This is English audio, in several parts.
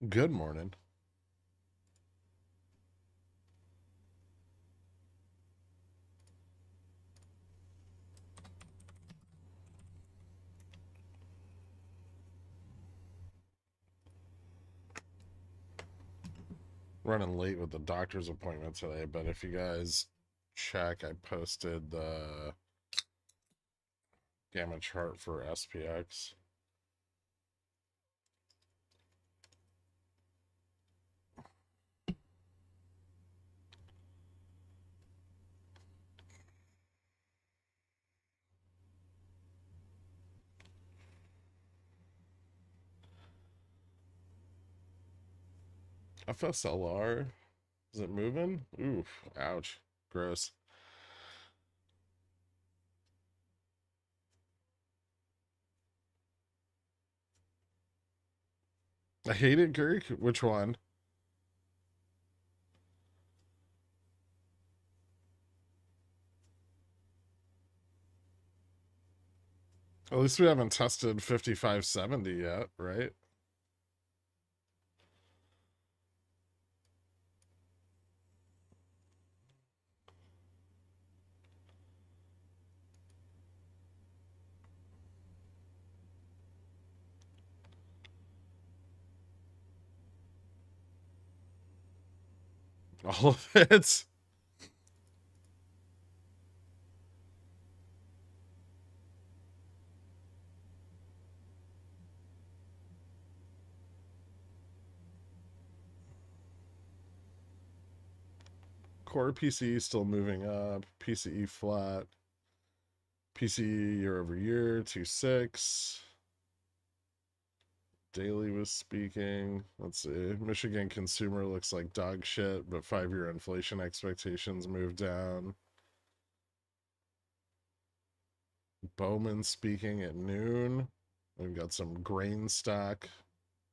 Good morning. Running late with the doctor's appointment today, but if you guys check, I posted the gamma chart for SPX. FSLR, is it moving? Oof, ouch, gross. I hate it, Gherk. Which one? At least we haven't tested 5570 yet, right? All of it. Core PCE still moving up. PCE flat. PCE year over year, 2.6. Daily was speaking. Let's see. Michigan consumer looks like dog shit, but 5-year inflation expectations moved down. Bowman speaking at noon. We've got some grain stock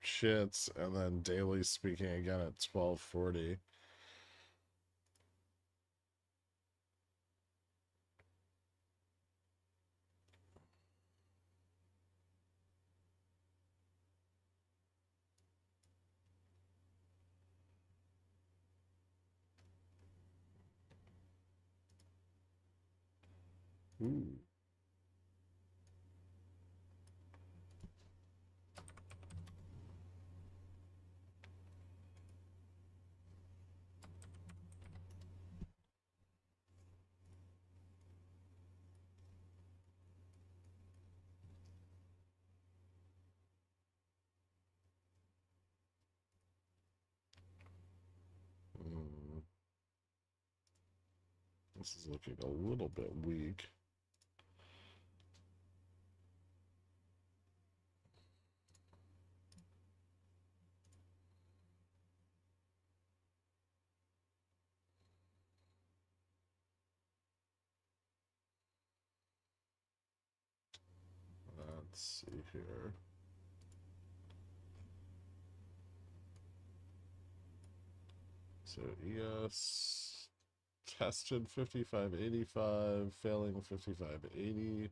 shits, and then Daily speaking again at 12:40. Ooh. Mm. This is looking a little bit weak. Let's see here. So ES tested 5585, failing 5580.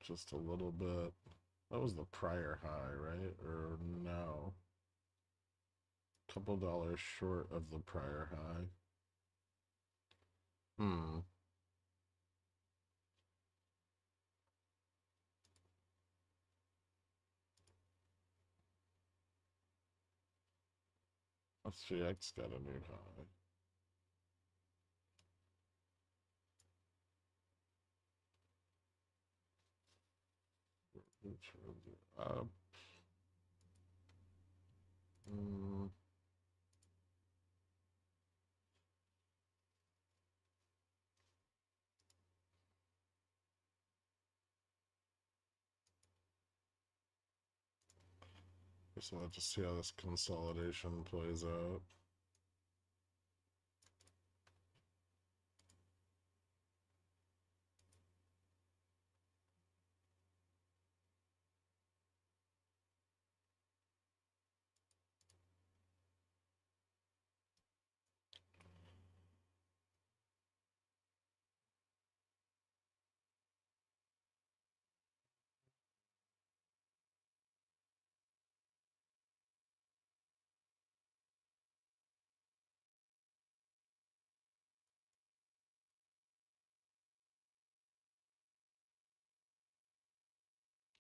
Just a little bit. That was the prior high, right? Or no? Couple dollars short of the prior high. Hmm. SGX got a new high. Which was up. Mm. Guess we'll have to see how this consolidation plays out.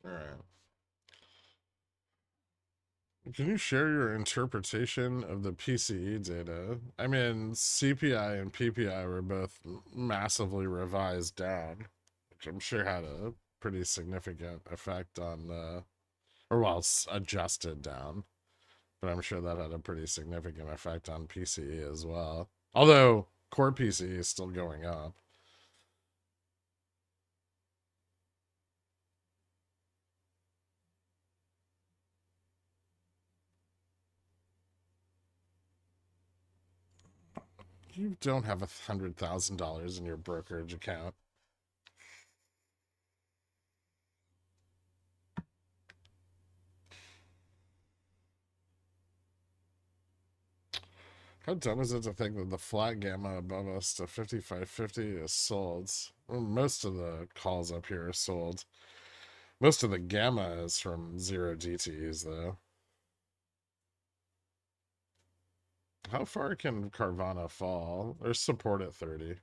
All right. Can you share your interpretation of the PCE data? I mean, CPI and PPI were both massively revised down, which I'm sure had a pretty significant effect on, or well, adjusted down, but I'm sure that had a pretty significant effect on PCE as well. Although core PCE is still going up. You don't have $100,000 in your brokerage account. How dumb is it to think that the flat gamma above us to 5550 is sold? Well, most of the calls up here are sold. Most of the gamma is from zero DTEs, though. How far can Carvana fall? There's support at 30.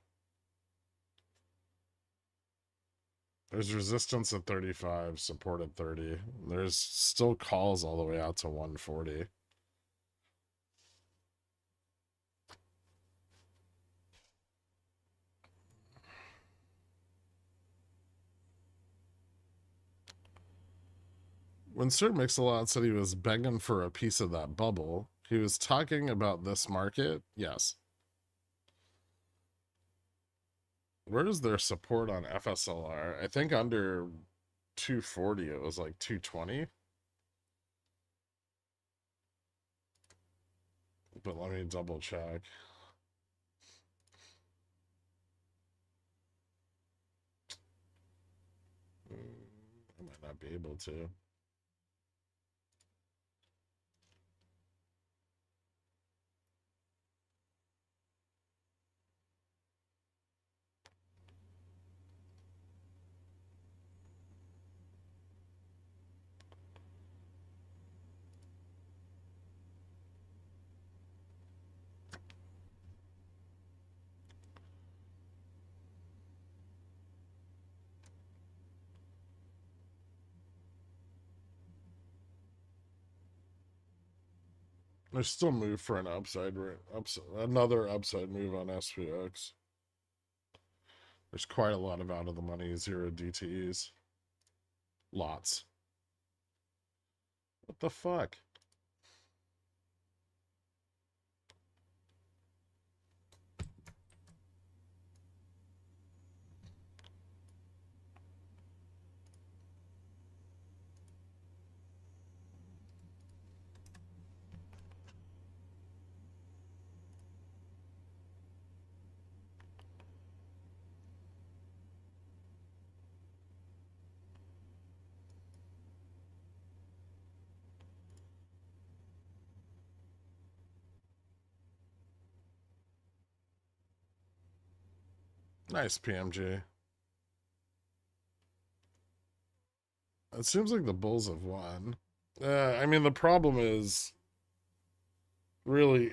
There's resistance at 35, support at 30. There's still calls all the way out to 140. When Sir Mix-a-Lot said he was begging for a piece of that bubble, he was talking about this market? Yes. Where is their support on FSLR? I think under 240 it was like 220. But let me double check. I might not be able to. There's still move for an upside, another upside move on SPX. There's quite a lot of out of the money zero DTEs. Lots. What the fuck? Nice PMG. It seems like the Bulls have won. I mean, the problem is really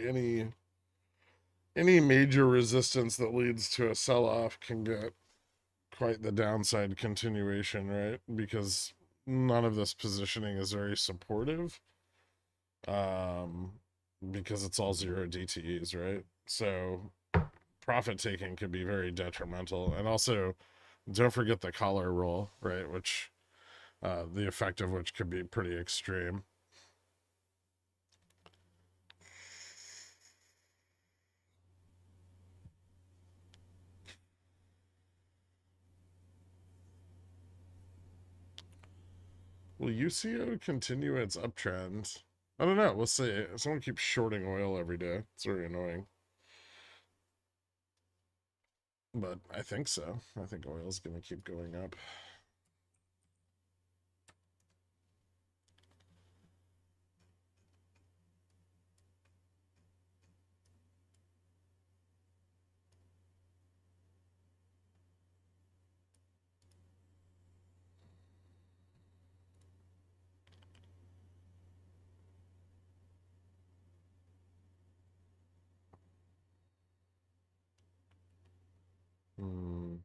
any major resistance that leads to a sell-off can get quite the downside continuation, right? Because none of this positioning is very supportive. Um, because it's all zero DTEs, right? So profit taking could be very detrimental. And also, don't forget the collar roll, right? Which the effect of which could be pretty extreme. Will UCO continue its uptrend? I don't know. We'll see. Someone keeps shorting oil every day. It's very annoying. But I think so. I think oil's going to keep going up. Hmm.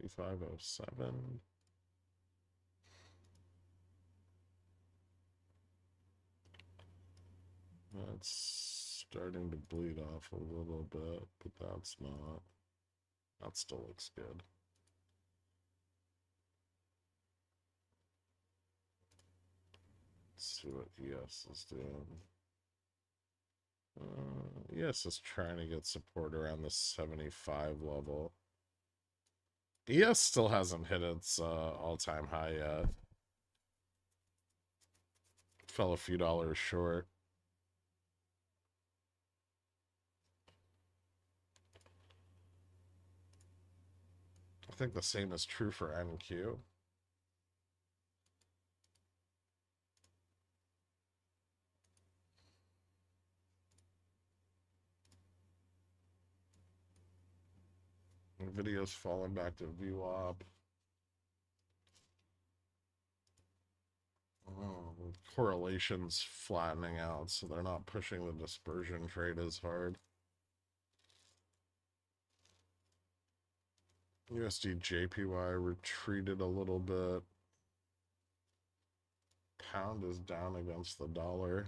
5507. That's starting to bleed off a little bit, but that's not. That still looks good. Let's see what ES is doing. ES is trying to get support around the 75 level. ES still hasn't hit its all-time high yet. Fell a few dollars short. I think the same is true for NQ. Nvidia's falling back to VWAP. Correlation's flattening out, so they're not pushing the dispersion trade as hard. USD JPY retreated a little bit. Pound is down against the dollar.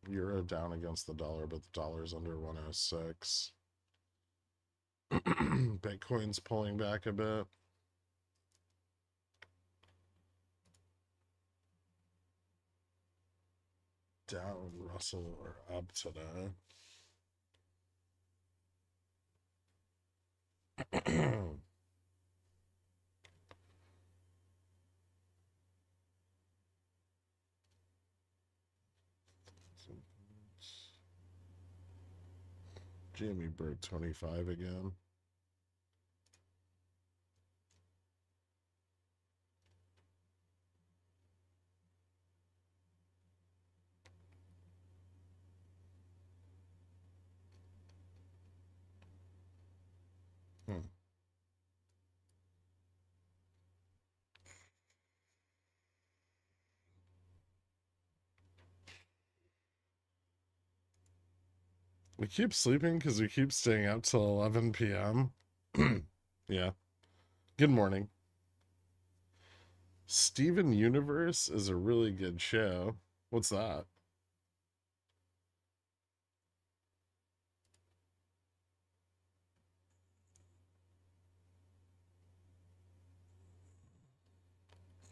Euro down against the dollar, but the dollar's under 106. Bitcoin's pulling back a bit. Dow, Russell are up today. Jamie Bird 25 again. We keep sleeping because we keep staying up till 11 p.m. Yeah. Good morning. Steven Universe is a really good show. What's that?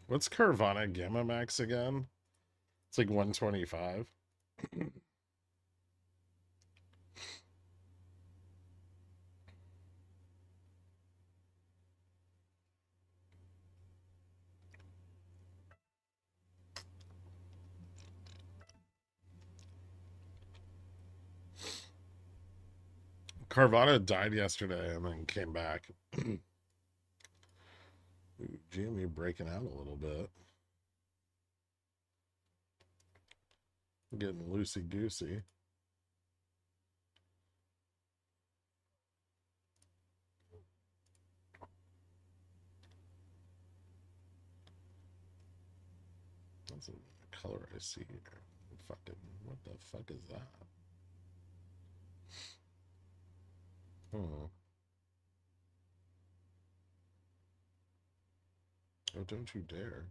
What's Carvana Gamma Max again? It's like 125. Carvana died yesterday and then came back. GME breaking out a little bit. Getting loosey-goosey. That's a color I see here. Fucking, what the fuck is that? Oh, don't you dare.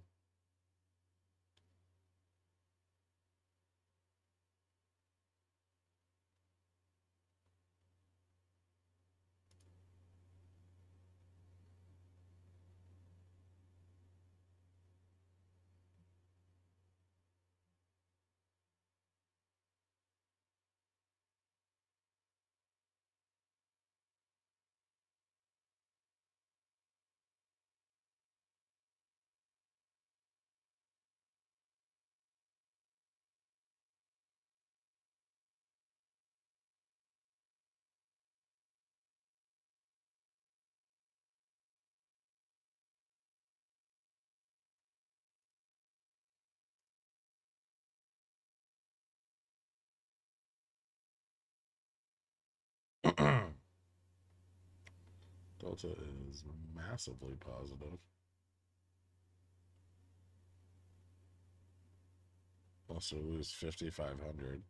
Delta is massively positive. Also lose 5,500. $500.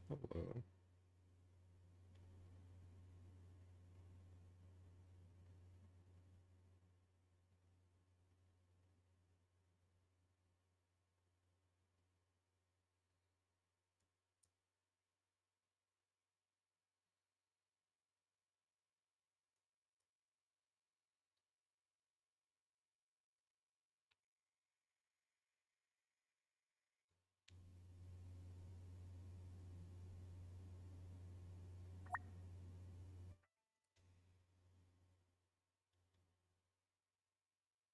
Hello.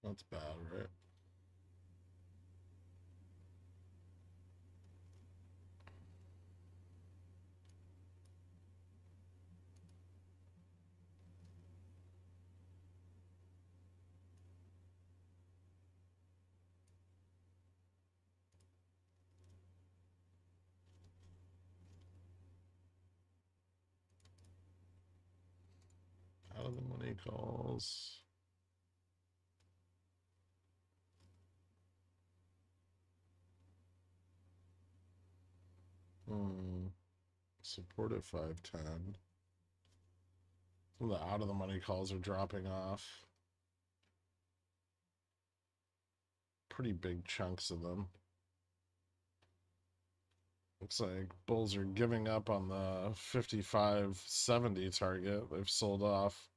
That's bad, right? Out of the money calls. Support at 510. Some of the out of the money calls are dropping off. Pretty big chunks of them. Looks like bulls are giving up on the 55.70 target. They've sold off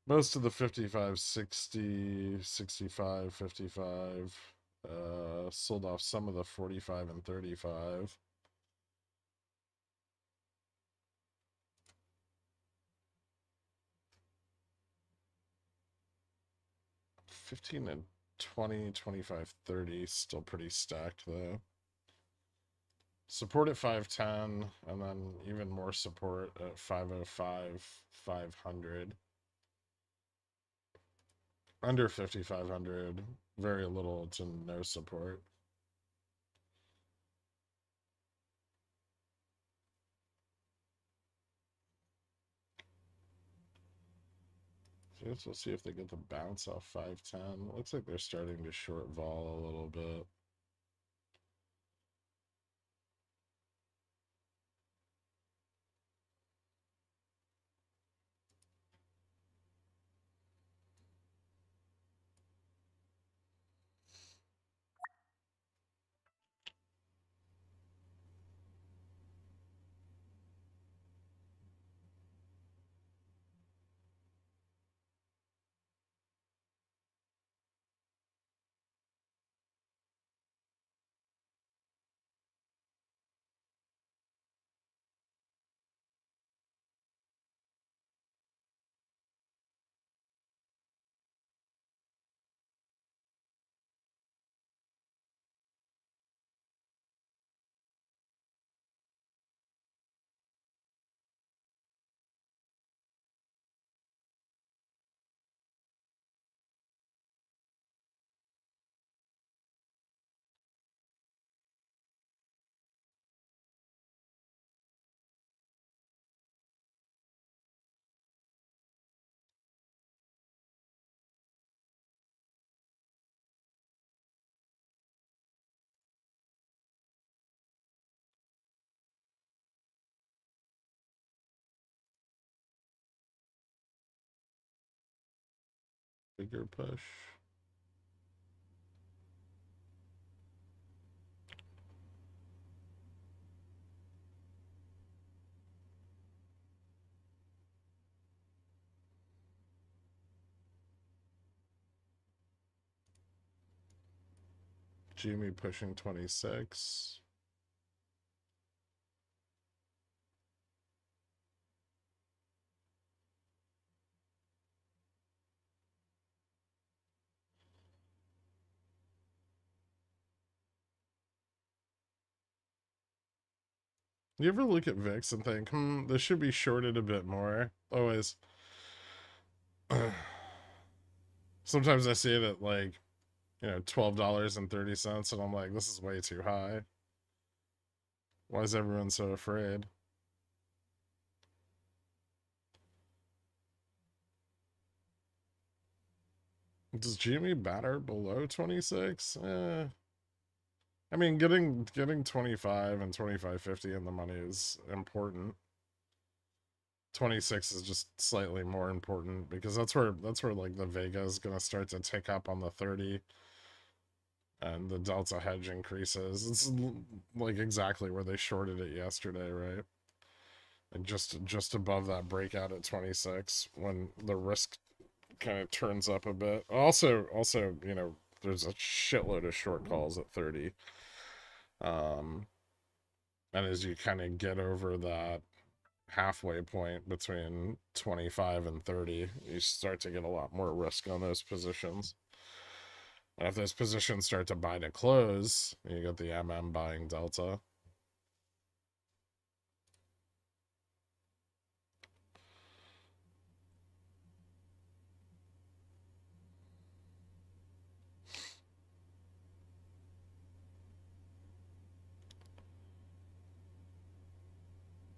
most of the 55.60, 65, 55. Sold off some of the 45 and 35. 15 and 20, 25, 30. Still pretty stacked though. Support at 510, and then even more support at 505, 500. Under 5,500, very little to no support. So we'll see if they get the bounce off 510. Looks like they're starting to short vol a little bit. Bigger push. Jimmy pushing 26. You ever look at VIX and think, this should be shorted a bit more? Always. Sometimes I see it at like, $12.30, and I'm like, this is way too high. Why is everyone so afraid? Does Jimmy batter below 26? I mean, getting 25 and 25.50 in the money is important. 26 is just slightly more important because that's where like the Vega is gonna start to tick up on the 30 and the delta hedge increases. It's like exactly where they shorted it yesterday, right? And just above that breakout at 26 when the risk kind of turns up a bit. Also, there's a shitload of short calls at 30. Um, and as you kind of get over that halfway point between 25 and 30, you start to get a lot more risk on those positions. And if those positions start to buy to close, you get the buying delta.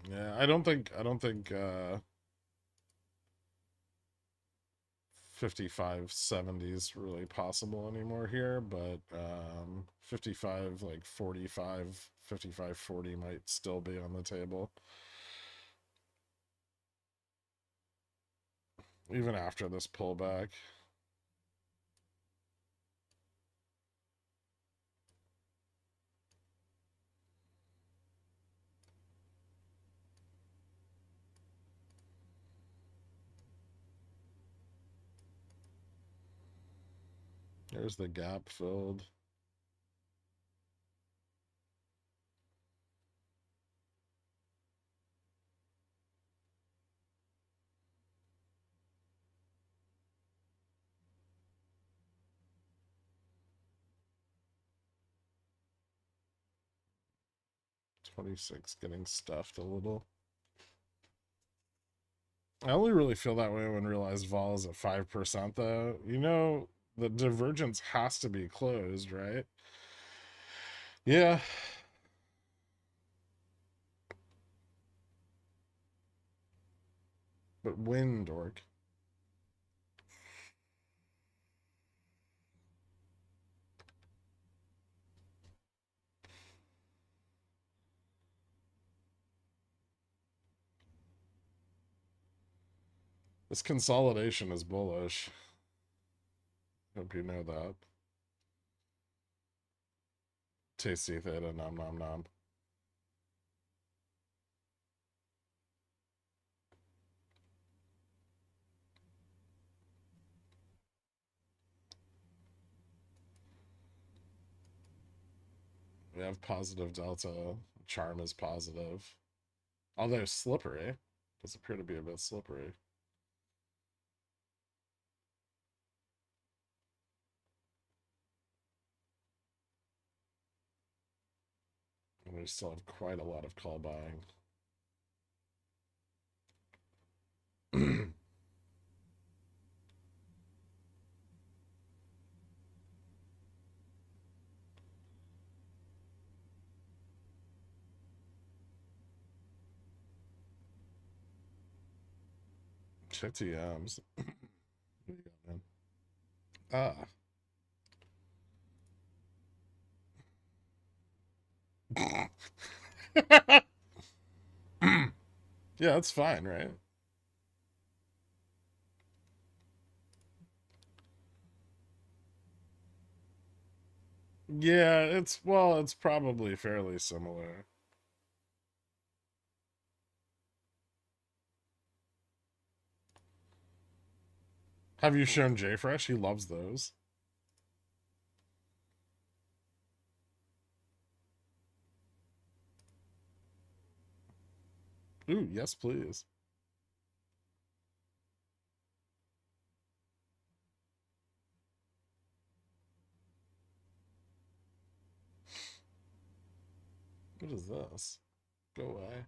Yeah, I don't think 55.70 is really possible anymore here, but 55 like 45, 55.40 might still be on the table even after this pullback. There's the gap filled. $26 getting stuffed a little. I only really feel that way when realized vol is at 5% though. The divergence has to be closed, right? Yeah. But when, dork? This consolidation is bullish. Hope you know that. Tasty theta, nom nom nom. We have positive delta. Charm is positive. Although slippery. Does appear to be a bit slippery. And we still have quite a lot of call buying. 50 M's. What do you got, man? Ah. Yeah, that's fine, right? Yeah, it's probably fairly similar. Have you shown JFresh? He loves those. Ooh, yes, please. What is this? Go away.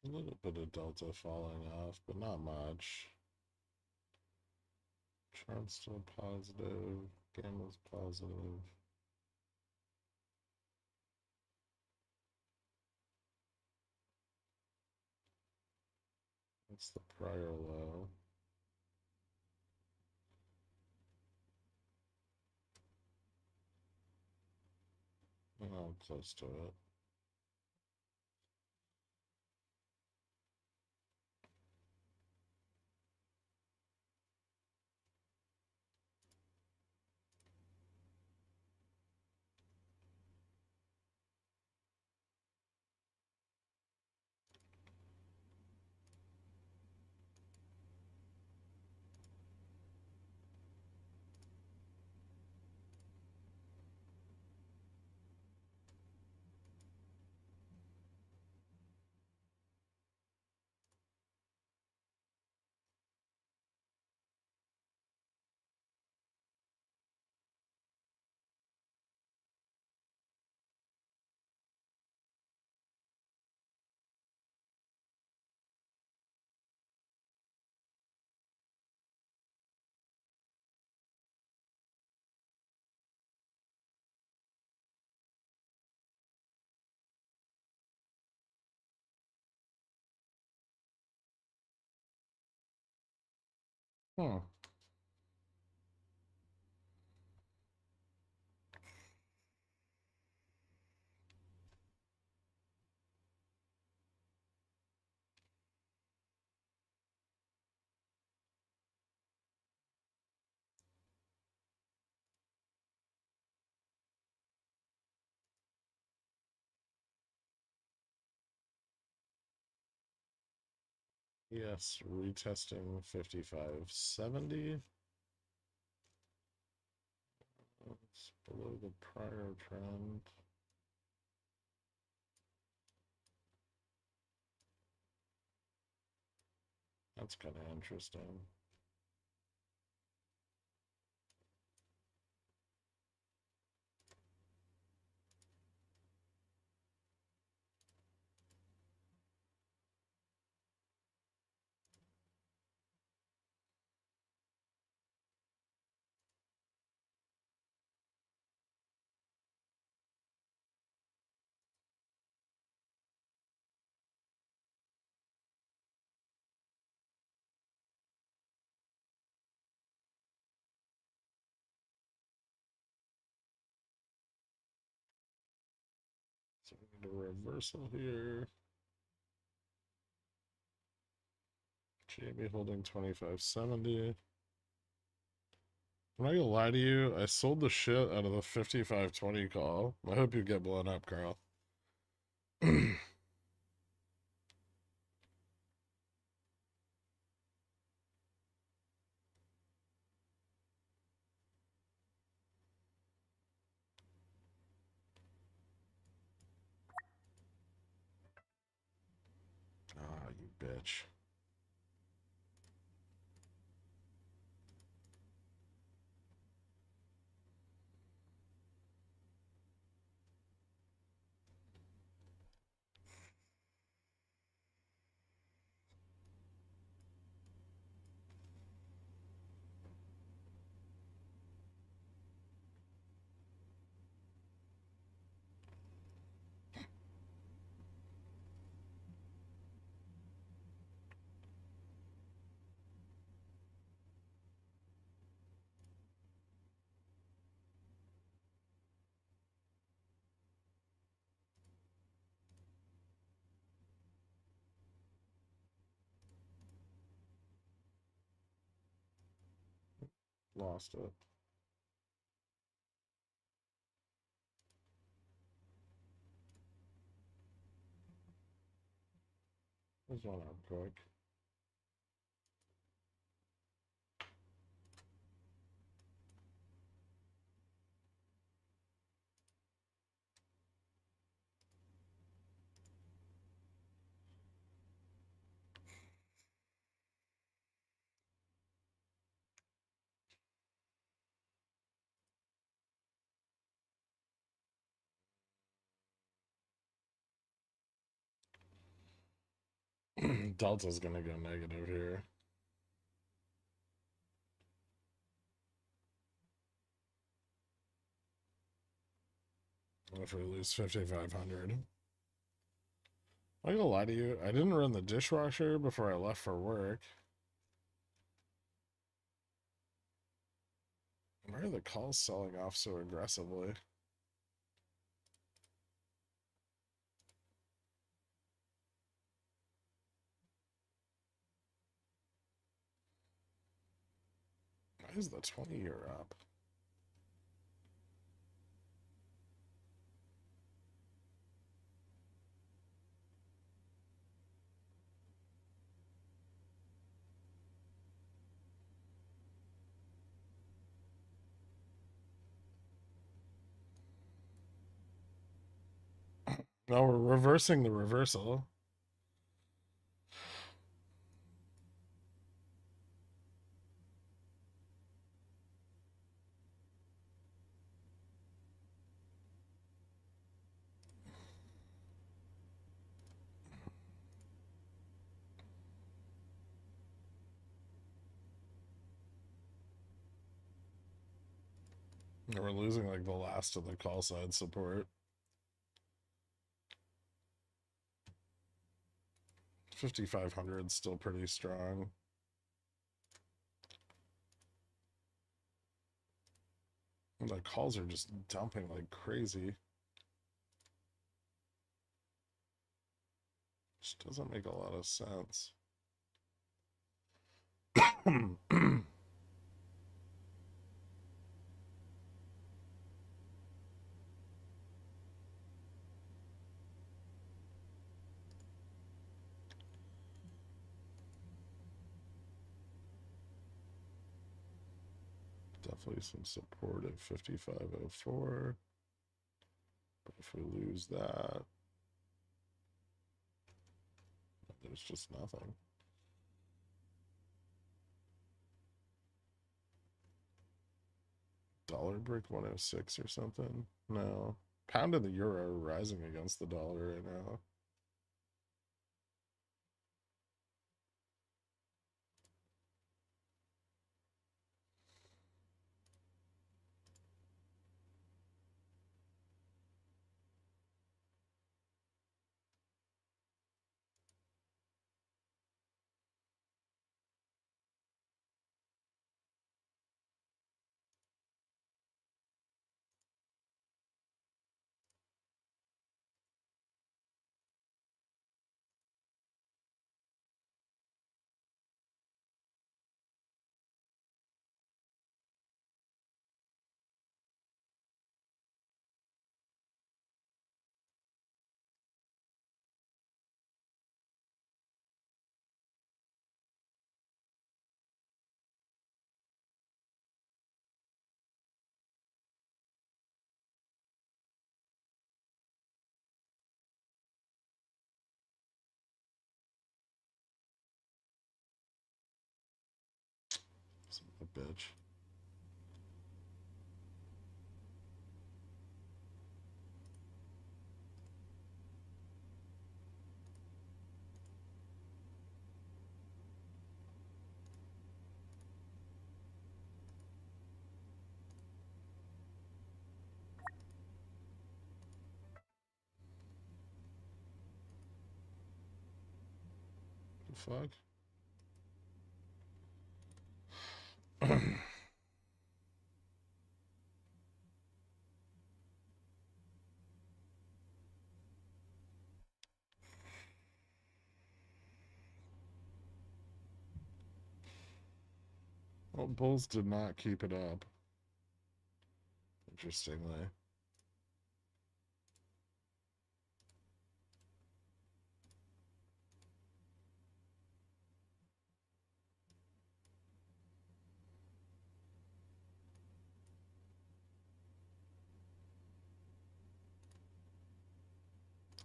A little bit of delta falling off, but not much. Chart's still positive. Gamma's positive. That's the prior low. Oh, close to it. Hmm. Yes, retesting 55.70. It's below the prior trend. That's kind of interesting. So we need a reversal here. Jamie holding 25.70. I'm not gonna lie to you, I sold the shit out of the 55.20 call. I hope you get blown up, Carl. Ah, you bitch. Lost it. There's one up quick. Delta's gonna go negative here. If we lose 5,500. I'm gonna lie to you, I didn't run the dishwasher before I left for work. Why are the calls selling off so aggressively? Why is the 20-year up? No, we're reversing the reversal. We're losing like the last of the call side support. 5,500 is still pretty strong. And the calls are just dumping like crazy. Which doesn't make a lot of sense. Definitely some support at 5,504. But if we lose that, there's just nothing. Dollar brick 106 or something? No. Pound and the euro are rising against the dollar right now. Son of a bitch. The fuck? Well, Bulls did not keep it up. Interestingly.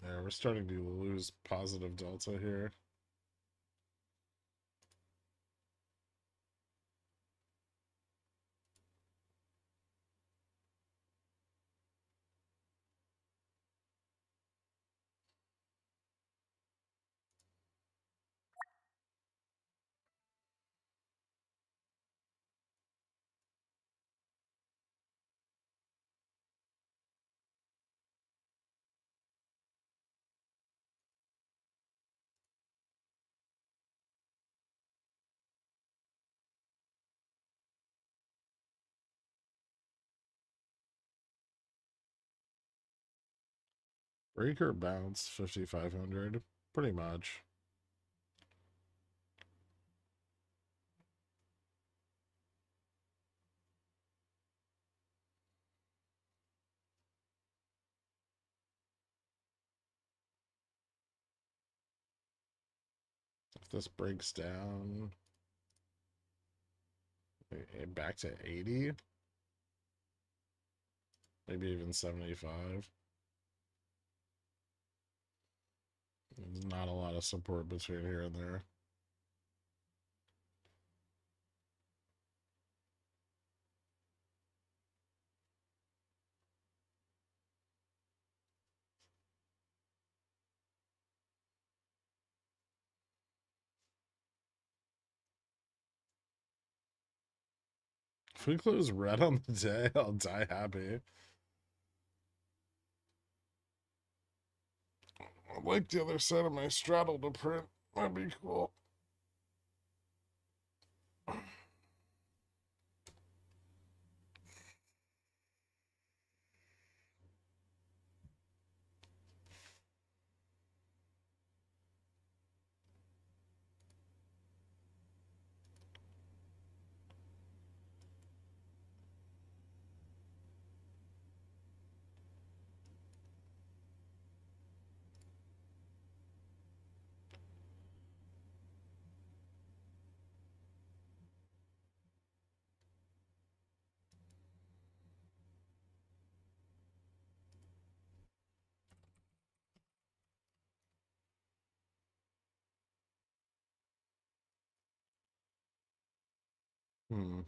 Yeah, we're starting to lose positive delta here. Breaker bounce 5,500. Pretty much. If this breaks down back to 80, maybe even 75. There's not a lot of support between here and there. If we close red on the day, I'll die happy. I'd like the other side of my straddle to print. That'd be cool. Hmm.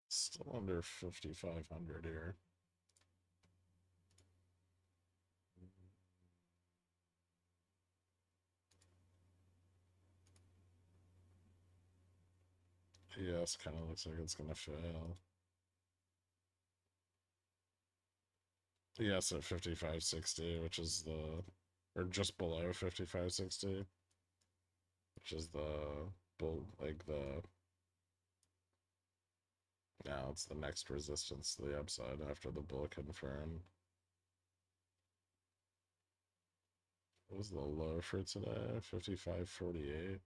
Still under 5,500 here. Yes, kind of looks like it's gonna fail. Yes, at 55.60, which is the, or just below 55.60, which is the bull, like the, now it's the next resistance to the upside after the bull confirm. What was the low for today? 55.48.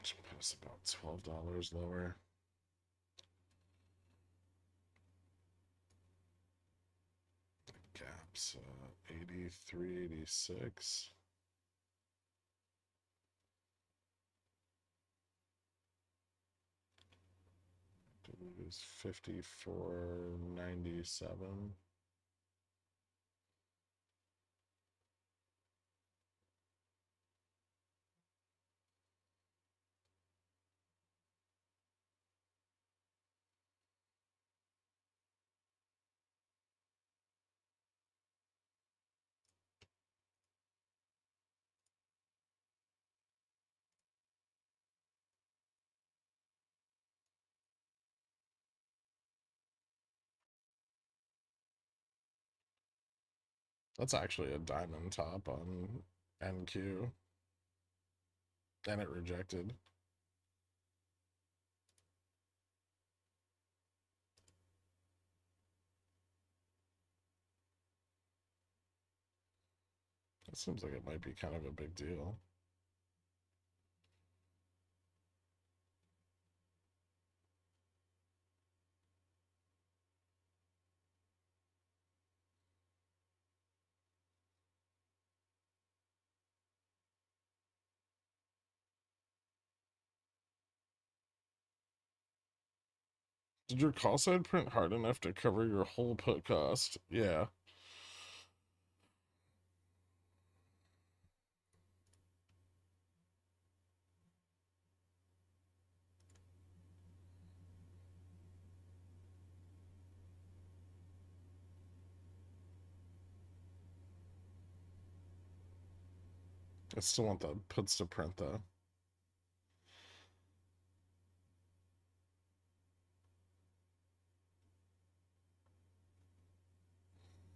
Should put us about $12 lower. Gaps 83.86. Lose 54.97. That's actually a diamond top on NQ. And it rejected. It seems like it might be kind of a big deal. Did your call side print hard enough to cover your whole put cost? Yeah. I still want the puts to print though.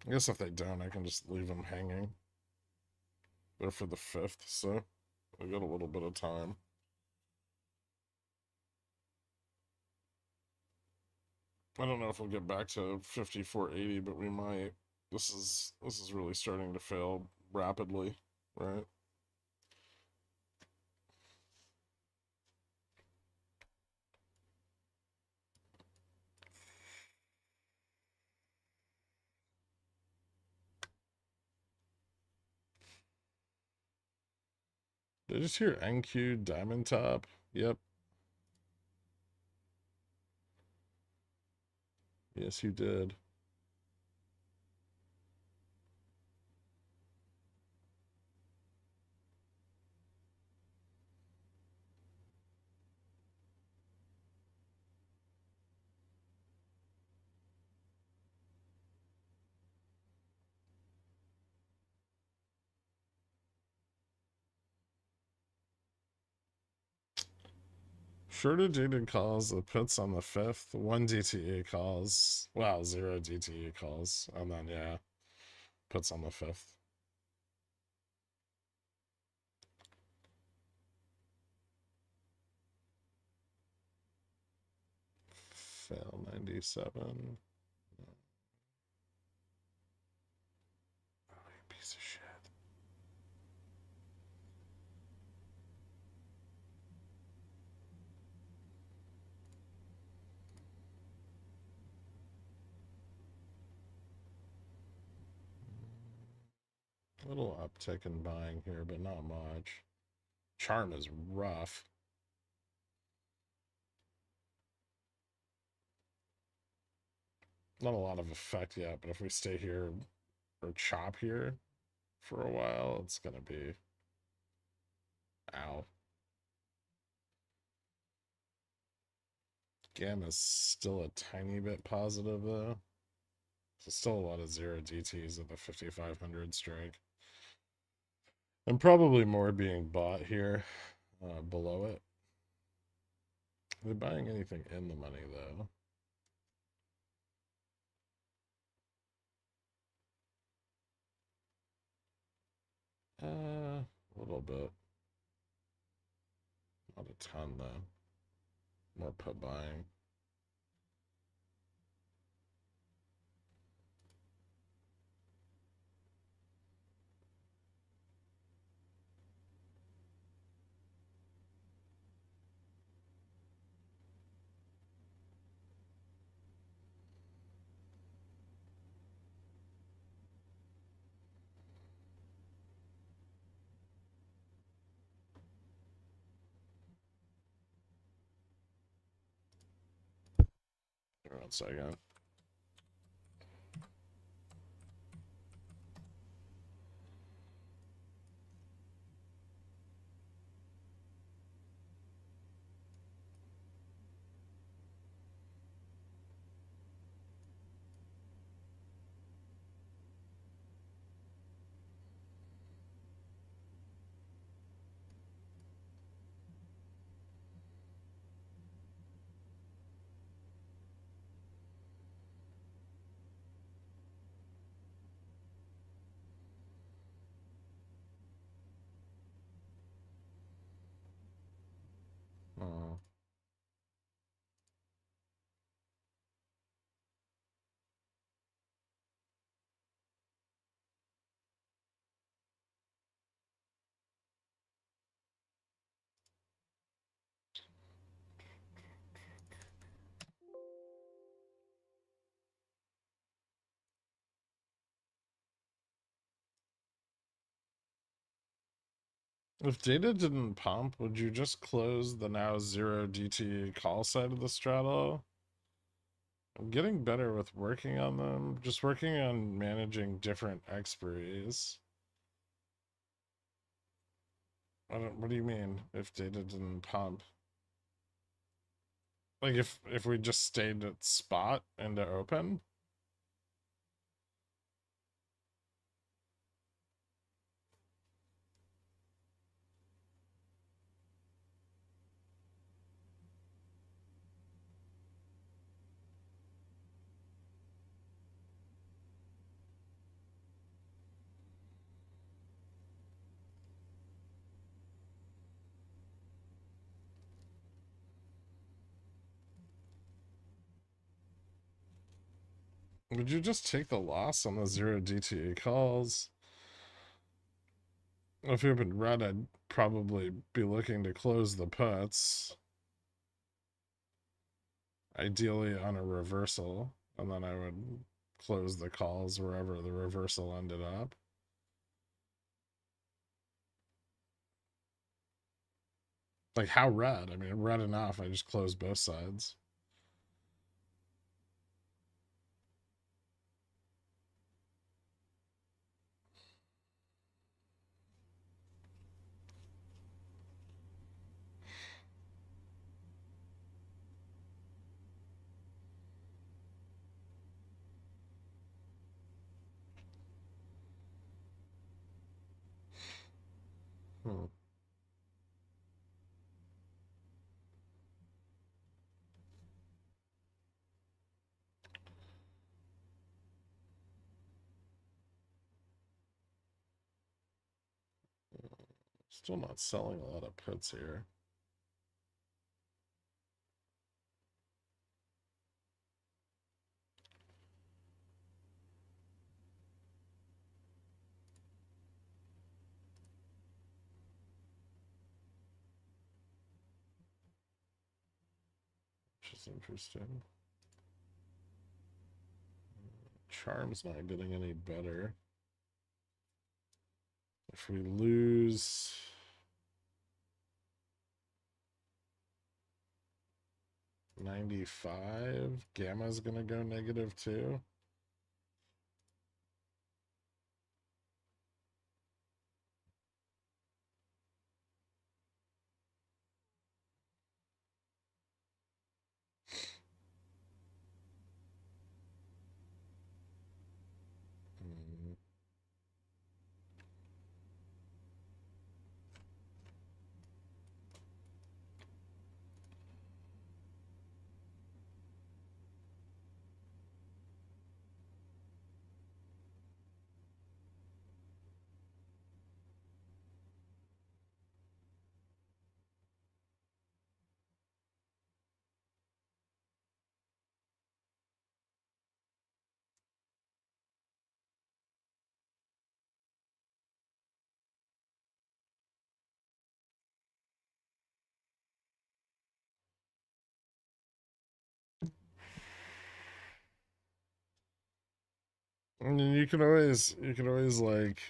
I guess if they don't, I can just leave them hanging. They're for the 5th, so I got a little bit of time. I don't know if we'll get back to 54.80, but we might. This is really starting to fail rapidly, right? Did I just hear NQ Diamond Top? Yep. Yes, you did. Shorter dated calls, the puts on the 5th, 1 DTE calls. Wow, 0 DTE calls. And then, yeah, puts on the 5th. Fail 97. Oh, you piece of shit. A little uptick in buying here, but not much. Charm is rough. Not a lot of effect yet, but if we stay here or chop here for a while, it's gonna be ow. Gamma's still a tiny bit positive though. So still a lot of 0 DTs at the 5,500 strike. And probably more being bought here below it. Are they buying anything in the money though? A little bit. Not a ton though. More put buying. Give me 1 second. Oh. If data didn't pump, would you just close the now 0 DT call side of the straddle? I'm getting better with working on them. Just working on managing different expiries. What do you mean if data didn't pump? Like if we just stayed at spot into open? Would you just take the loss on the 0 DTA calls? If you opened red, I'd probably be looking to close the puts. Ideally on a reversal. And then I would close the calls wherever the reversal ended up. Like how red? I mean, red enough. I just close both sides. Hmm. Still not selling a lot of puts here. Which is interesting. Charm's not getting any better. If we lose 95, Gamma's gonna go negative too. Hmm. And you can always like,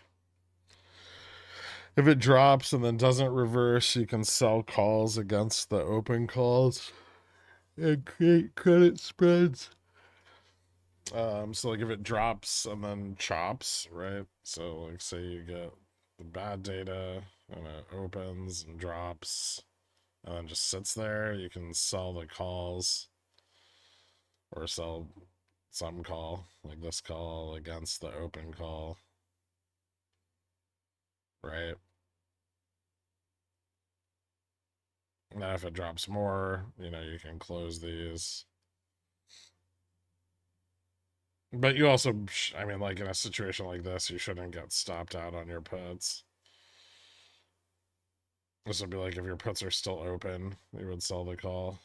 if it drops and then doesn't reverse, you can sell calls against the open calls and create credit spreads. So like if it drops and then chops, right? So like say you get the bad data and it opens and drops and then just sits there, you can sell the calls or sell some call, like this call against the open call, right? And then if it drops more, you can close these. But you also, I mean, like in a situation like this, you shouldn't get stopped out on your puts. This would be like if your puts are still open, you would sell the call.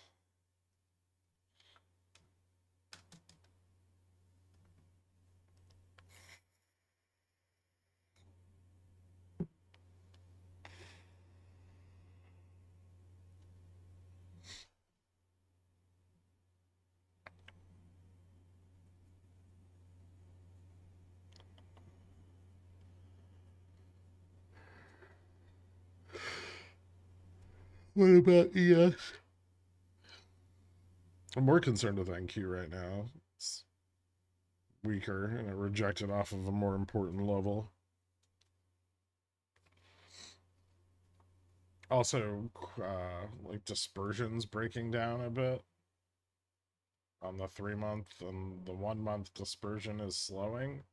What about ES? I'm more concerned with NQ right now. It's weaker and it rejected off of a more important level. Also, like dispersions breaking down a bit on the 3-month, and the 1-month dispersion is slowing,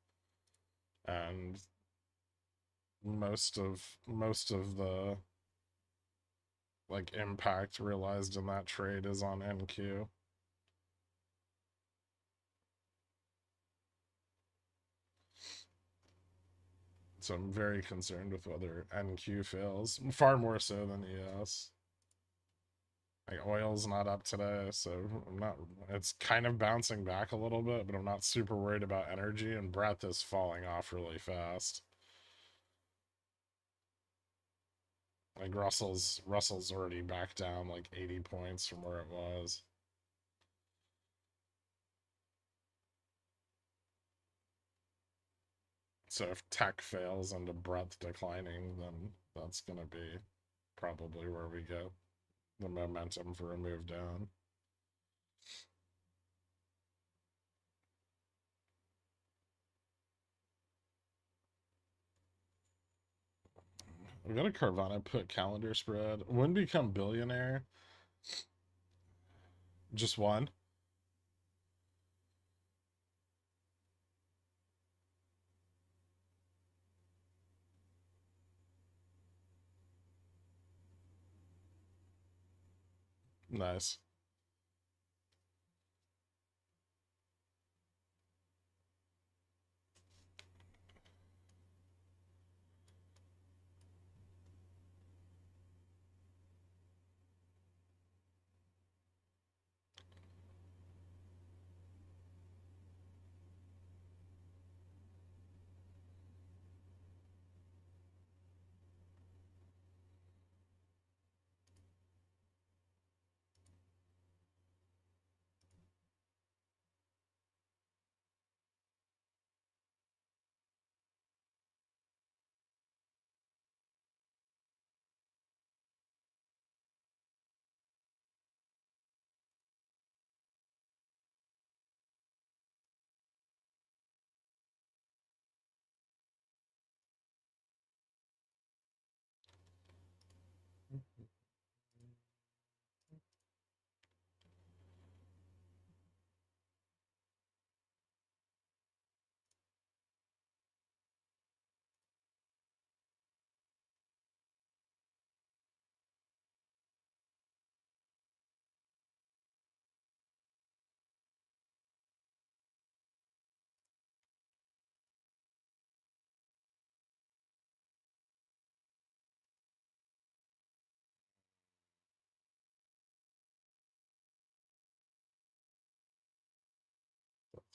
and most of the like impact realized in that trade is on NQ. So I'm very concerned with whether NQ fails, far more so than ES. Like oil's not up today, so I'm not. It's kind of bouncing back a little bit, but I'm not super worried about energy. And breath is falling off really fast. Like Russell's already back down like 80 points from where it was. So if tech fails into breadth declining, then that's gonna be probably where we get the momentum for a move down. We got a Carvana put calendar spread. When become billionaire? Just one? Nice.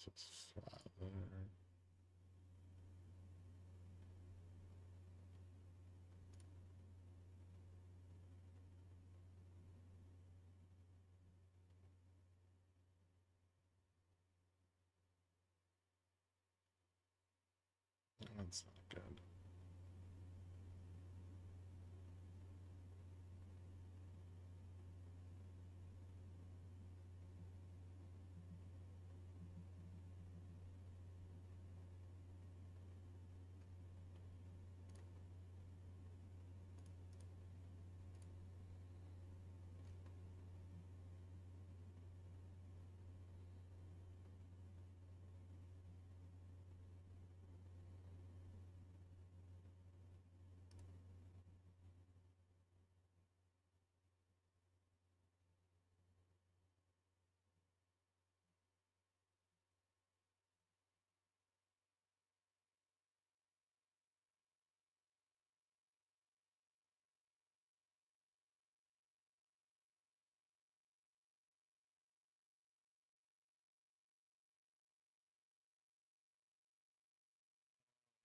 It's flat there. That's not good.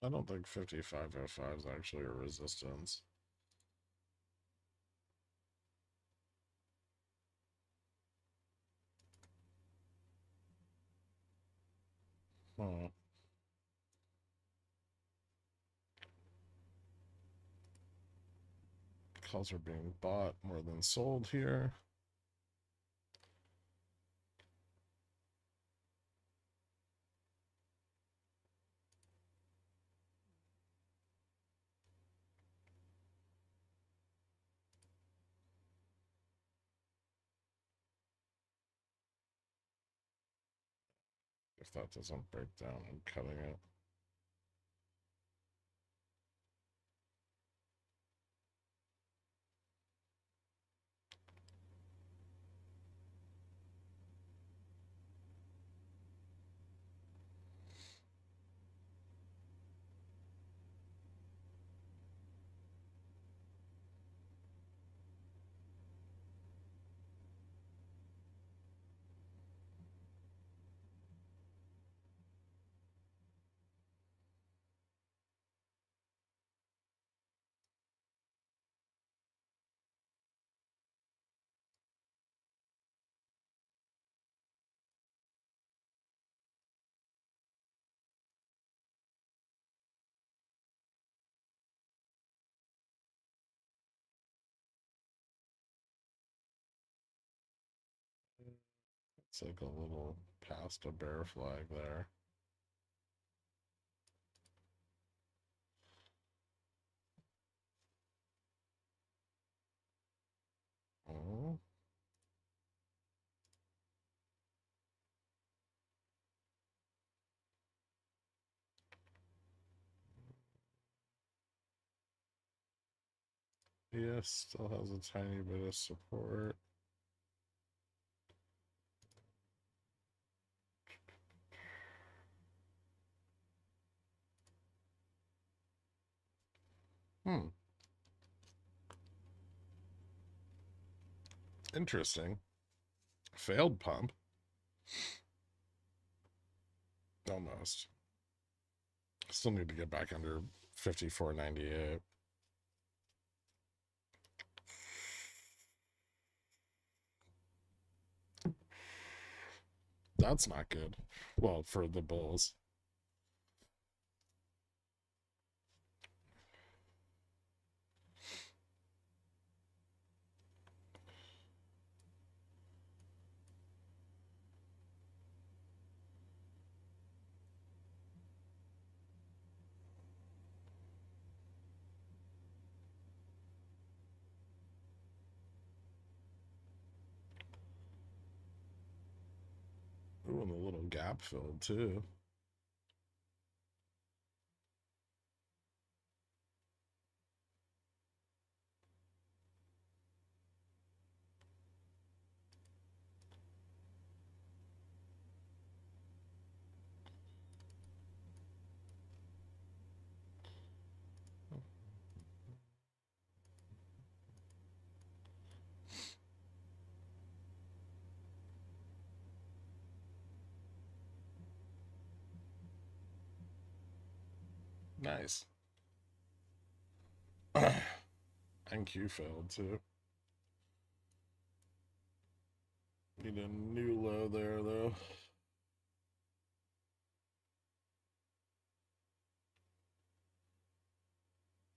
I don't think 5505 is actually a resistance. Hmm. Calls are being bought more than sold here. if that doesn't break down, I'm cutting it. It's like a little past a bear flag there. Oh. Yeah, still has a tiny bit of support. Interesting. Failed pump. Almost. Still need to get back under 54.98. That's not good. Well, for the bulls. Ooh, and a little gap filled too. Nice. NQ failed too. Need a new low there though.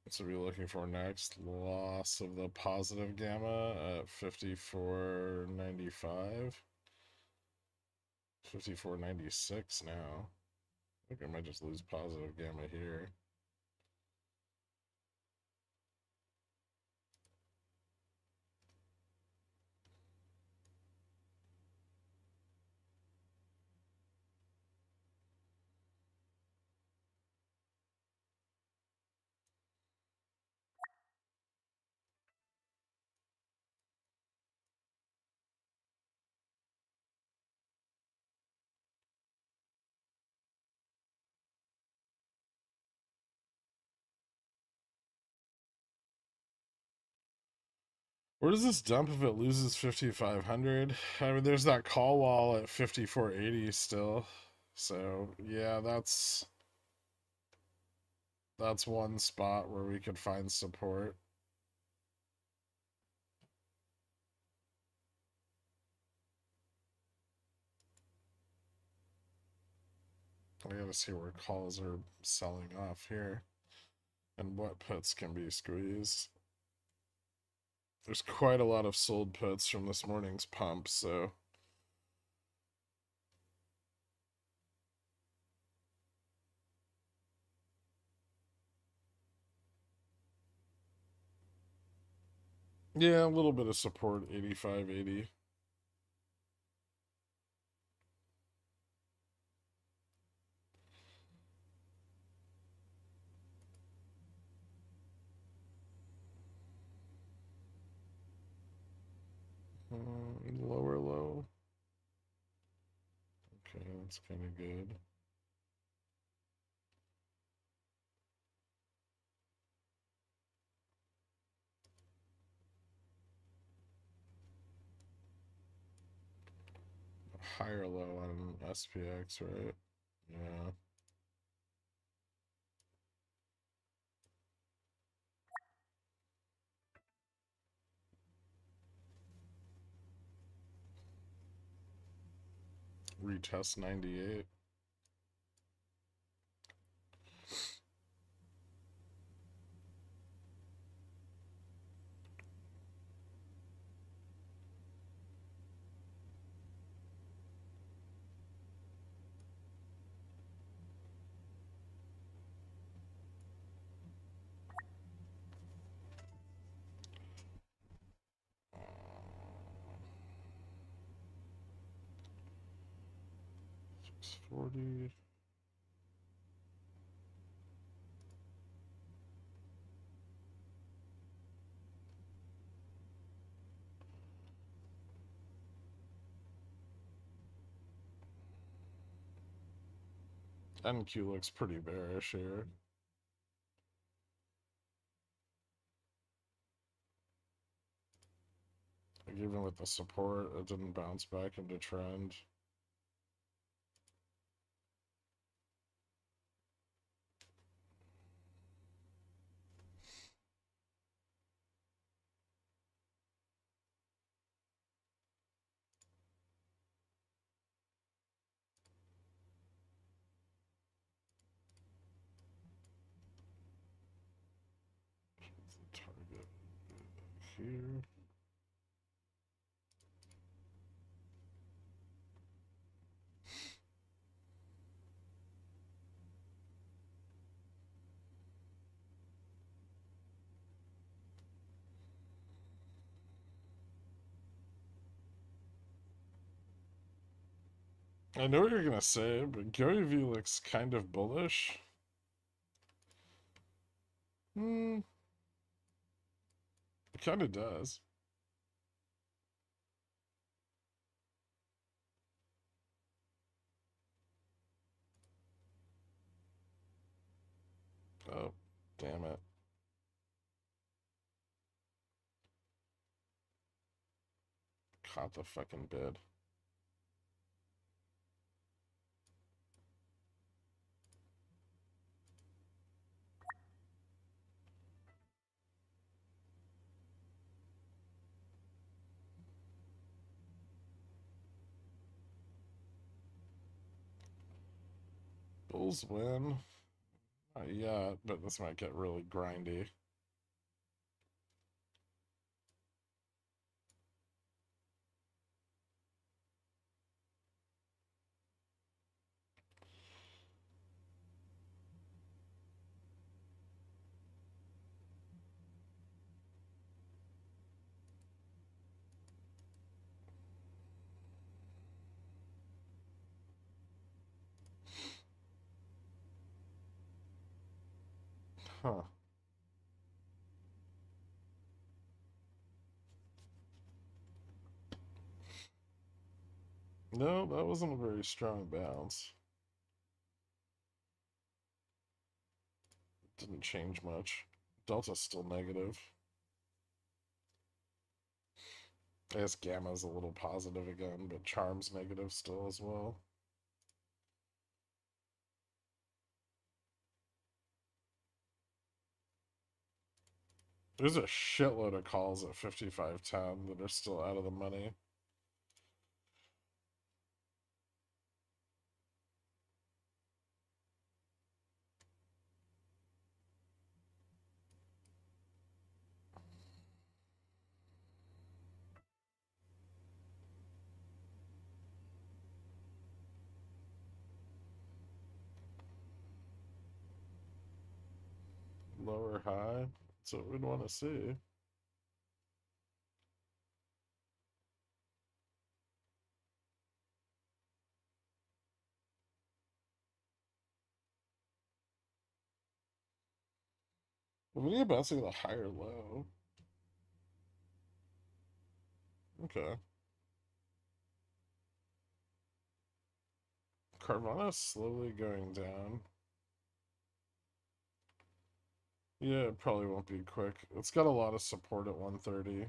So we're looking for next loss of the positive gamma at 54.95. 54.96 now. I think I might just lose positive gamma here. Where does this dump if it loses 5,500? I mean, there's that call wall at 54.80 still. So, yeah, that's one spot where we could find support. I gotta see where calls are selling off here and what puts can be squeezed. There's quite a lot of sold puts from this morning's pump, so yeah, a little bit of support, 85.80. Lower low. Okay, that's kind of good. Higher low on SPX, right? Yeah. Retest 98. Uh, 640. NQ looks pretty bearish here. Like even with the support, it didn't bounce back into trend. Target here. I know what you're gonna say, but Gary V looks kind of bullish. Hmm, it kind of does. Oh, damn it. Caught the fucking bid. Bulls win. Not yet, but this might get really grindy. Huh. No, that wasn't a very strong bounce. Didn't change much. Delta's still negative. I guess Gamma's a little positive again, but Charm's negative still as well. There's a shitload of calls at 55.10 that are still out of the money. Lower high. That's what we'd want to see. We need bouncing the higher low. Okay. Carvana's slowly going down. Yeah, it probably won't be quick. It's got a lot of support at 130.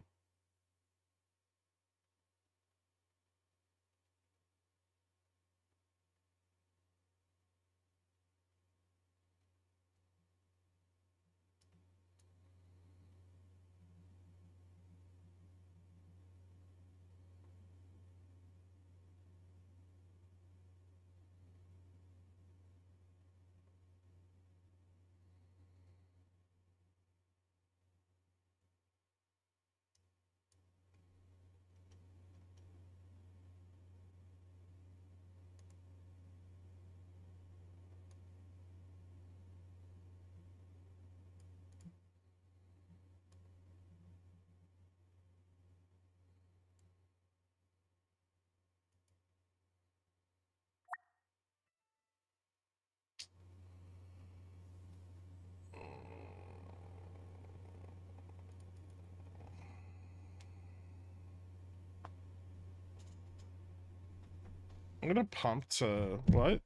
I'm gonna pump to what?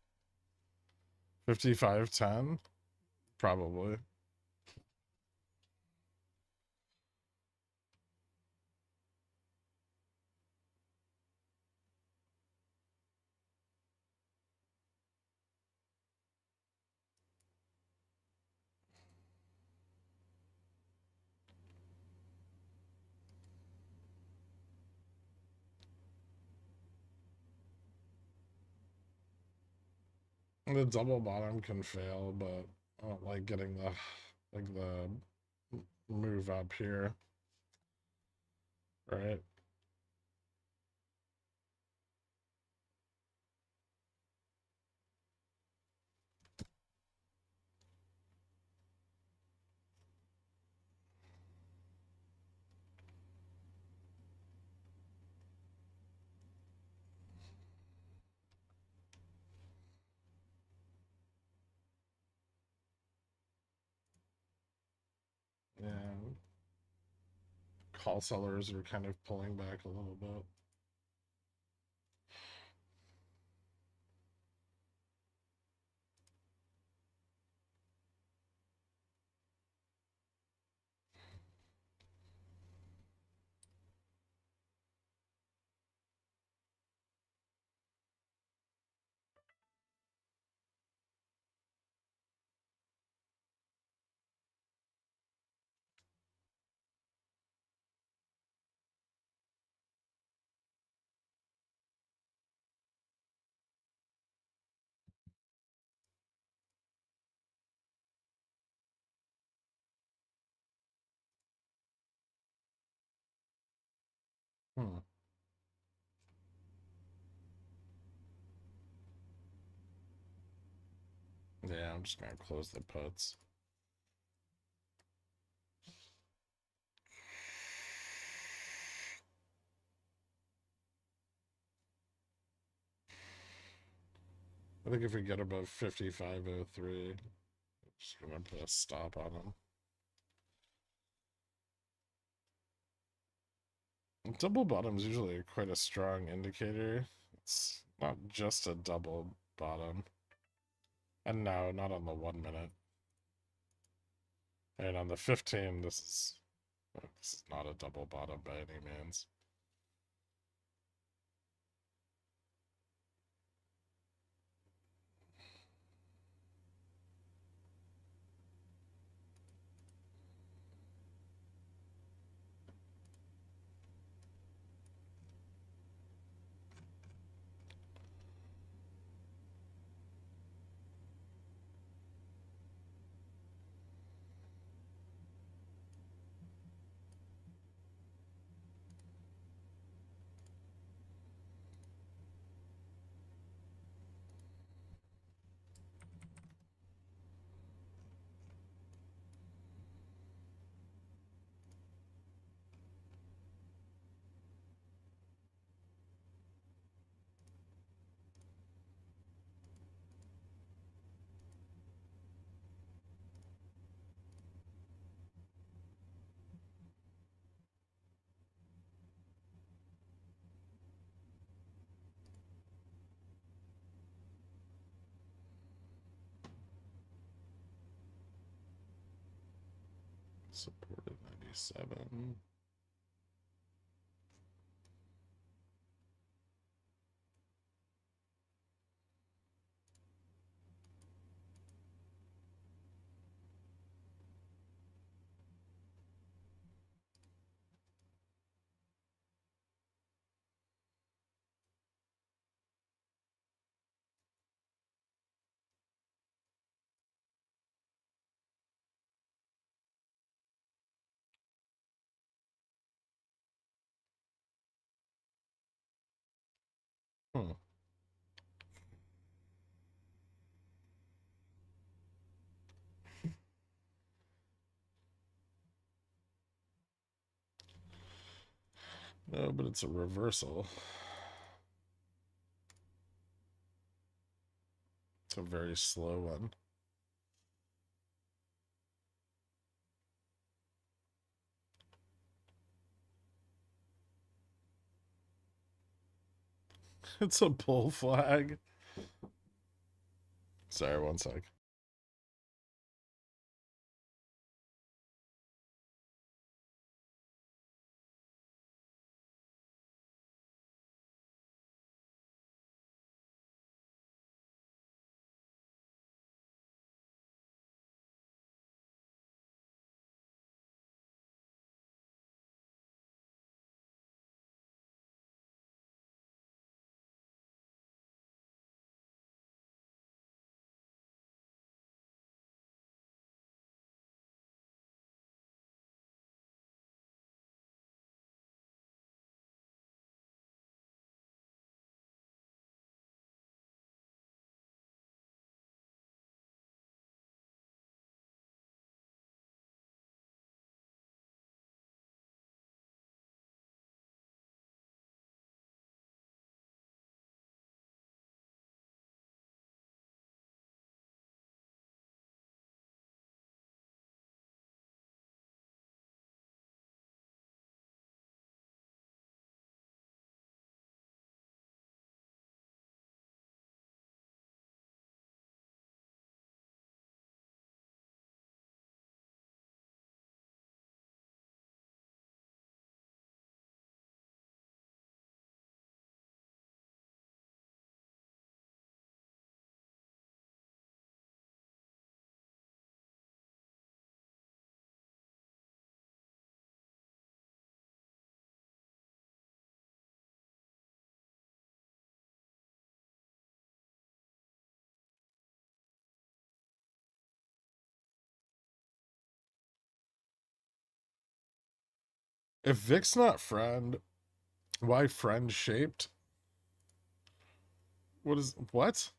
55.10? Probably. The double bottom can fail, but I don't like getting the move up here. Right? Yeah. Call sellers are kind of pulling back a little bit. Hmm. Yeah, I'm just gonna close the puts. I think if we get above 55.03, I'm just gonna put a stop on them. Double bottom is usually quite a strong indicator. It's not just a double bottom. And no, not on the 1 minute. And on the 15, this is not a double bottom by any means. Support at 97. Hmm. No, but it's a reversal. It's a very slow one. It's a bull flag. Sorry, one sec. If Vic's not friend, why friend shaped? What?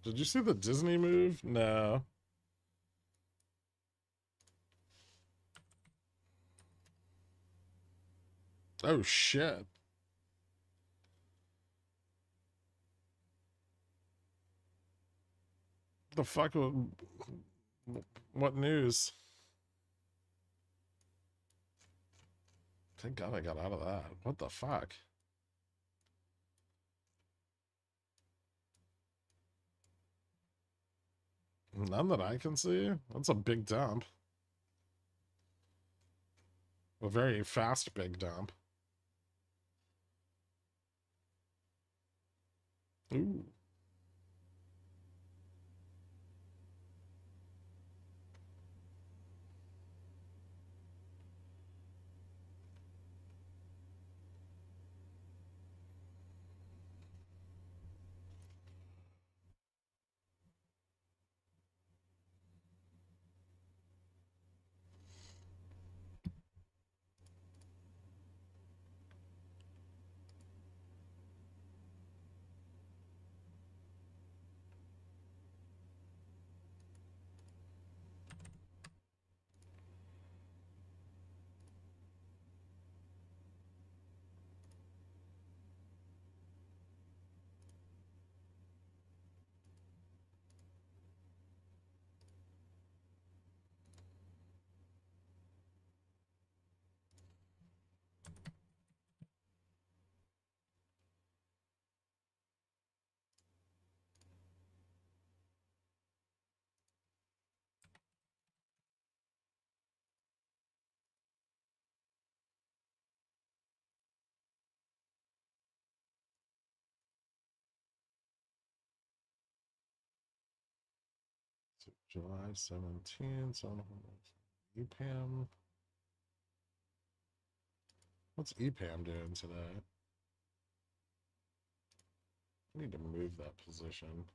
Did you see the Disney move? No. Oh shit. The fuck? What news? Thank God I got out of that. What the fuck? None that I can see. That's a big dump. A very fast big dump. Ooh. July 17th. EPAM. What's EPAM doing today? I need to move that position.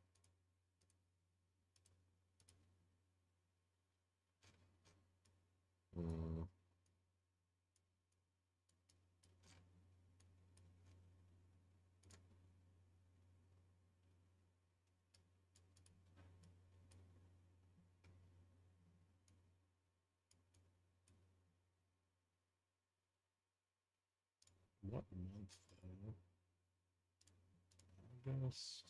What month though? August.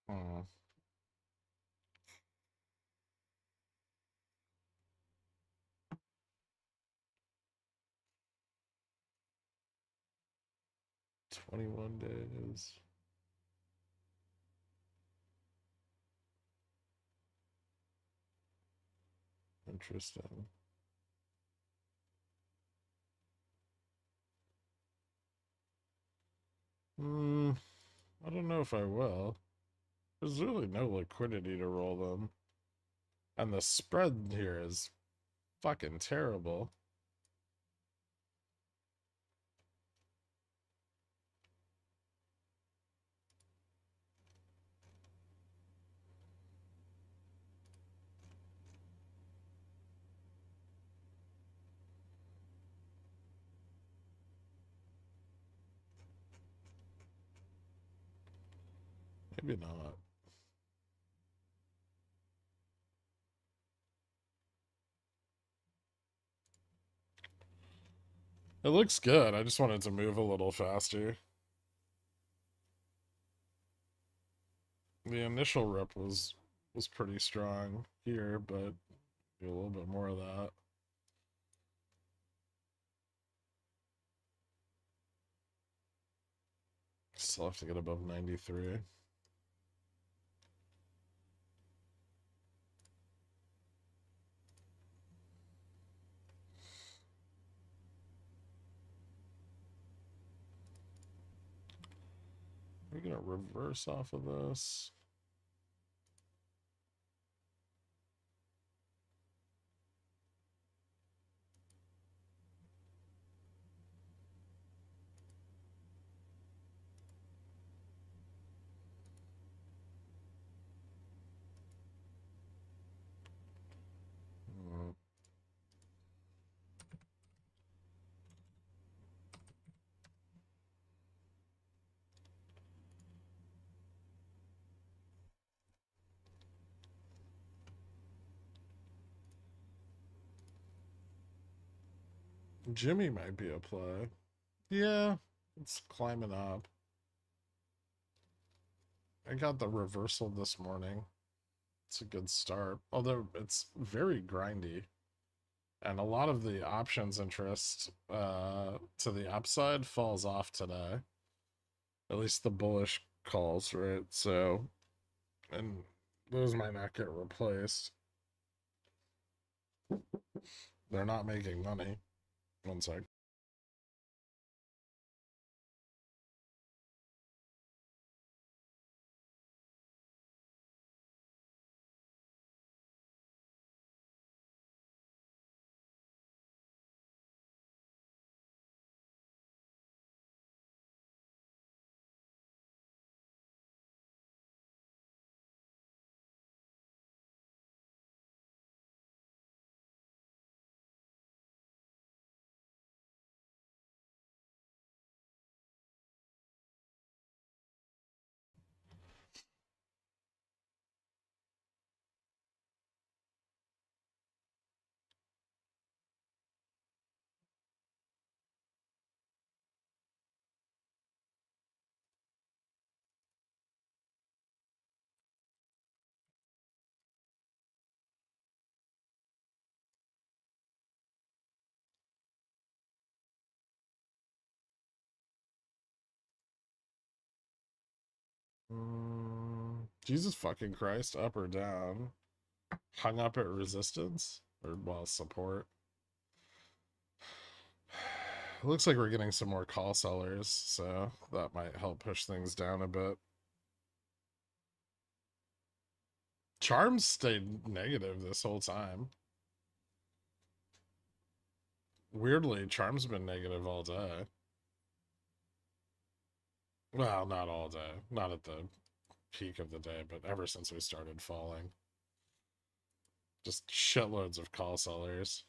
Oh. "21 days. Interesting. I don't know if I will. There's really no liquidity to roll them. And the spread here is fucking terrible. Maybe not. It looks good. I just wanted to move a little faster. The initial rip was pretty strong here, but do a little bit more of that. Still have to get above 93. We're gonna reverse off of this. Jimmy might be a play. Yeah, it's climbing up. I got the reversal this morning. It's a good start, although it's very grindy. And a lot of the options interest to the upside falls off today. At least the bullish calls, right? So, and those might not get replaced. They're not making money. One sec. Jesus fucking Christ, up or down? Hung up at resistance? Or, well, support? It looks like we're getting some more call sellers, so that might help push things down a bit. Charms stayed negative this whole time. Weirdly, Charm's been negative all day. Well, not all day. Not at the peak of the day, but ever since we started falling. Just shitloads of call sellers.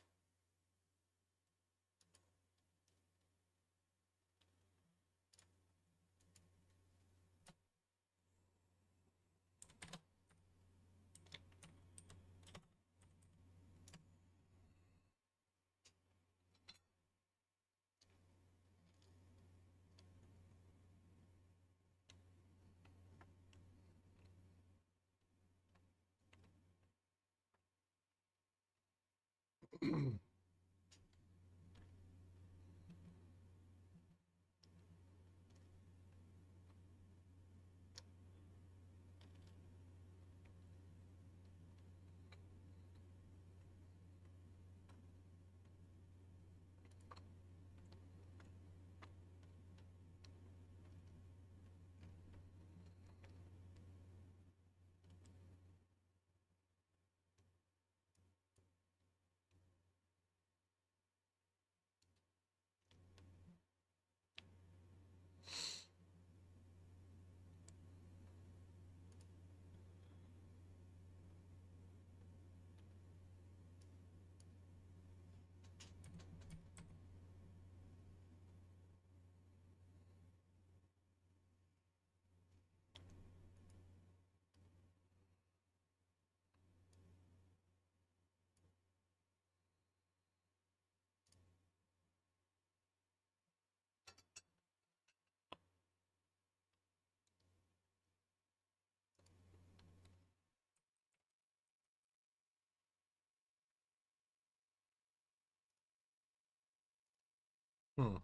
Hmm.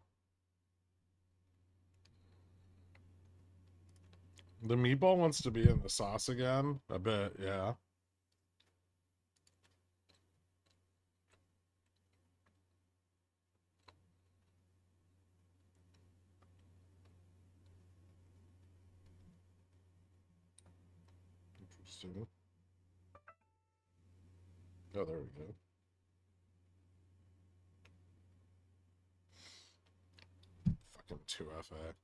The meatball wants to be in the sauce again. A bit, yeah. Interesting. Oh, there we go. Fucking 2FA.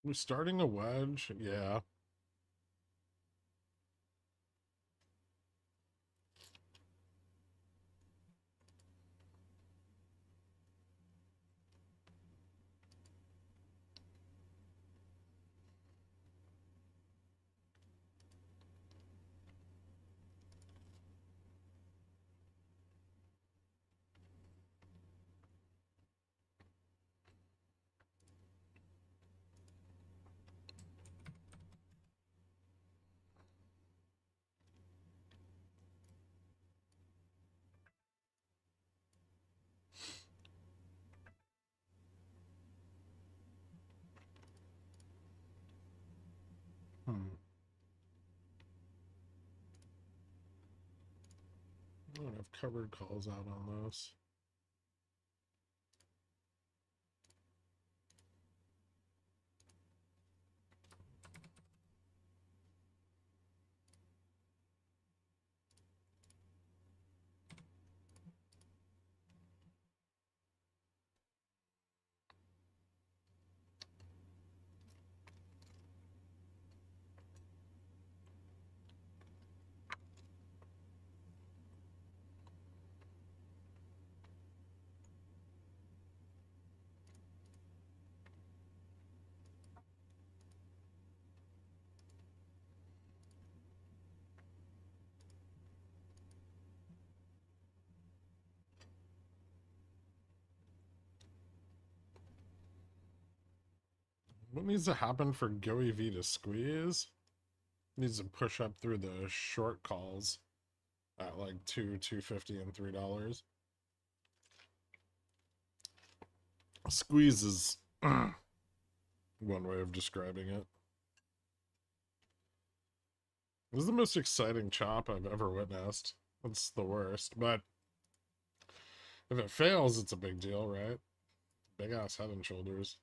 We're starting a wedge, yeah. Hmm. I don't have covered calls out on this. What needs to happen for GoEV to squeeze? Needs to push up through the short calls at like $2.50 and $3. Squeeze is one way of describing it. This is the most exciting chop I've ever witnessed. It's the worst, but if it fails, it's a big deal, right? Big ass head and shoulders.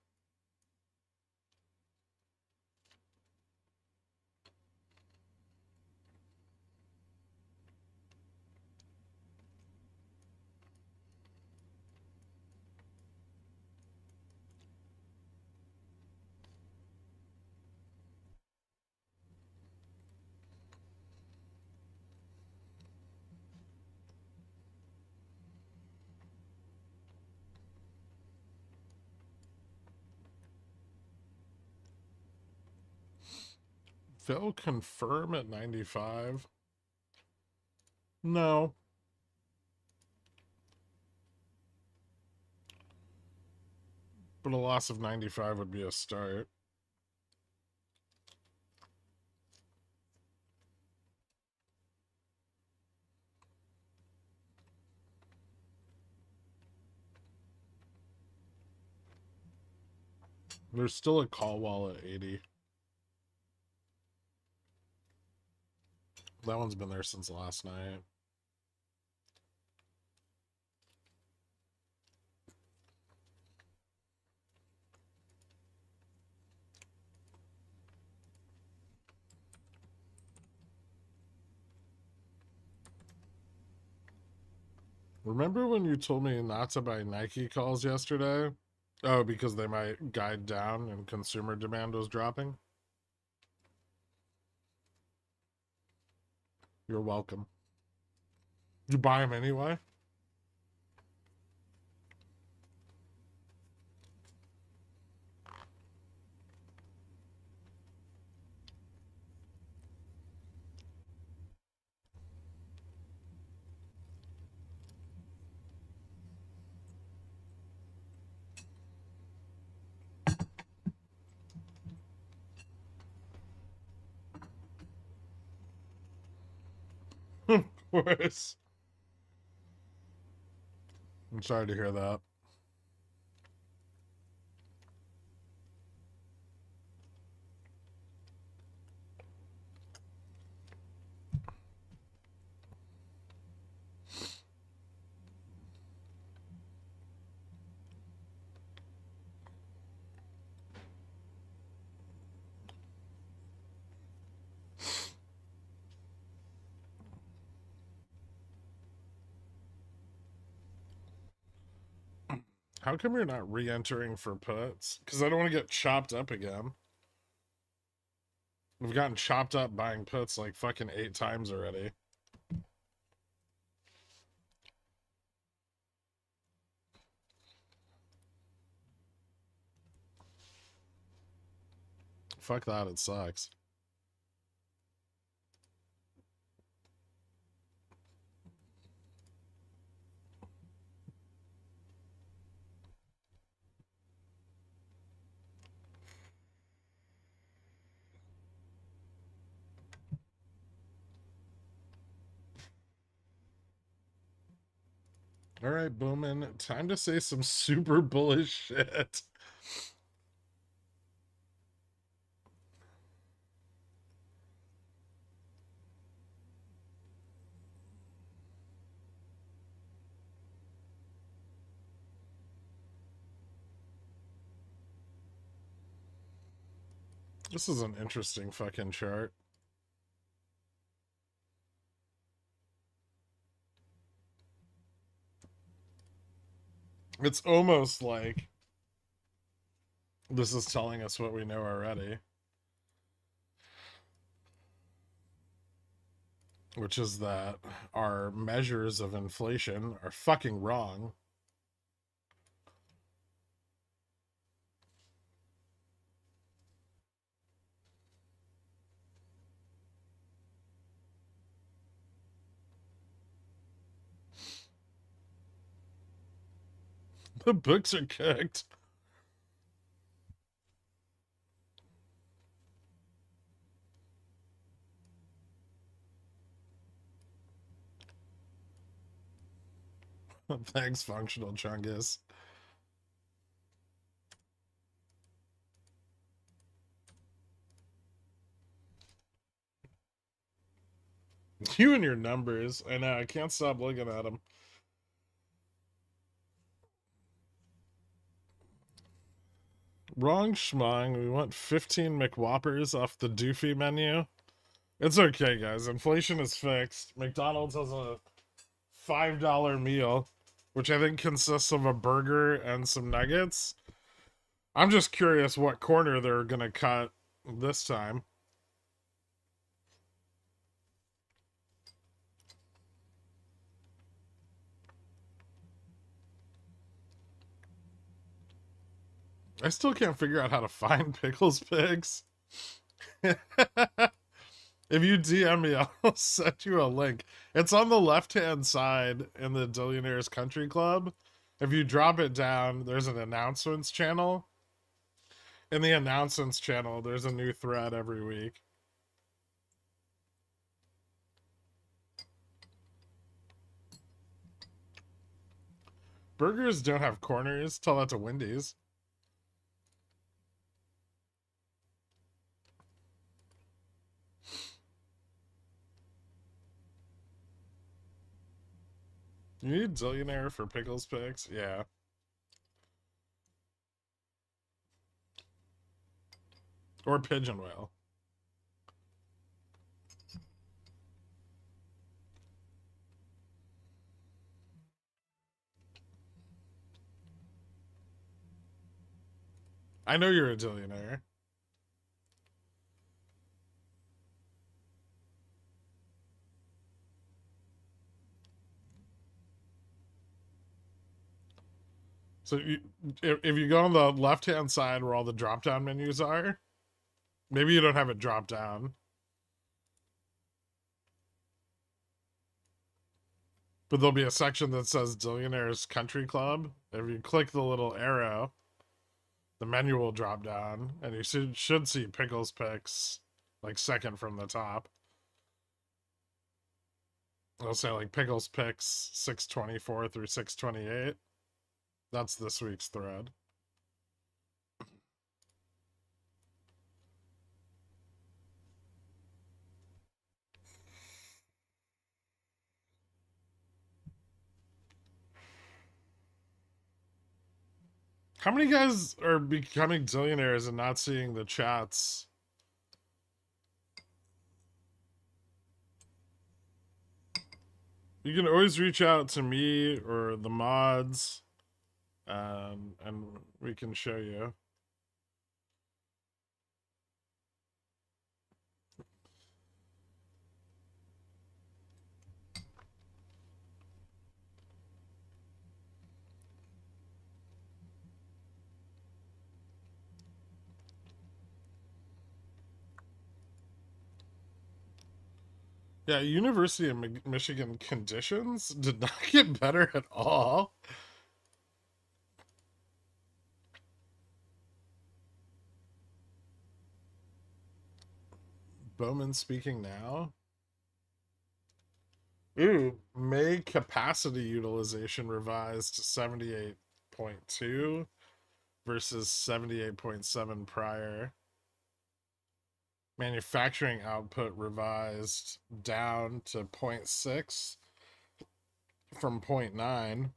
Phil confirm at 95. No. But a loss of 95 would be a start. There's still a call wall at 80. That one's been there since last night. Remember when you told me not to buy Nike calls yesterday? Oh, because they might guide down and consumer demand was dropping? You're welcome. You buy them anyway? Of course. I'm sorry to hear that. How come you're not re-entering for puts? Because I don't want to get chopped up again. We've gotten chopped up buying puts like fucking 8 times already. Fuck that, it sucks. All right, Bowman, time to say some super bullish shit. This is an interesting fucking chart. It's almost like this is telling us what we know already, which is that our measures of inflation are fucking wrong. The books are cooked. Thanks, Functional Chungus. You and your numbers. I know, I can't stop looking at them. Wrong schmong. We want 15 McWhoppers off the doofy menu. It's okay, guys. Inflation is fixed. McDonald's has a $5 meal, which I think consists of a burger and some nuggets. I'm just curious what corner they're going to cut this time. I still can't figure out how to find Pickles Pigs. If you DM me, I'll send you a link. It's on the left-hand side in the Billionaires Country Club. If you drop it down, there's an announcements channel. In the announcements channel, there's a new thread every week. Burgers don't have corners. Tell that to Wendy's. You need Zillionaire for Pickles Picks? Yeah. Or Pigeon Whale. I know you're a Zillionaire. So if you go on the left-hand side where all the drop-down menus are, maybe you don't have it drop down. But there'll be a section that says Billionaires Country Club. If you click the little arrow, the menu will drop down, and you should see Pickles Picks, like second from the top. It'll say like Pickles Picks 624 through 628. That's this week's thread. How many guys are becoming zillionaires and not seeing the chats? You can always reach out to me or the mods, and we can show you. Yeah, University of Michigan conditions did not get better at all. Bowman speaking now. Ooh, May capacity utilization revised to 78.2 versus 78.7 prior. Manufacturing output revised down to 0.6 from 0.9.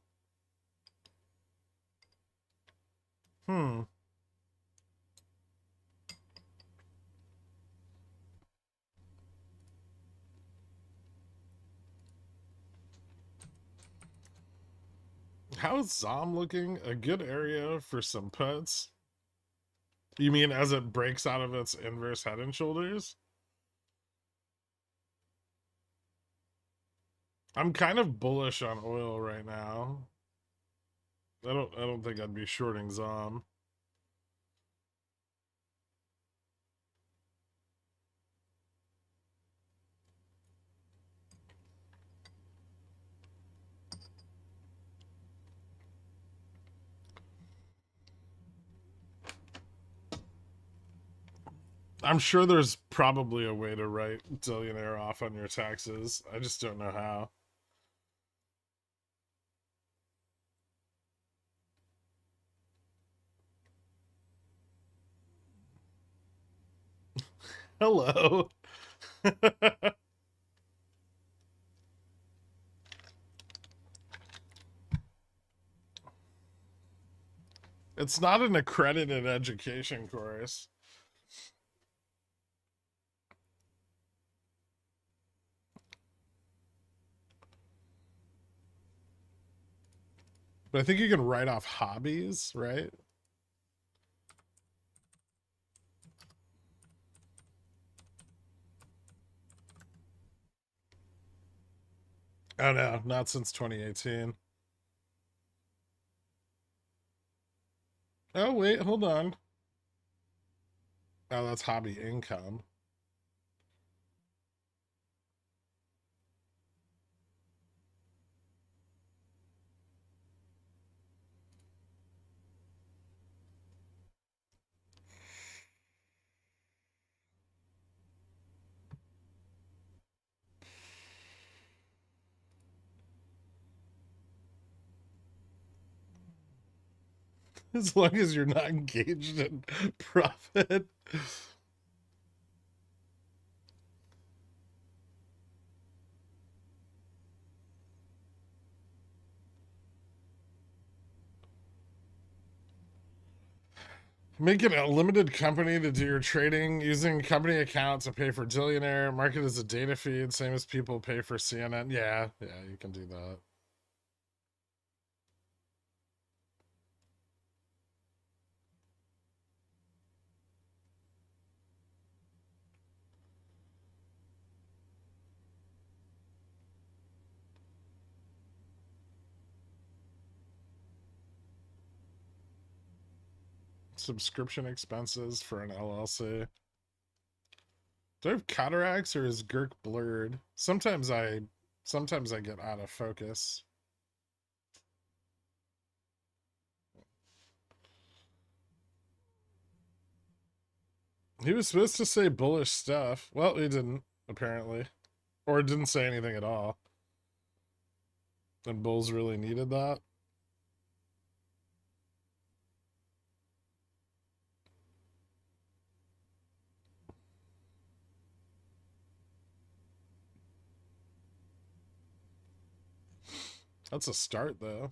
How is Zom looking? A good area for some puts. You mean as it breaks out of its inverse head and shoulders? I'm kind of bullish on oil right now. I don't think I'd be shorting Zom. I'm sure there's probably a way to write Zillionaire off on your taxes. I just don't know how. Hello. It's not an accredited education course. But I think you can write off hobbies, right? Oh no, not since 2018. Oh wait, hold on. Oh, that's hobby income. As long as you're not engaged in profit. Make it a limited company to do your trading using company account to pay for Dillionaire. Market as a data feed, same as people pay for CNN. Yeah, you can do that. Subscription expenses for an LLC. Do I have cataracts or is Gherk blurred? Sometimes I get out of focus. He was supposed to say bullish stuff. Well, he didn't, apparently. Or didn't say anything at all. And bulls really needed that. That's a start, though.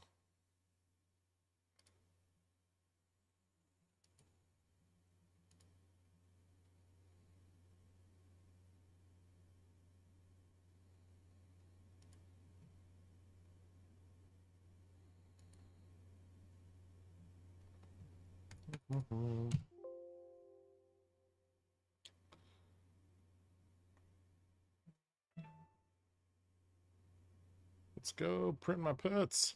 Let's go print my puts.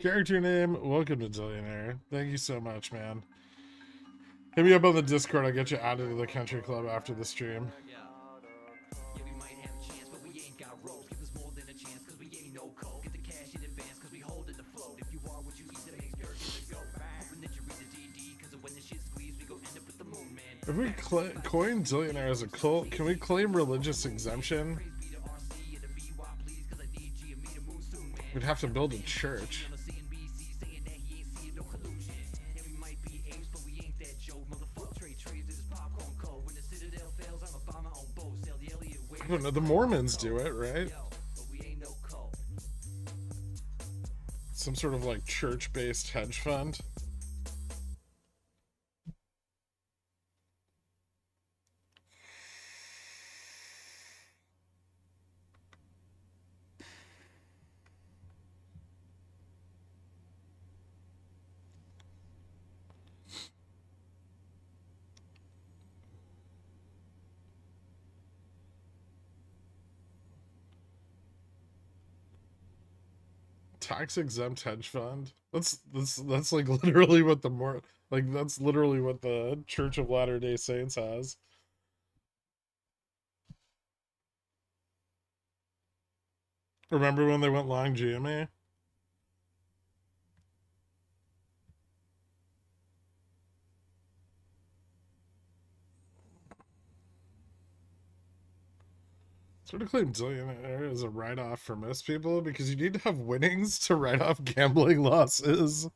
Character name, welcome to Dillionaire. Thank you so much, man. Hit me up on the Discord. I'll get you added to the country club after the stream. If we coin Dillionaire as a cult, can we claim religious exemption? We'd have to build a church. I don't know, the Mormons do it, right? Some sort of like church-based hedge fund. Tax exempt hedge fund. That's like literally what the more like that's literally what the Church of Latter-day Saints has. Remember when they went long GME? Sort of claim zillionaire is a write-off for most people because you need to have winnings to write off gambling losses.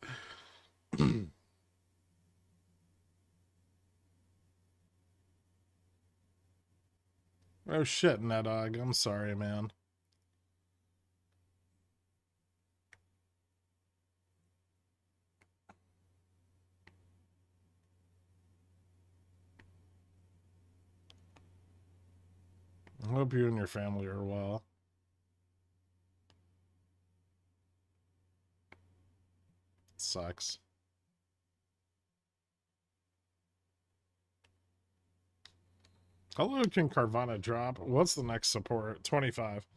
Oh shit, Nedog. I'm sorry, man. I hope you and your family are well. Sucks. Hello, can Carvana drop? What's the next support? 25.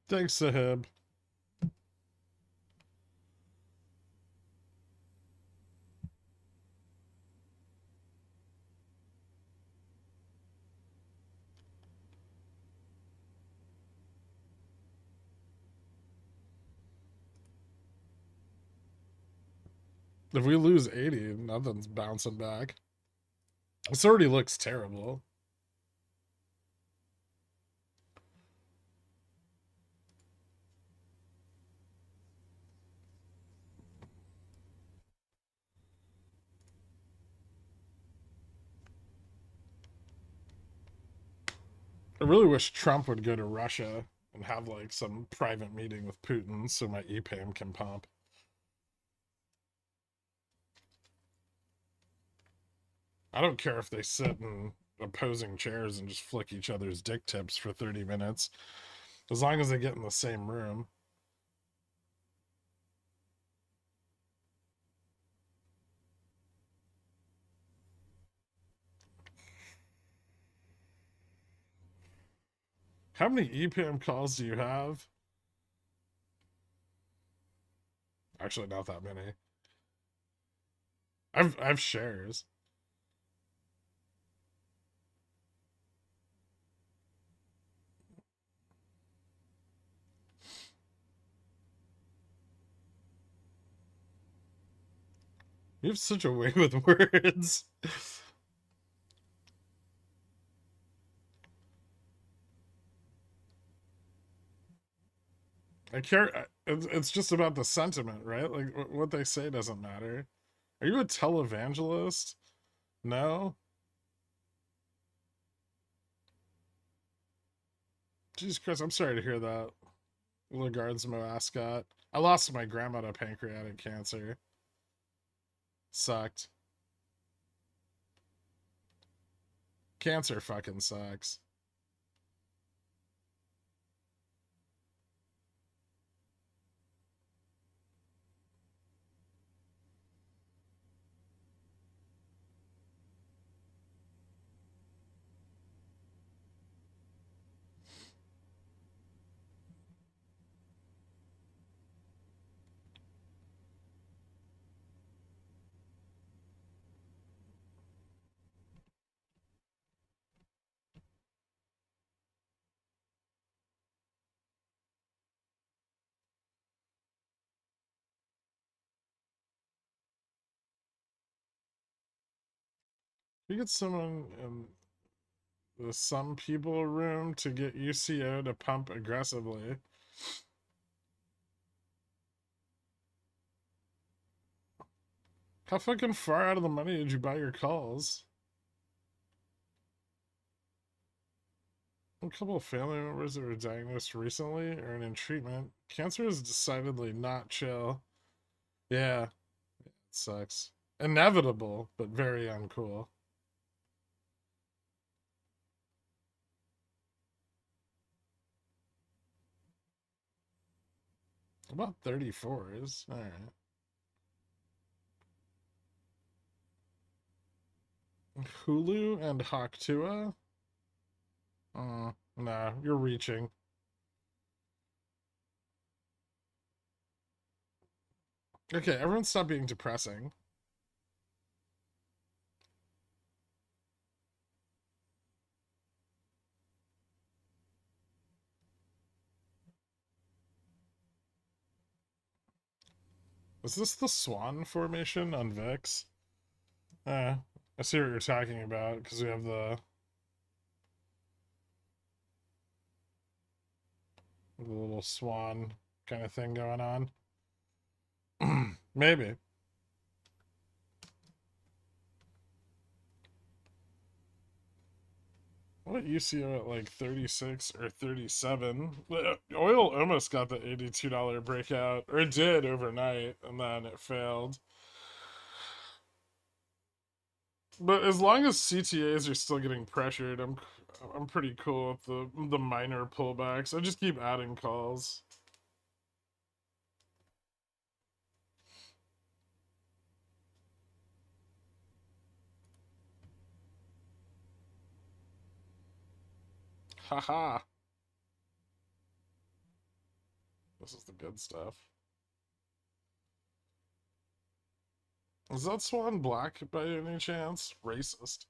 Thanks, Sahib. If we lose 80, nothing's bouncing back. This already looks terrible. I really wish Trump would go to Russia and have like some private meeting with Putin so my EPAM can pump. I don't care if they sit in opposing chairs and just flick each other's dick tips for 30 minutes, as long as they get in the same room. How many EPAM calls do you have? Actually, not that many. I've shares. You have such a way with words. I care. It's just about the sentiment, right? Like what they say doesn't matter. Are you a televangelist? No. Jesus Christ, I'm sorry to hear that. Lagarde's mascot. I lost my grandma to pancreatic cancer. Sucked. Cancer fucking sucks. You get someone in the some people room to get UCO to pump aggressively. How fucking far out of the money did you buy your calls? A couple of family members that were diagnosed recently are in treatment. Cancer is decidedly not chill. Yeah, it sucks. Inevitable, but very uncool. About 34s. All right. Hulu and Haktua? Nah, you're reaching. Okay, everyone stop being depressing. Is this the Swan formation on VIX? I see what you're talking about, because we have the little swan kind of thing going on. Maybe. What UCO at like 36 or 37? Oil almost got the $82 breakout, or it did overnight, and then it failed. But as long as CTAs are still getting pressured, I'm pretty cool with the minor pullbacks. I just keep adding calls. Haha. This is the good stuff. Is that swan black by any chance? Racist.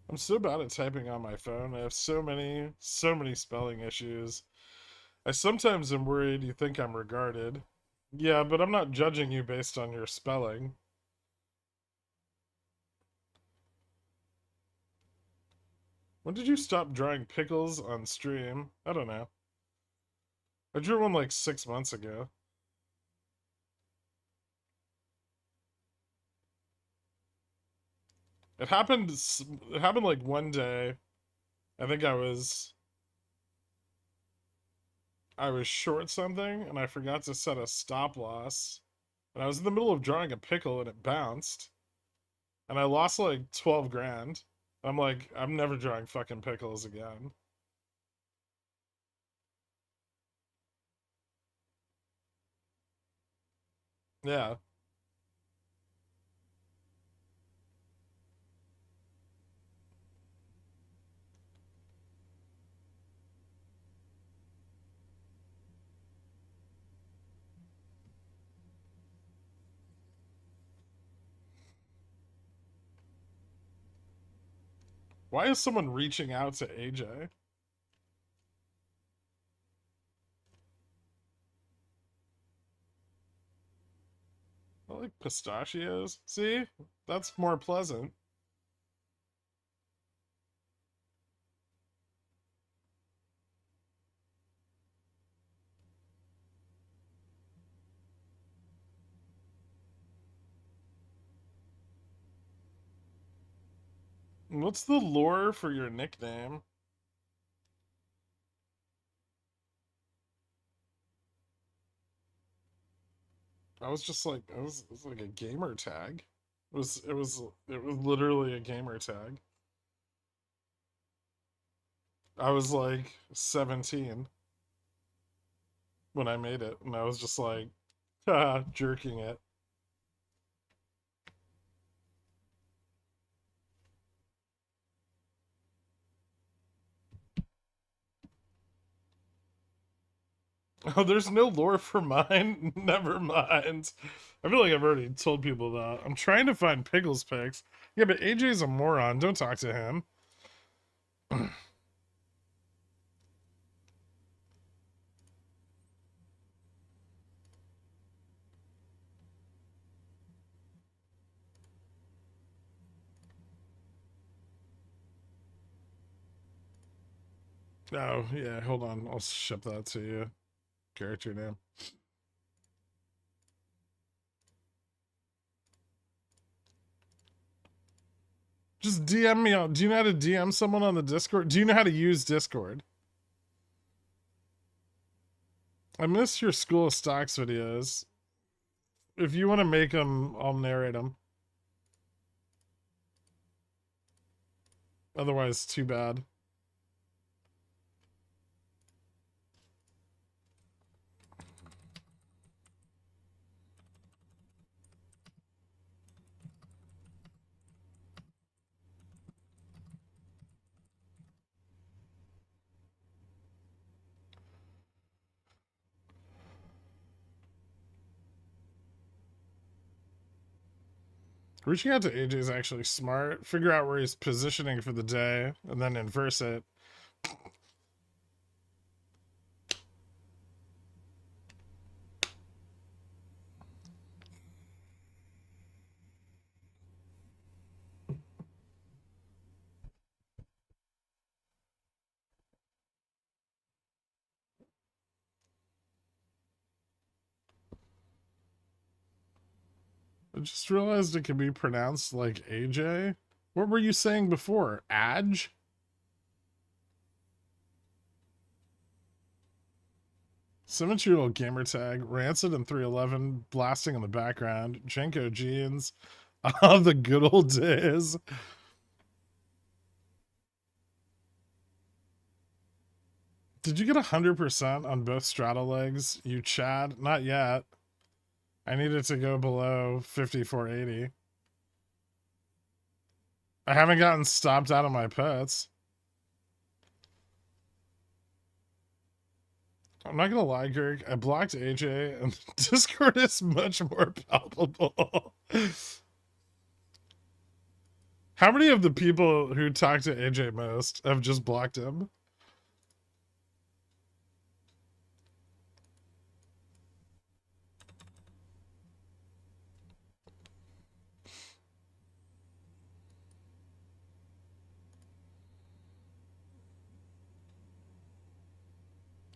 I'm so bad at typing on my phone. I have so many spelling issues. I sometimes am worried you think I'm regarded. Yeah, but I'm not judging you based on your spelling. When did you stop drawing pickles on stream? I don't know. I drew one like 6 months ago. It happened like one day. I think I was short something and I forgot to set a stop loss. And I was in the middle of drawing a pickle and it bounced. And I lost like 12 grand. I'm like, I'm never drawing fucking pickles again. Yeah. Why is someone reaching out to AJ? I like pistachios. See? That's more pleasant. What's the lore for your nickname? I was just like, it was like a gamer tag. It was literally a gamer tag. I was like 17 when I made it, and I was just like, jerking it. Oh, there's no lore for mine? Never mind. I feel like I've already told people that. I'm trying to find Pickles pics. Yeah, but AJ's a moron. Don't talk to him. Oh, yeah, hold on. I'll ship that to you. Character name. Just DM me out. Do you know how to DM someone on the Discord? Do you know how to use Discord? I miss your School of Stocks videos. If you want to make them, I'll narrate them. Otherwise, too bad. Reaching out to AJ is actually smart. Figure out where he's positioning for the day and then inverse it. I just realized it can be pronounced like AJ. What were you saying before? Adge? Symmetrical gamer tag, Rancid and 311 blasting in the background, Jenko jeans. Oh, the good old days. Did you get 100% on both straddle legs, you Chad? Not yet. I needed to go below 5480. I haven't gotten stopped out of my pets. I'm not gonna lie, Gherk. I blocked AJ, and Discord is much more palpable. How many of the people who talk to AJ most have just blocked him?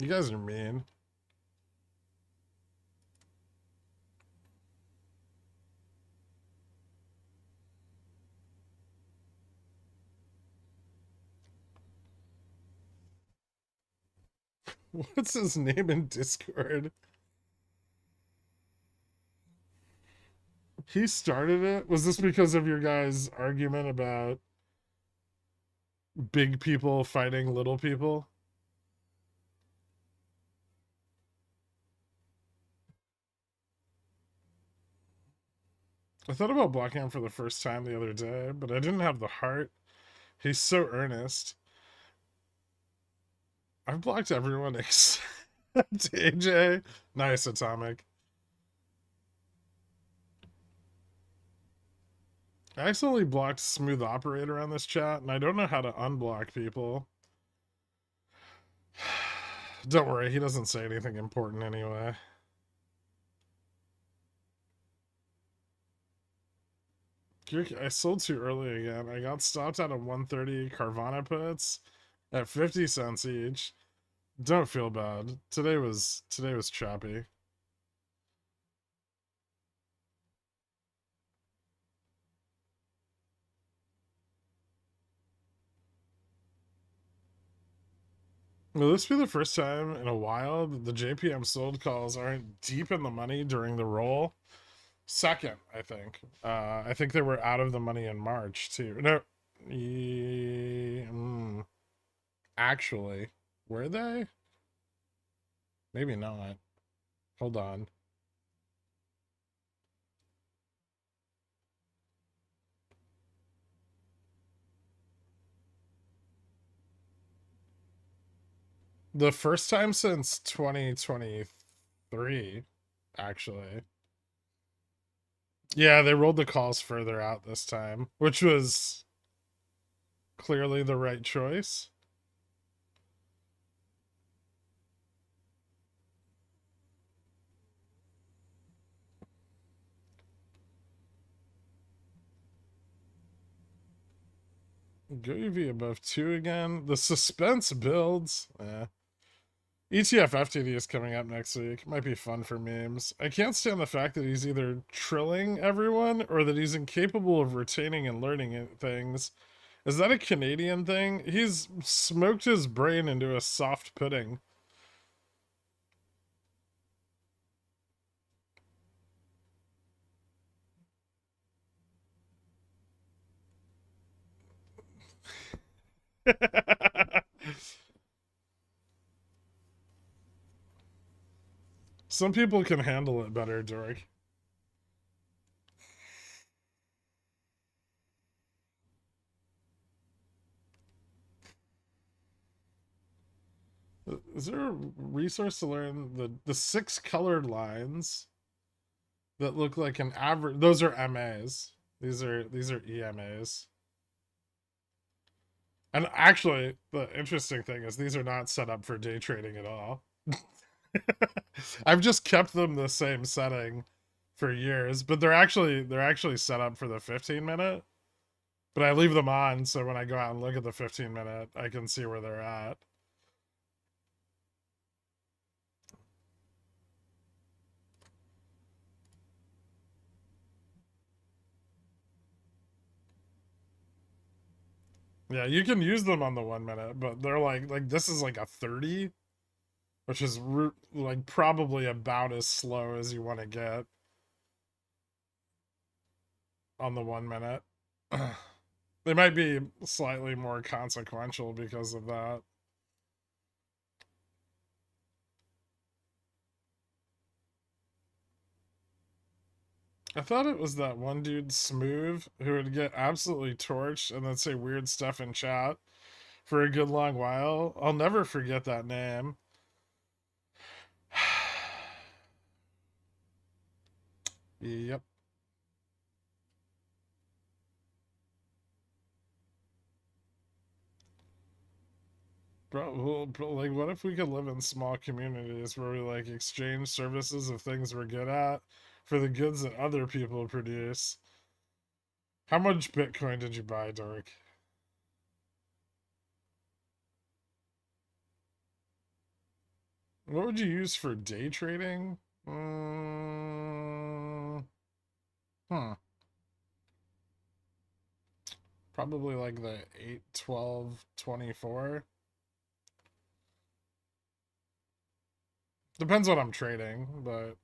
You guys are mean. What's his name in Discord? He started it? Was this because of your guys' argument about big people fighting little people? I thought about blocking him for the first time the other day, but I didn't have the heart. He's so earnest. I've blocked everyone except AJ. Nice, Atomic. I accidentally blocked Smooth Operator on this chat, and I don't know how to unblock people. Don't worry, he doesn't say anything important anyway. I sold too early again. I got stopped out of 130 Carvana puts at 50 cents each. Don't feel bad. Today was choppy. Will this be the first time in a while that the JPM sold calls aren't deep in the money during the roll? Second, I think. I think they were out of the money in March too. No, actually, were they? Maybe not. Hold on. The first time since 2023, actually. Yeah, they rolled the calls further out this time, which was clearly the right choice. Go UV above 2 again. The suspense builds. ETF FTD is coming up next week. Might be fun for memes. I can't stand the fact that he's either trilling everyone or that he's incapable of retaining and learning things. Is that a Canadian thing? He's smoked his brain into a soft pudding. Some people can handle it better, Dork. Is there a resource to learn the 6 colored lines that look like an average? Those are MAs. These are EMAs. And actually, the interesting thing is these are not set up for day trading at all. I've just kept them the same setting for years, but they're actually set up for the 15-minute. But I leave them on so when I go out and look at the 15-minute, I can see where they're at. Yeah, you can use them on the 1 minute, but they're like this is like a 30, which is like probably about as slow as you want to get on the 1 minute. They might be slightly more consequential because of that. I thought it was that one dude, Smooth, who would get absolutely torched and then say weird stuff in chat for a good long while. I'll never forget that name. Yep. Bro, like, what if we could live in small communities where we like exchange services of things we're good at for the goods that other people produce? How much Bitcoin did you buy, Dork? What would you use for day trading? Hmm. Probably like the 8, 12, 24. Depends what I'm trading, but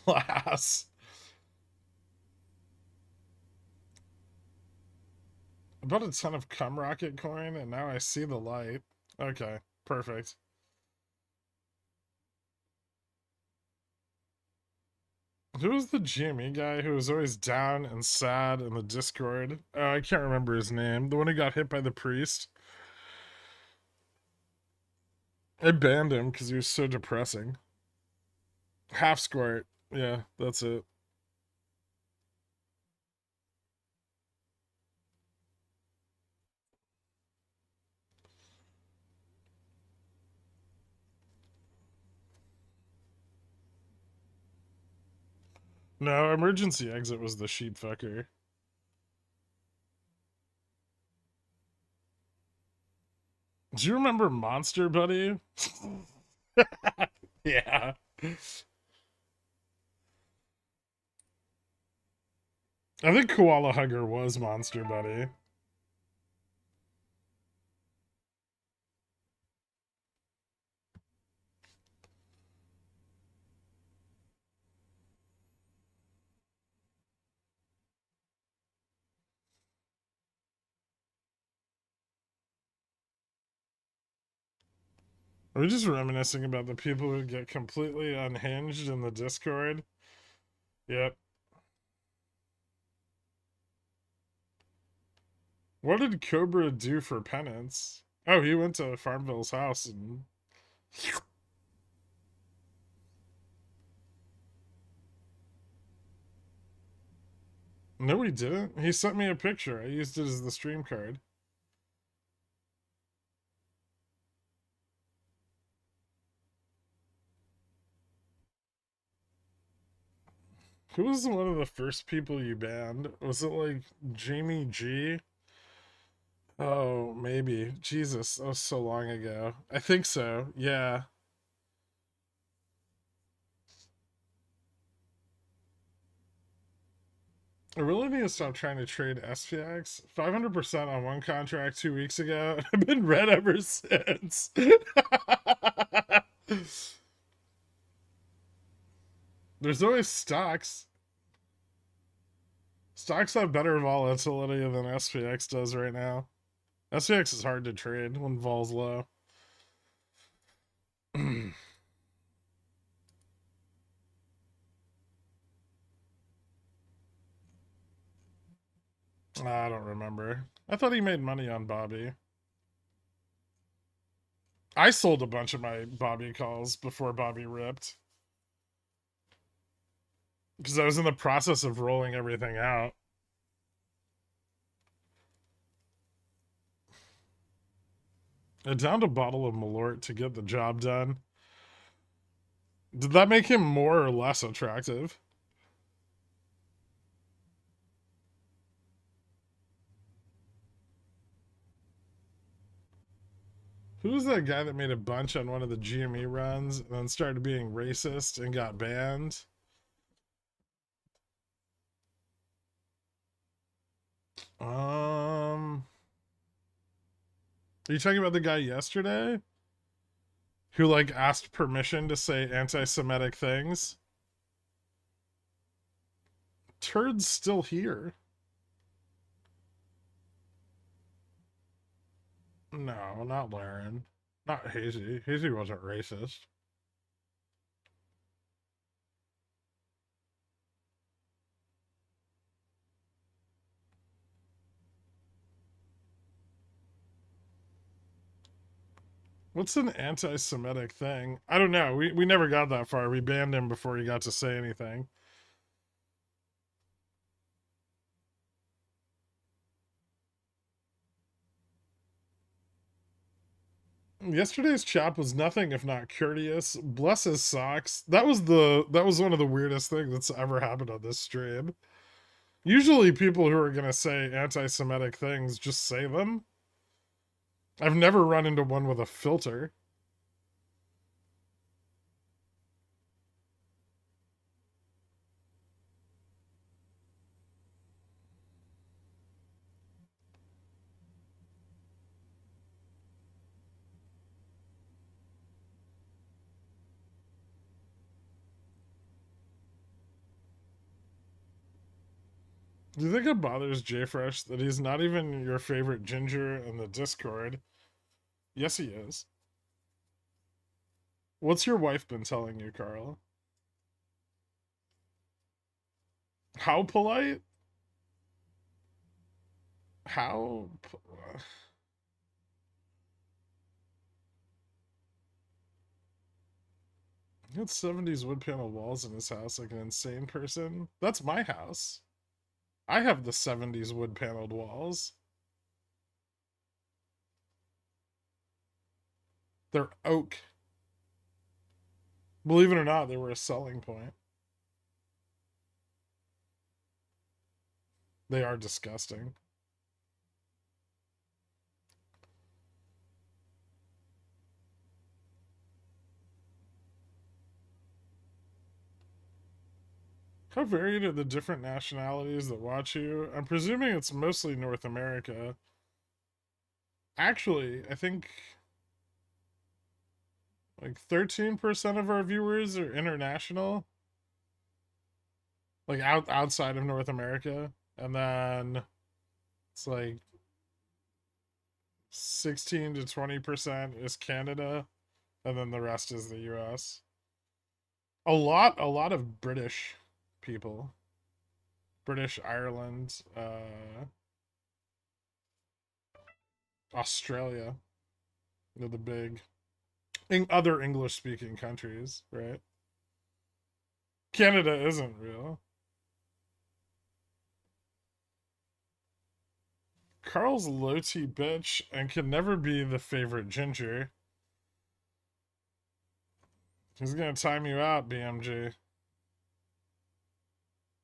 class. I bought a ton of cum rocket coin and now I see the light. Okay, perfect. Who was the GME guy who was always down and sad in the Discord? I can't remember his name. The one who got hit by the priest. I banned him because he was so depressing. Half squirt. Yeah, that's it. No, emergency exit was the sheep fucker. Do you remember Monster Buddy? Yeah. I think Koala Hugger was Monster Buddy. Are we just reminiscing about the people who get completely unhinged in the Discord? Yep. What did Cobra do for penance? Oh, he went to Farmville's house and. No, he didn't. He sent me a picture. I used it as the stream card. Who was one of the first people you banned? Was it like Jamie G? Oh, maybe. Jesus, that was so long ago. I think so. Yeah. I really need to stop trying to trade SPX. 500% on one contract 2 weeks ago. I've been red ever since. There's always stocks. Stocks have better volatility than SPX does right now. SPX is hard to trade when vol's low. I don't remember. I thought he made money on Bobby. I sold a bunch of my Bobby calls before Bobby ripped because I was in the process of rolling everything out. I downed a bottle of Malort to get the job done. Did that make him more or less attractive? Who was that guy that made a bunch on one of the GME runs and then started being racist and got banned? Are you talking about the guy yesterday who like asked permission to say anti-Semitic things? Turd's still here. No, not Laren. Not Hazy. Hazy wasn't racist. What's an anti-Semitic thing? I don't know. We never got that far. We banned him before he got to say anything. Yesterday's chop was nothing if not courteous. Bless his socks. That was one of the weirdest things that's ever happened on this stream. Usually people who are gonna say anti-Semitic things just say them. I've never run into one with a filter. Do you think it bothers JFresh that he's not even your favorite ginger in the Discord? Yes, he is. What's your wife been telling you, Carl? How polite? How? He had 70s wood panel walls in his house like an insane person. That's my house. I have the 70s wood paneled walls. They're oak. Believe it or not, they were a selling point. They are disgusting. How varied are the different nationalities that watch you? I'm presuming it's mostly North America. Actually, I think like 13% of our viewers are international, like outside of North America, and then it's like 16 to 20% is Canada, and then the rest is the US. A lot of British people. British, Ireland, Australia. They're the big other English speaking countries, right? Canada isn't real. Carl's low T bitch and can never be the favorite ginger. He's gonna time you out, BMG.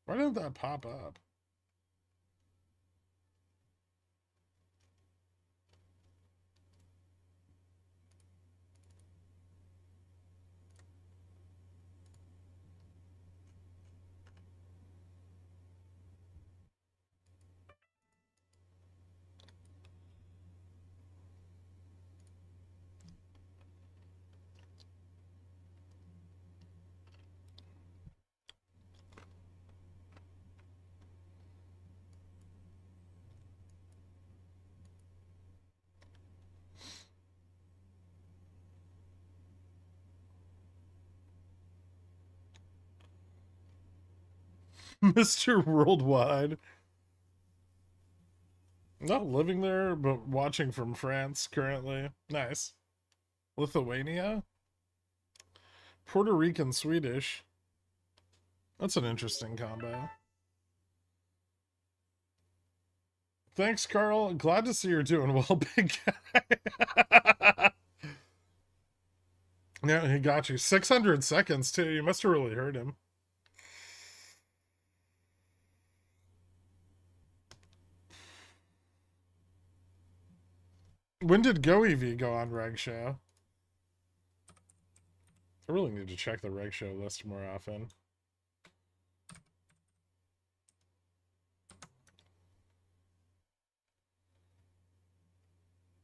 Why didn't that pop up? Mr. Worldwide. Not living there, but watching from France currently. Nice. Lithuania? Puerto Rican Swedish. That's an interesting combo. Thanks, Carl. Glad to see you're doing well, big guy. Yeah, he got you. 600 seconds, too. You must have really heard him. When did GoEV go on Reg Show? I really need to check the Reg Show list more often.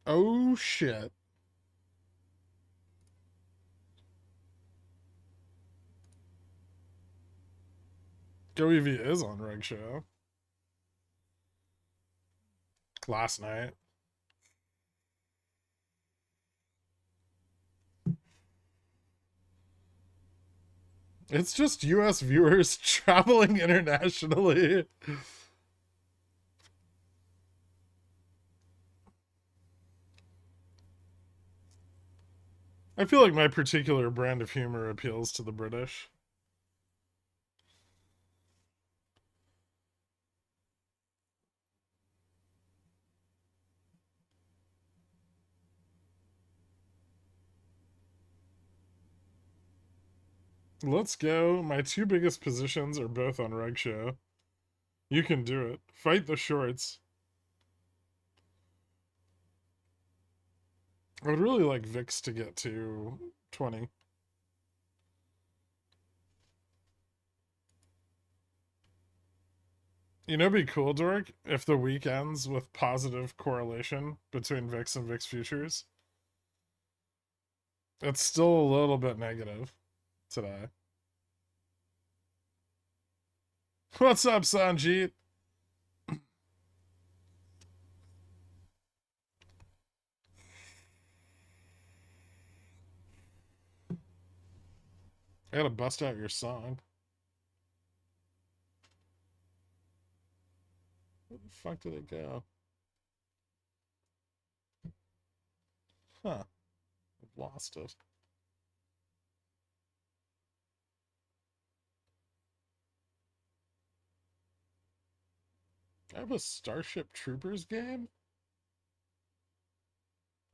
Oh, shit. GoEV is on Reg Show. Last night. It's just US viewers traveling internationally. I feel like my particular brand of humor appeals to the British. Let's go. My two biggest positions are both on Reg Show. You can do it. Fight the shorts. I would really like VIX to get to 20. You know, it'd be cool, Dork, if the week ends with positive correlation between VIX and VIX futures. It's still a little bit negative today. What's up, Sanjeet? I gotta bust out your song. Where the fuck did it go? Huh. I've lost it. I have a Starship Troopers game?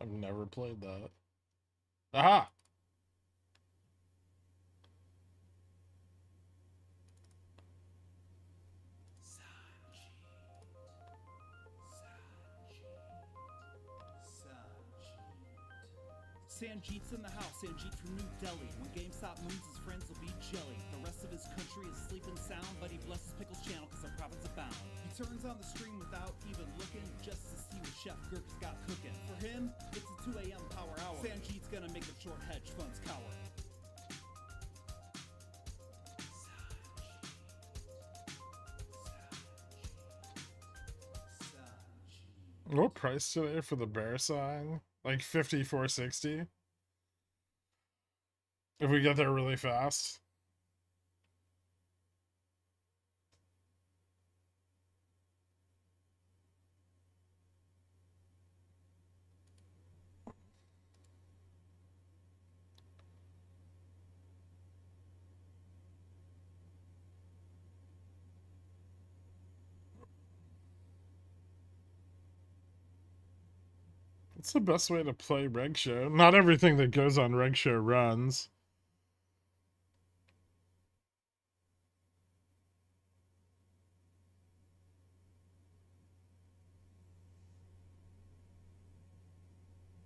I've never played that. Aha! Sanjeet's in the house, Sanjeet from New Delhi. When GameStop moves, his friends will be jelly. The rest of his country is sleeping sound, but he blesses Pickle's channel because our profits abound. He turns on the stream without even looking, just to see what Chef Gherkin's got cooking. For him, it's a 2 a.m. power hour. Sanjeet's gonna make the short hedge funds cower. What price today for the bear song? Like 54.60? If we get there really fast. What's the best way to play Reg Show? Not everything that goes on Reg Show runs.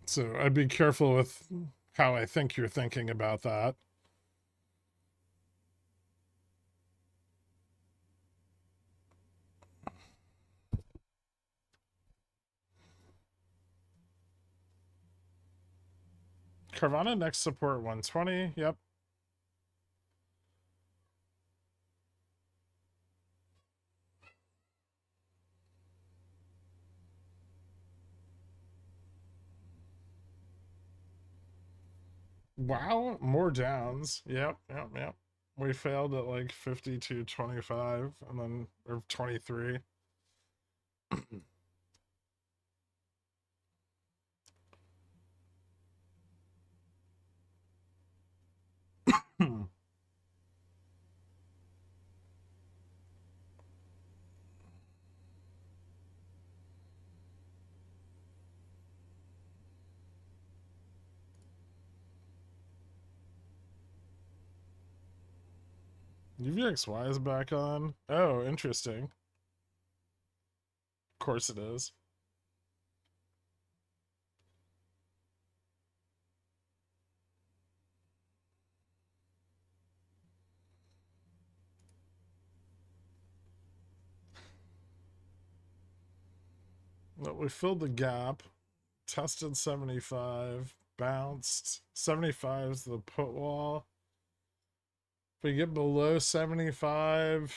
So I'd be careful with how I think you're thinking about that. Carvana next support 120. Yep. Wow, more downs. Yep. We failed at like 52.25 and then, or 23. UVXY is back on. Oh, interesting. Of course it is. No, we filled the gap, tested 75, bounced. 75 is the put wall. If we get below 75,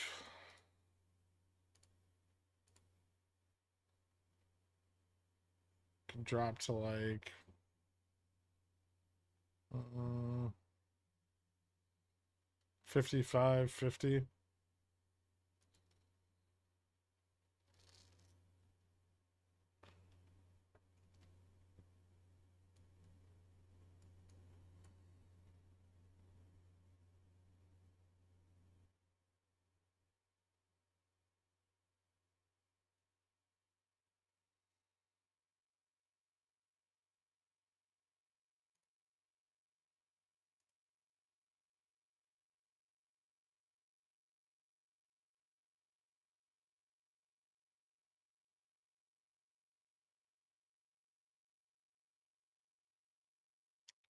can drop to like 55, 50.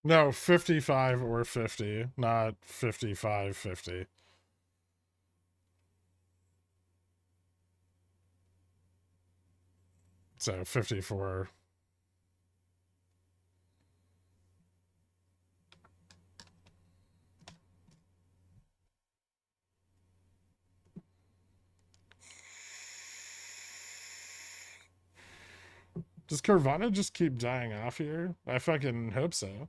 No, 55 or 50, not 55, 50. So 54. Does Carvana just keep dying off here? I fucking hope so.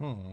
Hmm.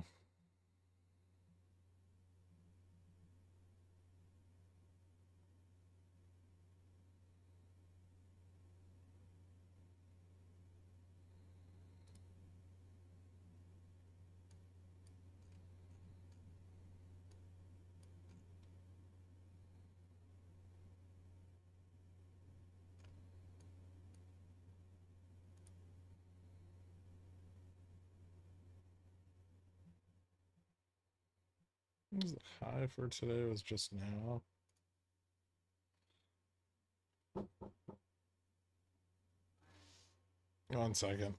What was the high for today? Was just now. One second.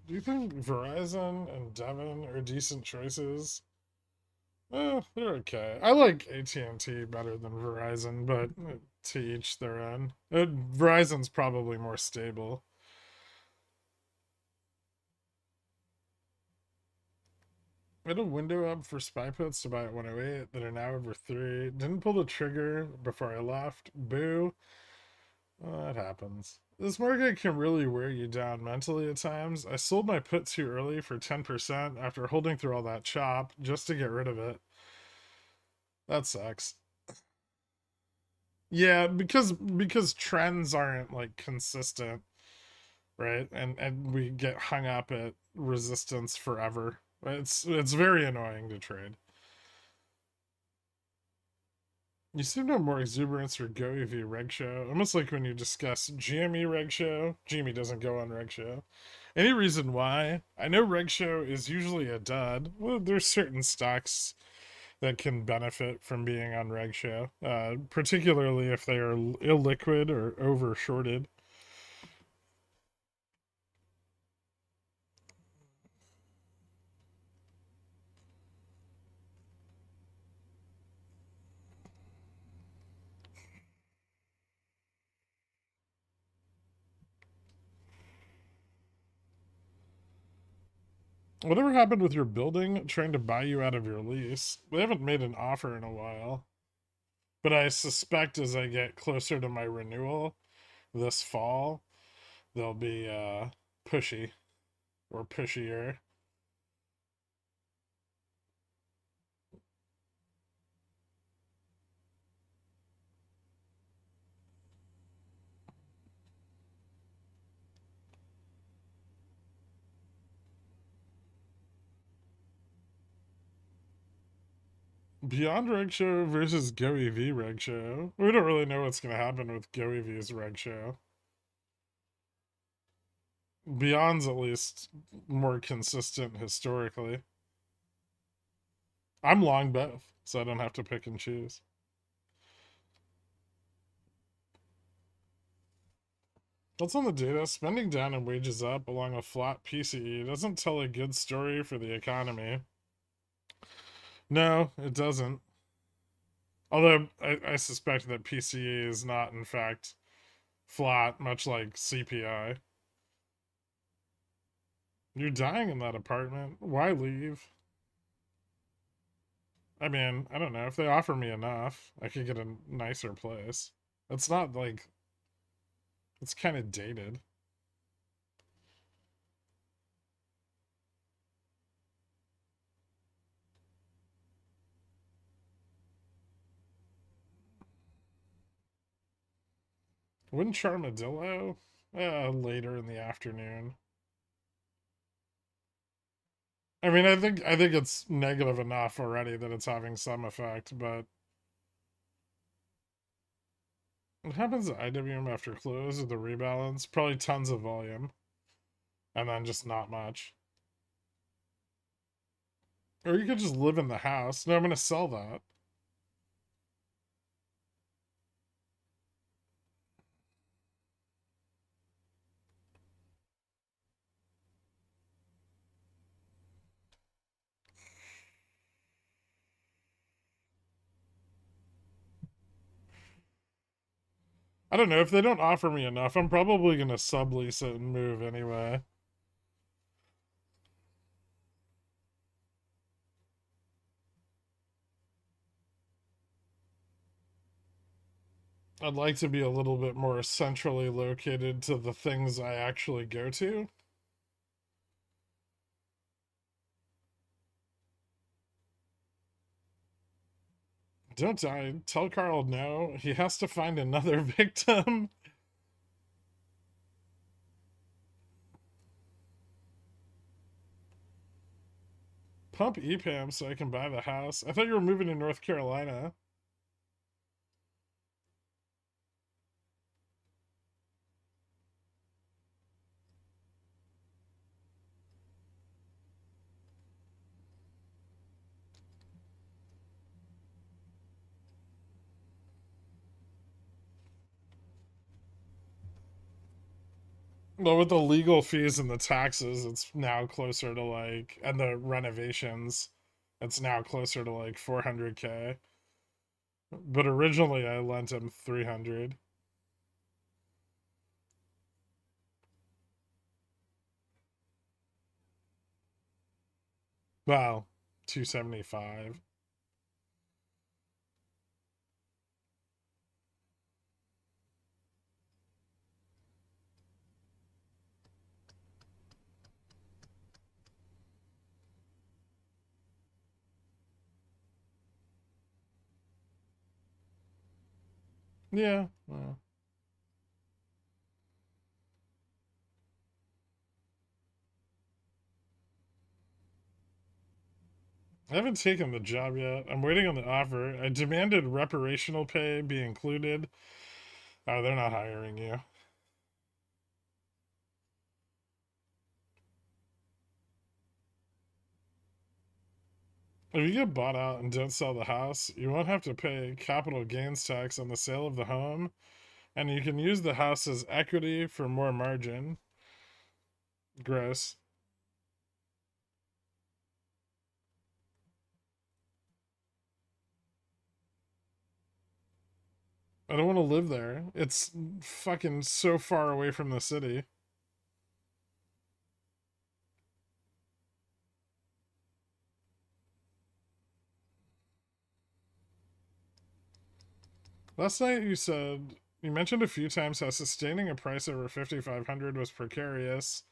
Do you think Verizon and Devon are decent choices? They're okay. I like AT&T better than Verizon, but to each their own. Verizon's probably more stable. I had a window up for spy puts to buy at 108 that are now over 3. Didn't pull the trigger before I left. Boo. Well, that happens. This market can really wear you down mentally at times. I sold my put too early for 10% after holding through all that chop just to get rid of it. That sucks. Yeah, because trends aren't like consistent, right? And we get hung up at resistance forever. It's very annoying to trade. You seem to have more exuberance for GoEV Reg Show. Almost like when you discuss GME Reg Show. GME doesn't go on Reg Show. Any reason why? I know Reg Show is usually a dud. Well, there's certain stocks that can benefit from being on Reg Show, particularly if they are illiquid or over shorted. Whatever happened with your building trying to buy you out of your lease? They haven't made an offer in a while. But I suspect as I get closer to my renewal this fall, they'll be pushy or pushier. Beyond Reg Show versus GoEV Reg Show. We don't really know what's going to happen with GoEV's Reg Show. Beyond's at least more consistent historically. I'm long both, so I don't have to pick and choose. What's on the data? Spending down and wages up along a flat PCE doesn't tell a good story for the economy. No, it doesn't. Although I suspect that PCE is not, in fact, flat, much like CPI. You're dying in that apartment. Why leave? I mean, I don't know. If they offer me enough, I could get a nicer place. It's not like. It's kind of dated. Wouldn't Charmadillo? Later in the afternoon. I mean, I think it's negative enough already that it's having some effect, but what happens to IWM after close or the rebalance? Probably tons of volume, and then just not much. Or you could just live in the house. No, I'm gonna sell that. I don't know. If they don't offer me enough, I'm probably gonna sublease it and move anyway. I'd like to be a little bit more centrally located to the things I actually go to. Don't die. Tell Carl no. He has to find another victim. Pump EPAM so I can buy the house. I thought you were moving to North Carolina. Well, with the legal fees and the taxes, it's now closer to like, and the renovations, it's now closer to like 400K. But originally I lent him 300. Well, 275. Yeah. Well, I haven't taken the job yet. I'm waiting on the offer. I demanded reparational pay be included. Oh, they're not hiring you. If you get bought out and don't sell the house, you won't have to pay capital gains tax on the sale of the home, and you can use the house as equity for more margin. Gross. I don't want to live there. It's fucking so far away from the city. Last night you mentioned a few times how sustaining a price over 5,500 was precarious.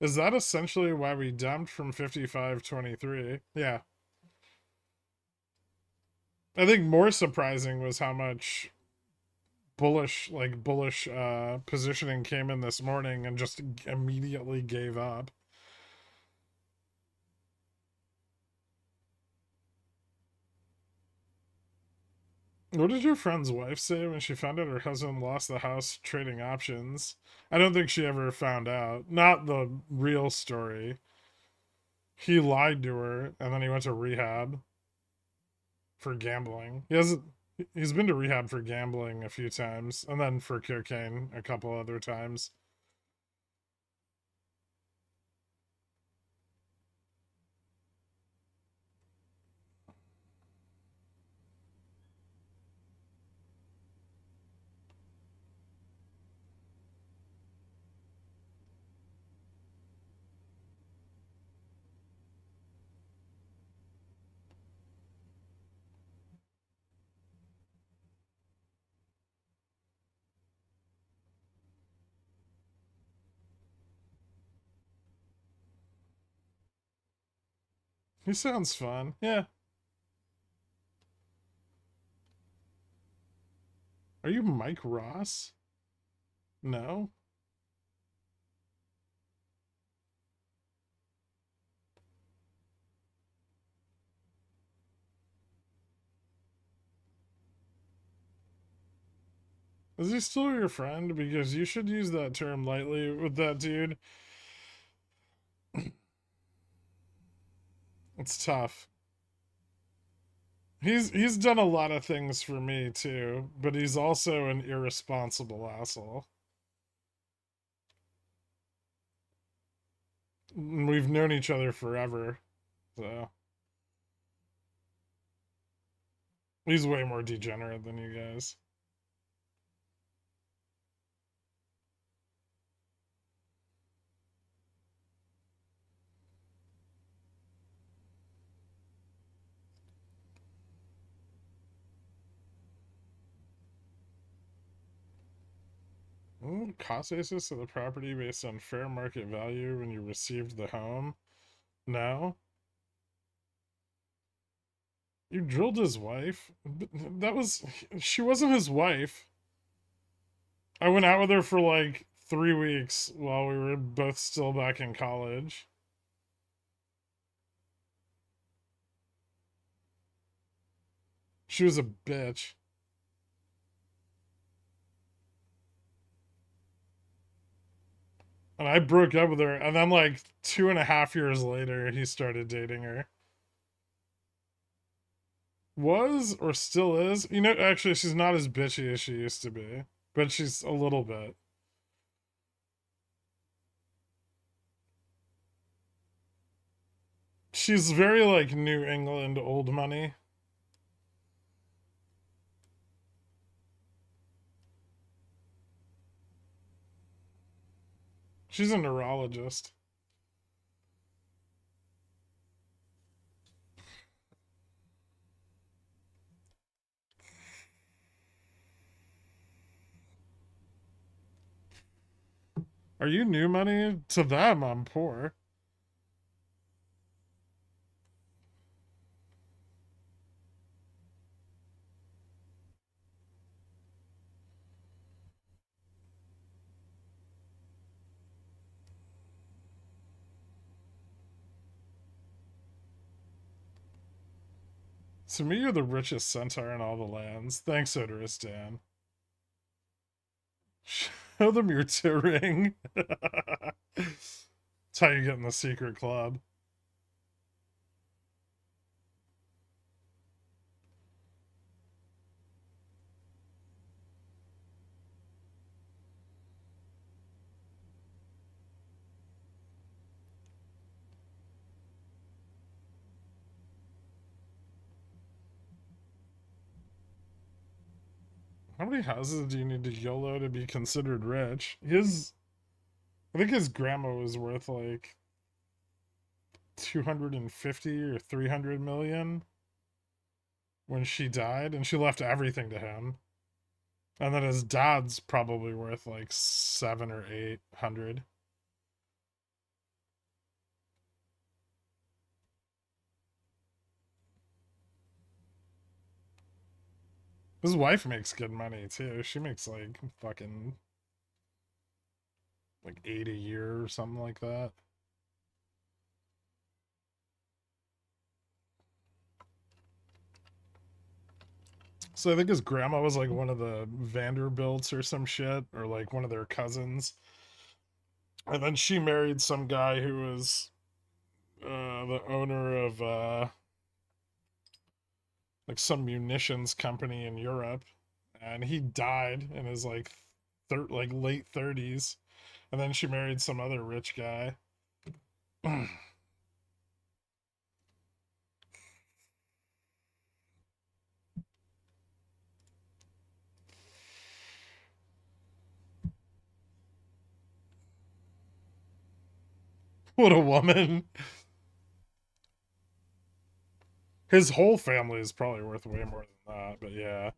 Is that essentially why we dumped from 55.23? Yeah. I think more surprising was how much bullish positioning came in this morning and just immediately gave up. What did your friend's wife say when she found out her husband lost the house trading options? I don't think she ever found out. Not the real story. He lied to her and then he went to rehab for gambling. He's been to rehab for gambling a few times and then for cocaine a couple other times. He sounds fun. Yeah. Are you Mike Ross? No. Is he still your friend? Because you should use that term lightly with that dude. It's tough. He's done a lot of things for me too, but he's also an irresponsible asshole. We've known each other forever, so he's way more degenerate than you guys. Cost basis of the property based on fair market value when you received the home? No. You drilled his wife? That was. She wasn't his wife. I went out with her for like 3 weeks while we were both still back in college. She was a bitch. And I broke up with her, and then like 2.5 years later, he started dating her. Was or still is. You know, actually, she's not as bitchy as she used to be, but she's a little bit. She's very like New England old money. She's a neurologist. Are you new money? To them, I'm poor. To me, you're the richest centaur in all the lands. Thanks, Odorous Dan. Show them your two ring. That's how you get in the secret club. How many houses do you need to YOLO to be considered rich? I think his grandma was worth like 250 or 300 million when she died, and she left everything to him. And then his dad's probably worth like 700 or 800. His wife makes good money too. She makes like fucking like 8 a year or something like that. So I think his grandma was like one of the Vanderbilts or some shit, or like one of their cousins. And then she married some guy who was the owner of like some munitions company in Europe, and he died in his like like late 30s, and then she married some other rich guy. What a woman. His whole family is probably worth way more than that, but yeah.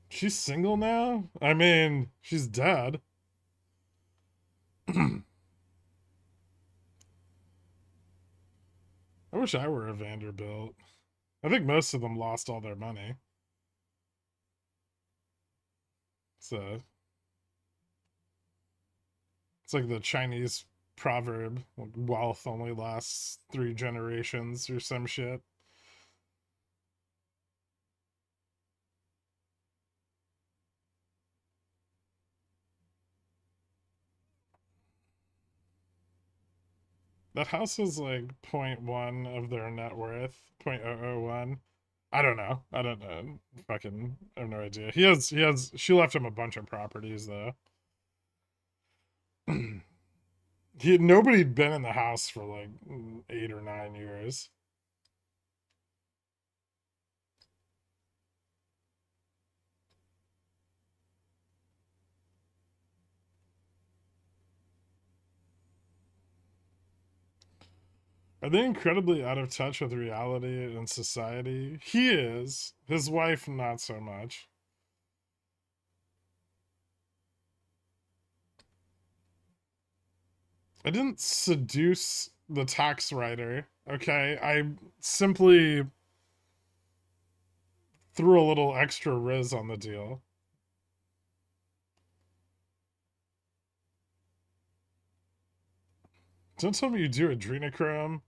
She's single now? I mean, she's dead. I wish I were a Vanderbilt. I think most of them lost all their money. So it's like the Chinese proverb, like, wealth only lasts 3 generations or some shit. That house is like zero point 0.1 of their net worth, 0.001. I don't know. I don't know. Fucking, I have no idea. She left him a bunch of properties though. Nobody'd been in the house for like 8 or 9 years. Are they incredibly out of touch with reality and society? He is. His wife, not so much. I didn't seduce the tax writer. Okay. I simply threw a little extra riz on the deal. Don't tell me you do adrenochrome.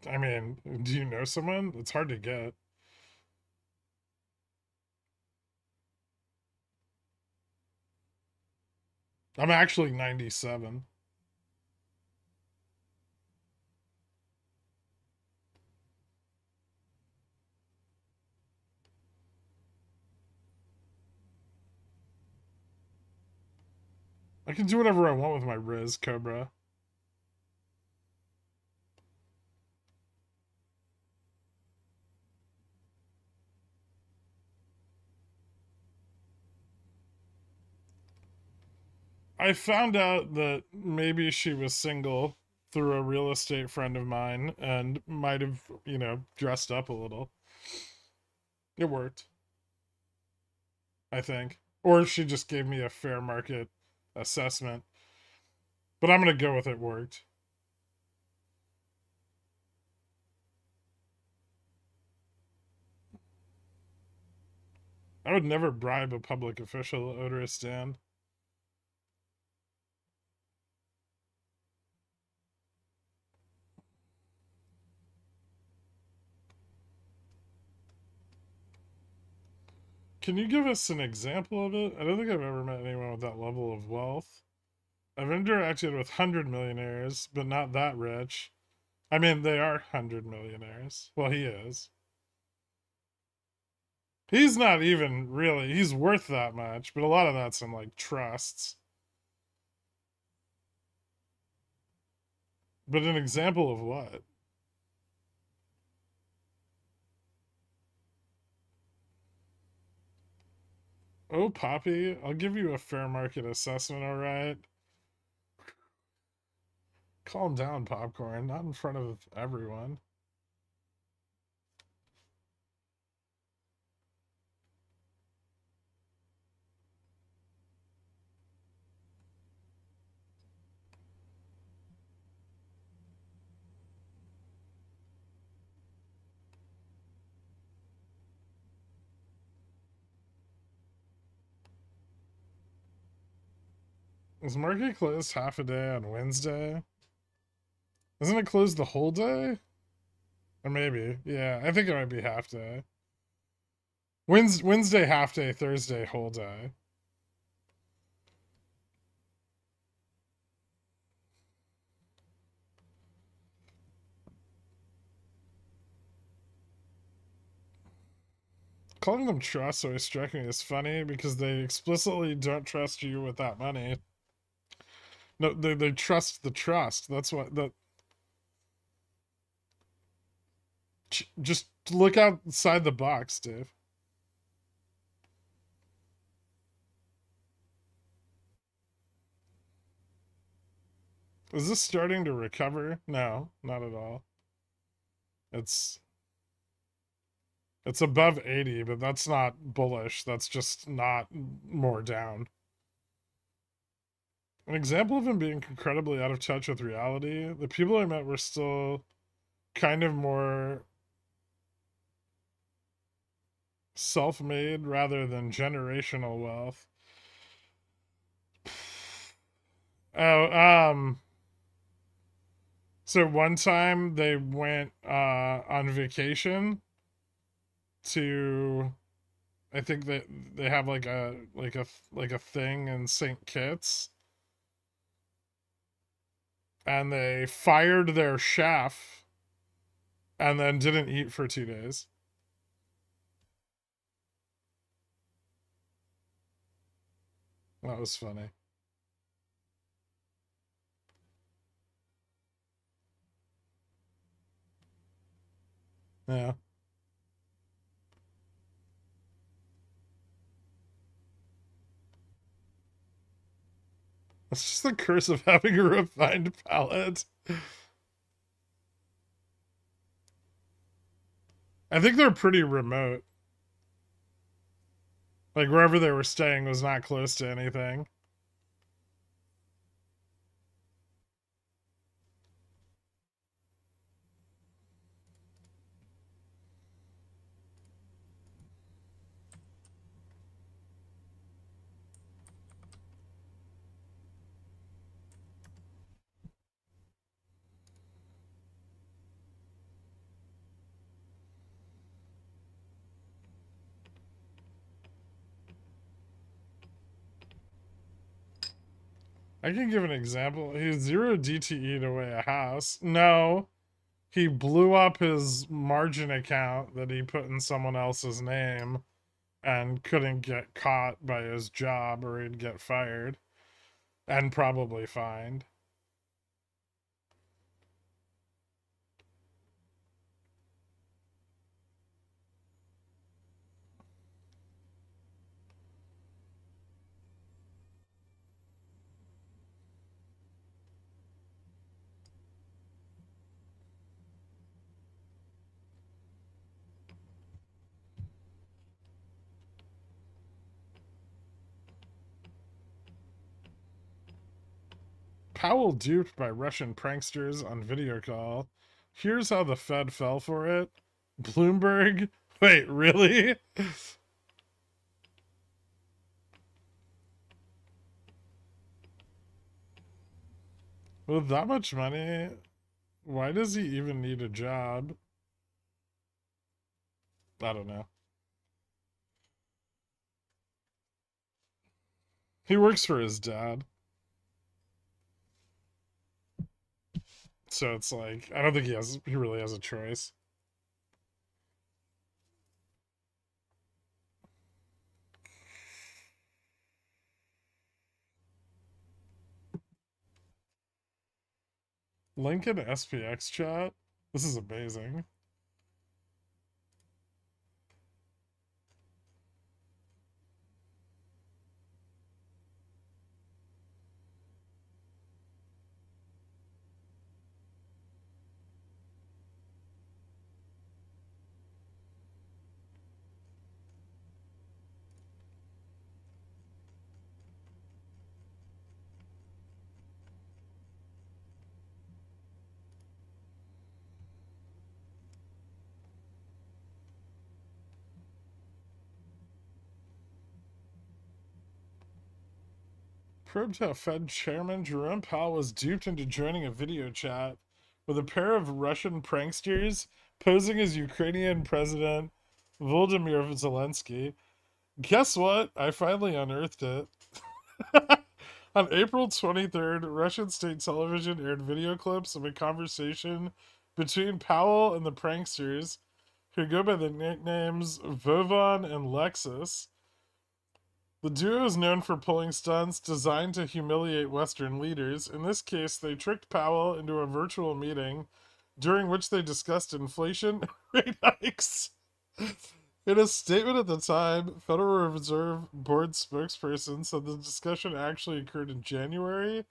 I mean, do you know someone? It's hard to get. I'm actually 97. I can do whatever I want with my Riz, Cobra. I found out that maybe she was single through a real estate friend of mine and might have, dressed up a little. It worked, I think. Or she just gave me a fair market assessment. But I'm going to go with it worked. I would never bribe a public official, Odorous Dan. Can you give us an example of it? I don't think I've ever met anyone with that level of wealth. I've interacted with 100 millionaires, but not that rich. I mean, they are 100 millionaires. Well, he is. He's not even really, he's worth that much, but a lot of that's in like trusts. But an example of what? Oh, Poppy, I'll give you a fair market assessment, all right? Calm down, Popcorn. Not in front of everyone. Is market closed half a day on Wednesday? Isn't it closed the whole day? Or maybe. Yeah, I think it might be half day. Wednesday half day, Thursday whole day. Calling them trust always struck me as funny because they explicitly don't trust you with that money. No, they trust the trust. That's what the. Just look outside the box, Dave. Is this starting to recover? No, not at all. It's above 80, but that's not bullish. That's just not more down. An example of him being incredibly out of touch with reality, the people I met were still kind of more self-made rather than generational wealth. Oh, so one time they went on vacation to, I think that they have like a thing in St. Kitts, and they fired their chef and then didn't eat for 2 days. That was funny. Yeah. It's just the curse of having a refined palate. I think they're pretty remote. Like wherever they were staying was not close to anything. I can give an example. He 0 DTE'd away a house. No, he blew up his margin account that he put in someone else's name and couldn't get caught by his job or he'd get fired. and probably fined. Powell duped by Russian pranksters on video call. Here's how the Fed fell for it. Bloomberg. Wait, really? With that much money, why does he even need a job? I don't know. He works for his dad. So it's like, I don't think he really has a choice. Lincoln SPX chat. This is amazing. Probed how Fed Chairman Jerome Powell was duped into joining a video chat with a pair of Russian pranksters posing as Ukrainian President Volodymyr Zelensky. Guess what? I finally unearthed it. On April 23rd, Russian state television aired video clips of a conversation between Powell and the pranksters, who go by the nicknames Vovan and Lexus. The duo is known for pulling stunts designed to humiliate Western leaders. In this case, they tricked Powell into a virtual meeting during which they discussed inflation rate hikes. In a statement at the time, Federal Reserve Board spokesperson said the discussion actually occurred in January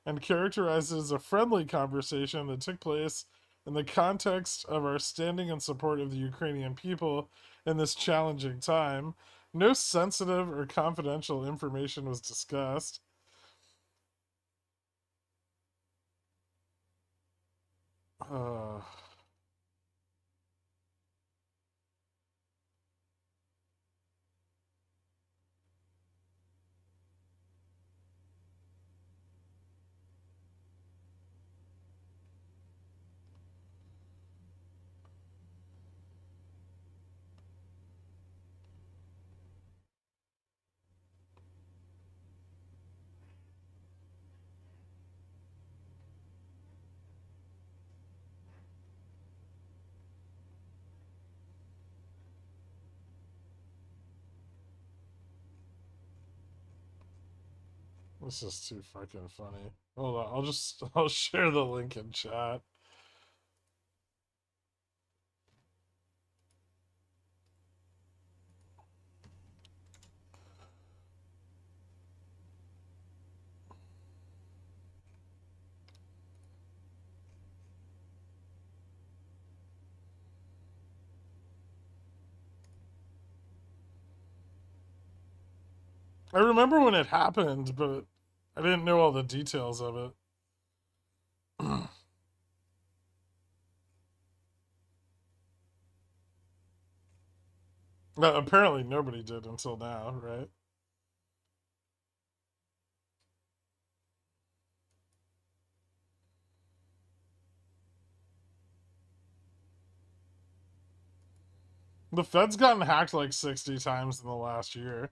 and characterized it as a friendly conversation that took place in the context of our standing in support of the Ukrainian people in this challenging time. No sensitive or confidential information was discussed. Uh, this is too fucking funny. Hold on, I'll share the link in chat. I remember when it happened, but I didn't know all the details of it. No, apparently nobody did until now, right? The Fed's gotten hacked like 60 times in the last year.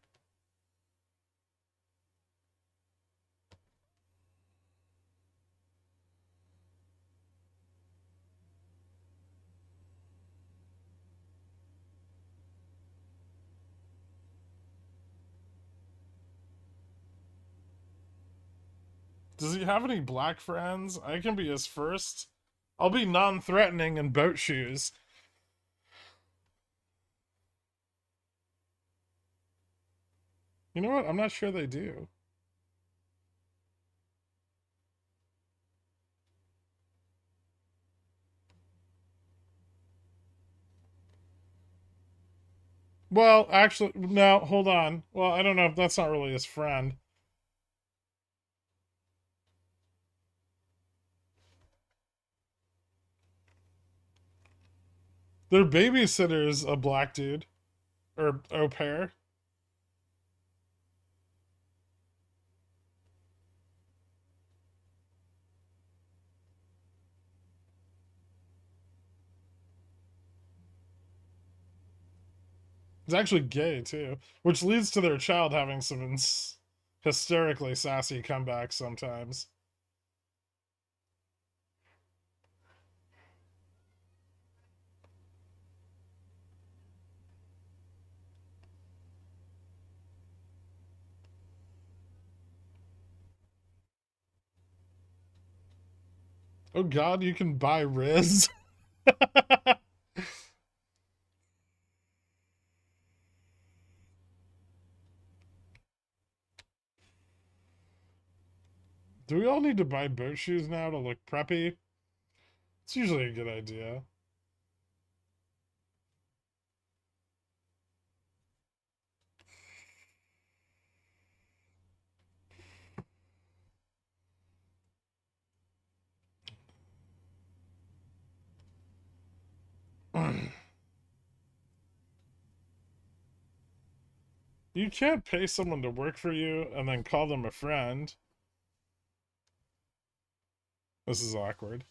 Does he have any black friends? I can be his first. I'll be non-threatening in boat shoes. You know what? I'm not sure they do. Well, actually, no, hold on. Well, I don't know if that's not really his friend. Their babysitter's a black dude. Or au pair. He's actually gay, too. Which leads to their child having some hysterically sassy comebacks sometimes. Oh god, you can buy Riz? Do we all need to buy boat shoes now to look preppy? It's usually a good idea. You can't pay someone to work for you and then call them a friend. This is awkward.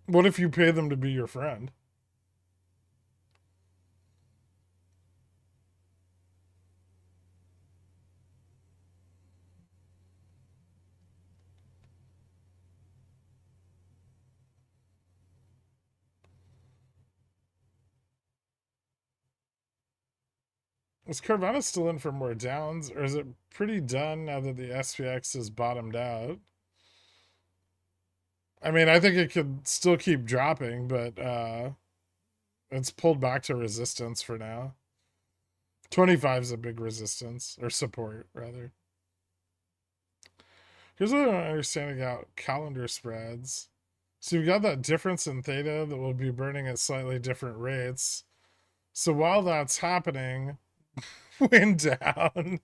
What if you pay them to be your friend? Is Carvana still in for more downs, or is it pretty done now that the SPX has bottomed out? I mean, I think it could still keep dropping, but it's pulled back to resistance for now. 25 is a big resistance, or support, rather. Here's what I'm understanding about calendar spreads. So you've got that difference in theta that will be burning at slightly different rates. So while that's happening, wind down.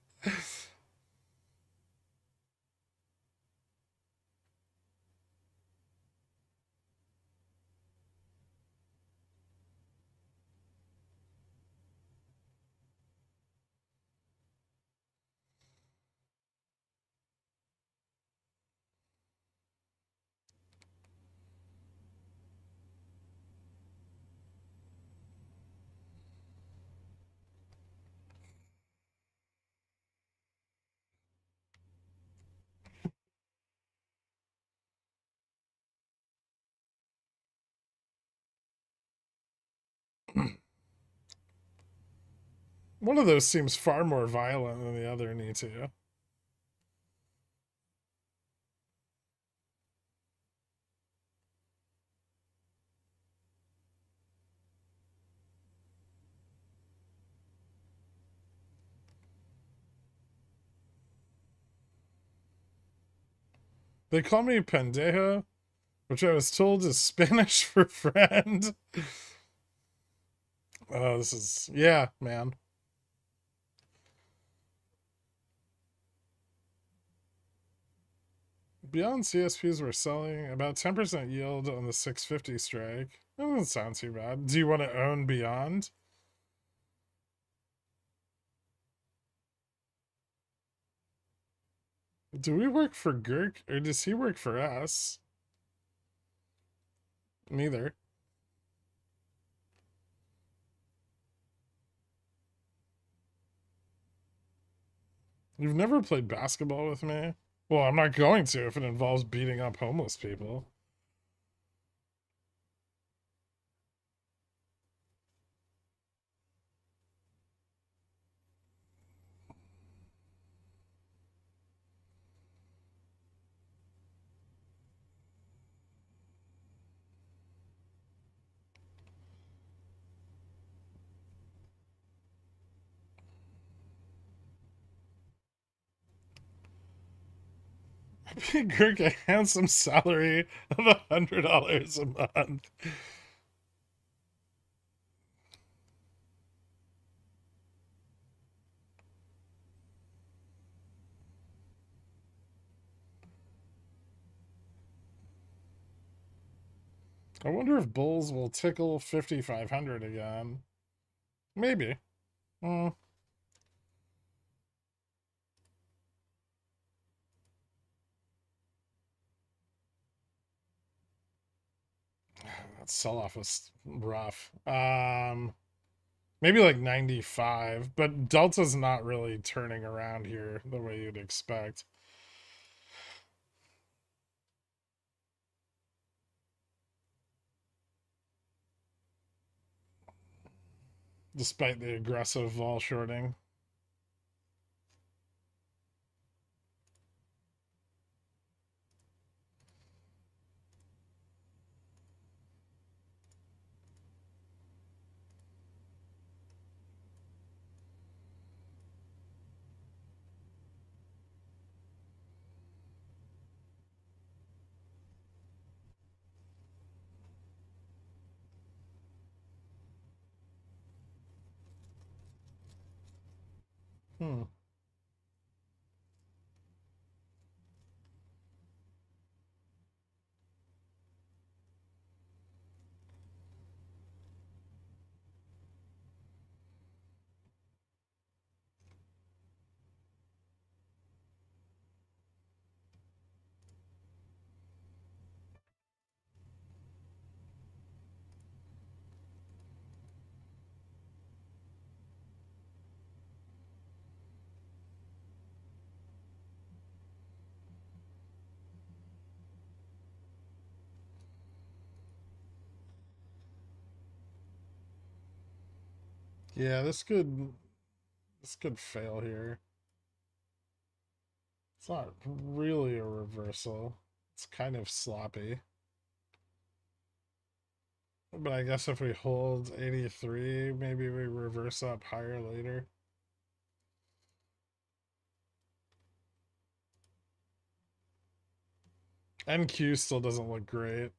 One of those seems far more violent than the other, need to. They call me pendejo, which I was told is Spanish for friend. Oh, this is, yeah, man. Beyond CSPs were selling about 10% yield on the 650 strike. That doesn't sound too bad. Do you want to own Beyond? Do we work for Gherk, or does he work for us? Neither. You've never played basketball with me? Well, I'm not going to if it involves beating up homeless people. Pay Gherk a handsome salary of $100 a month. I wonder if bulls will tickle 5,500 again. Maybe. Hmm. That sell-off was rough. Maybe like 95, but Delta's not really turning around here the way you'd expect. Despite the aggressive vol shorting. Hmm. Yeah, this could fail here. It's not really a reversal. It's kind of sloppy. But I guess if we hold 83, maybe we reverse up higher later. NQ still doesn't look great.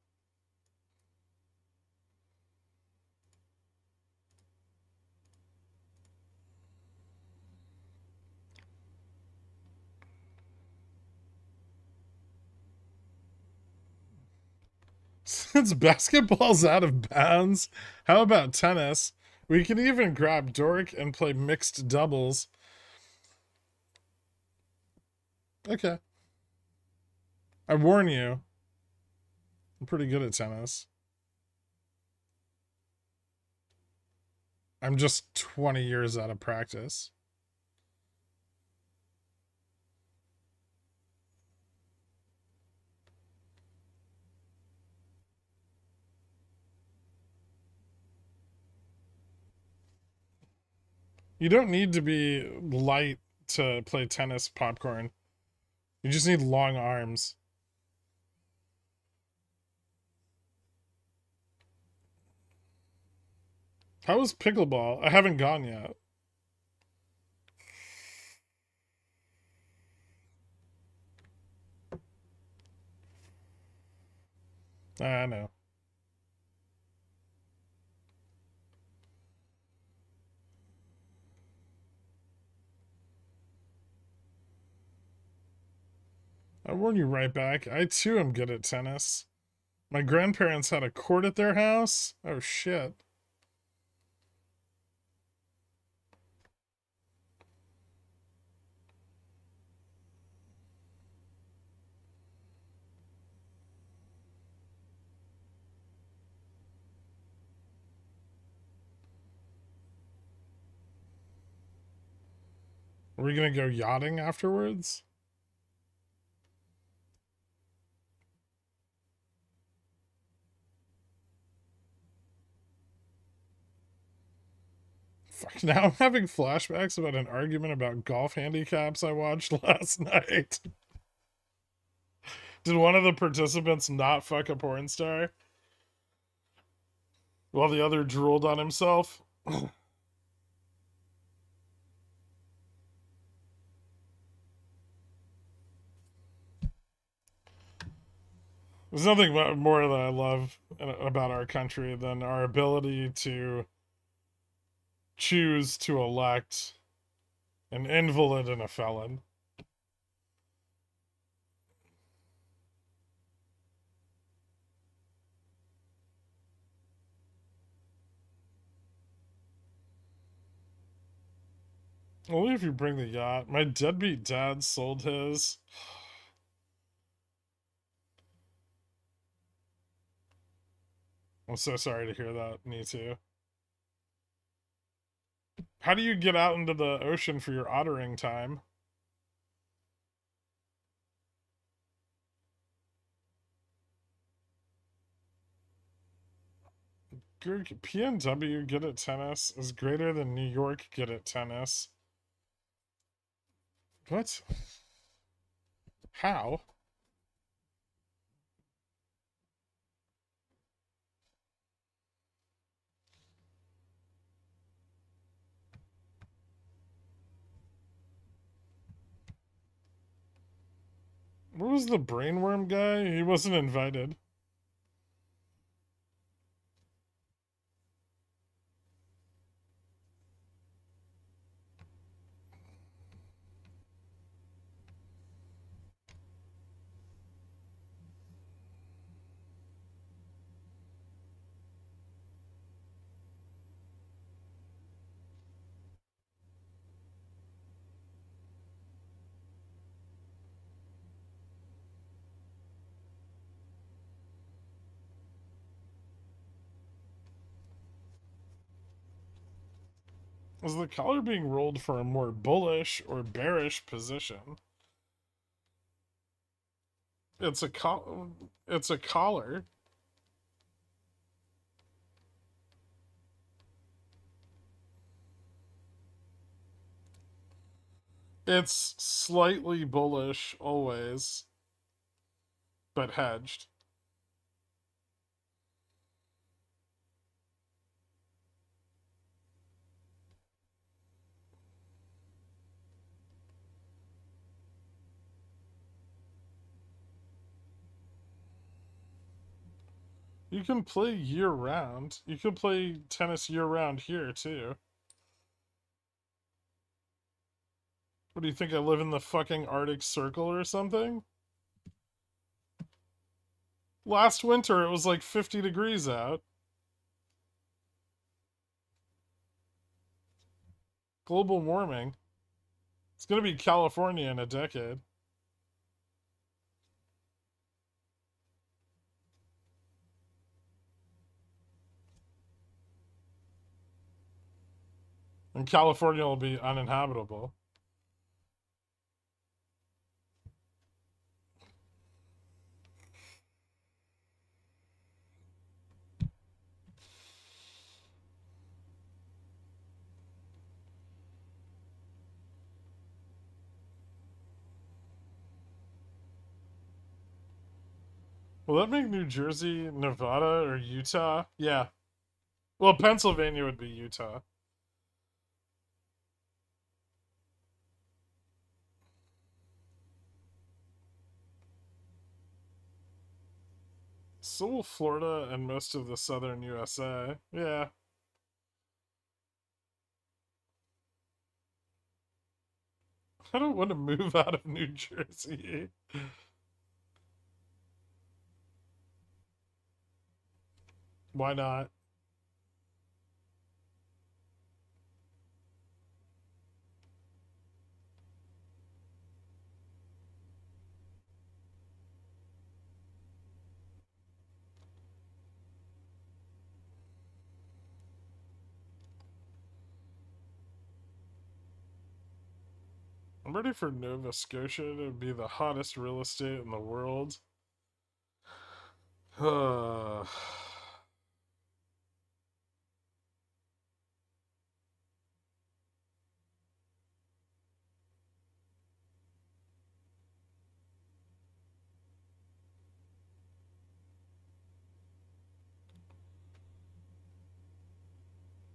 Since basketball's out of bounds, how about tennis? We can even grab Dork and play mixed doubles. Okay. I warn you, I'm pretty good at tennis. I'm just 20 years out of practice. You don't need to be light to play tennis, Popcorn. You just need long arms. How was pickleball? I haven't gone yet. I know. I warn you right back. I too am good at tennis. My grandparents had a court at their house. Oh shit. Are we gonna go yachting afterwards? Fuck, now I'm having flashbacks about an argument about golf handicaps I watched last night. Did one of the participants not fuck a porn star? While the other drooled on himself? There's nothing more that I love about our country than our ability to choose to elect an invalid and a felon. Only if you bring the yacht. My deadbeat dad sold his. I'm so sorry to hear that. Me too. How do you get out into the ocean for your ottering time? PNW good at tennis is greater than New York good at tennis. What? How? Where was the brainworm guy? He wasn't invited. Is the collar being rolled for a more bullish or bearish position? It's a it's a collar. It's slightly bullish always, but hedged. You can play year round. You can play tennis year round here too. What do you think? I live in the fucking Arctic Circle or something? Last winter it was like 50 degrees out. Global warming. It's gonna be California in a decade. And California will be uninhabitable. Will that make New Jersey, Nevada, or Utah? Yeah. Well, Pennsylvania would be Utah. So will Florida and most of the southern USA. Yeah. I don't want to move out of New Jersey. Why not? I'm ready for Nova Scotia to be the hottest real estate in the world. There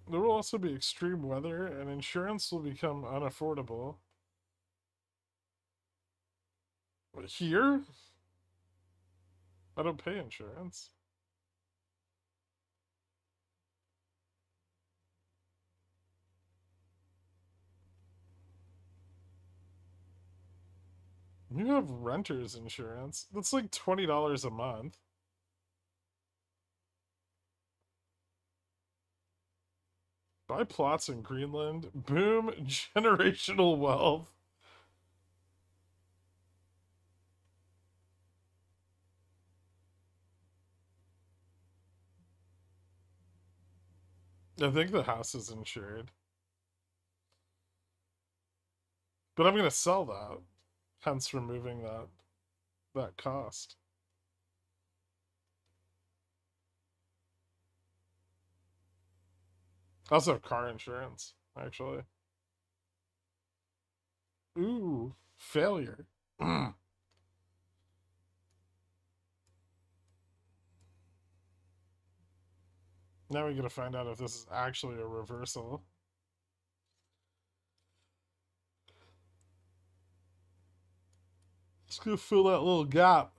will also be extreme weather, and insurance will become unaffordable. Here? I don't pay insurance. You have renter's insurance. That's like $20 a month. Buy plots in Greenland. Boom. Generational wealth. I think the house is insured. But I'm going to sell that. Hence removing that cost. I also have car insurance, actually. Ooh, failure. Now we gotta find out if this is actually a reversal. Let's go fill that little gap.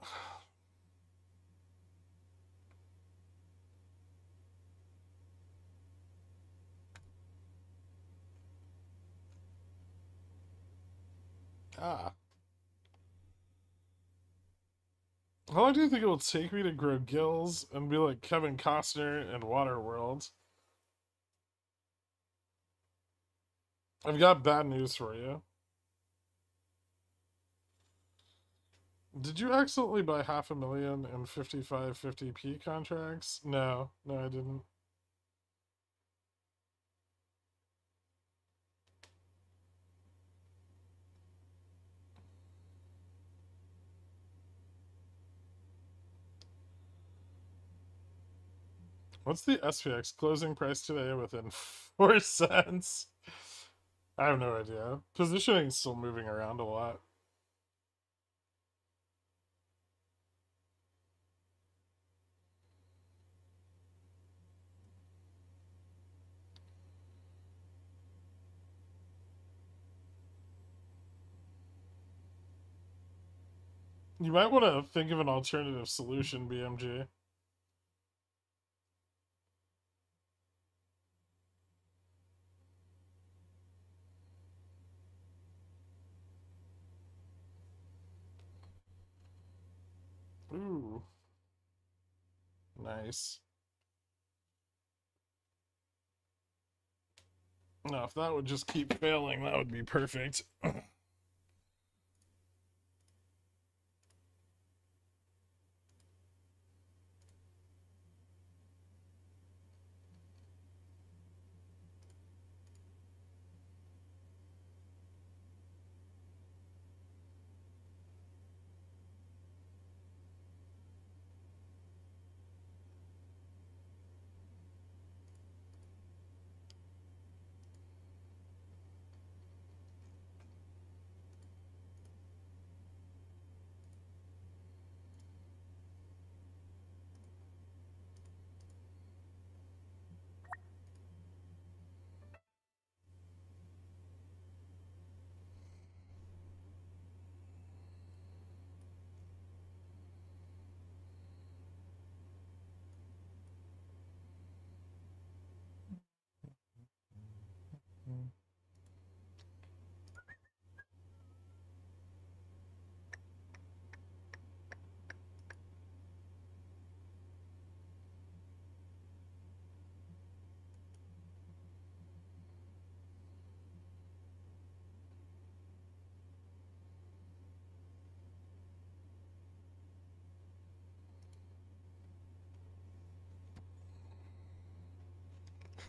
Ah. How long do you think it will take me to grow gills and be like Kevin Costner in Waterworld? I've got bad news for you. Did you accidentally buy 500,000 in 55 50p contracts? No, I didn't. What's the SPX closing price today within 4 cents? I have no idea. Positioning's still moving around a lot. You might want to think of an alternative solution, BMG. Ooh. Nice. Now, if that would just keep failing, that would be perfect.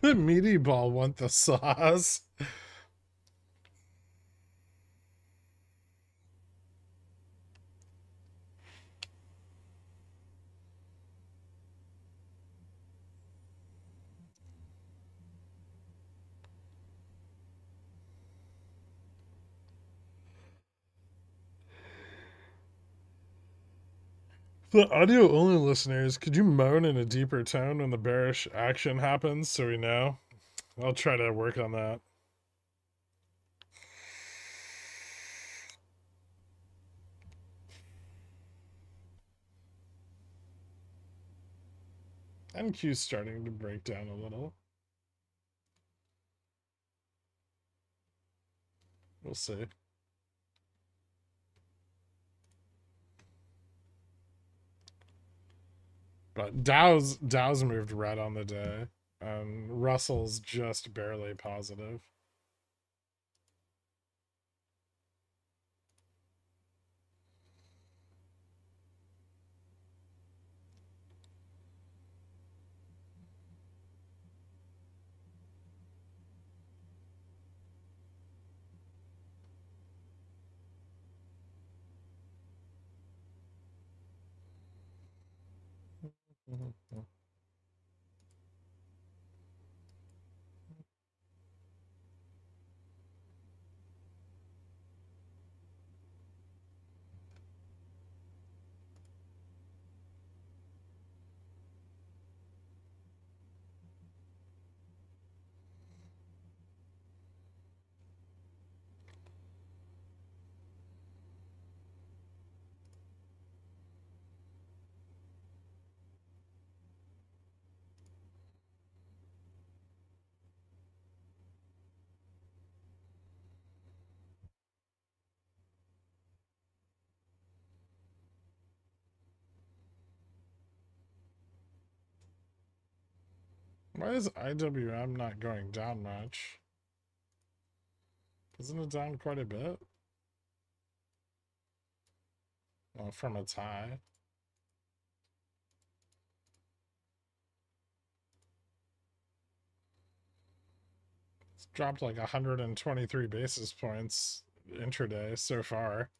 The meaty ball want the sauce. The audio only listeners, could you moan in a deeper tone when the bearish action happens so we know? I'll try to work on that. NQ's starting to break down a little. We'll see. But Dow's moved red on the day, and Russell's just barely positive. Why is IWM not going down much? Isn't it down quite a bit? Well, from its high. It's dropped like 123 basis points intraday so far.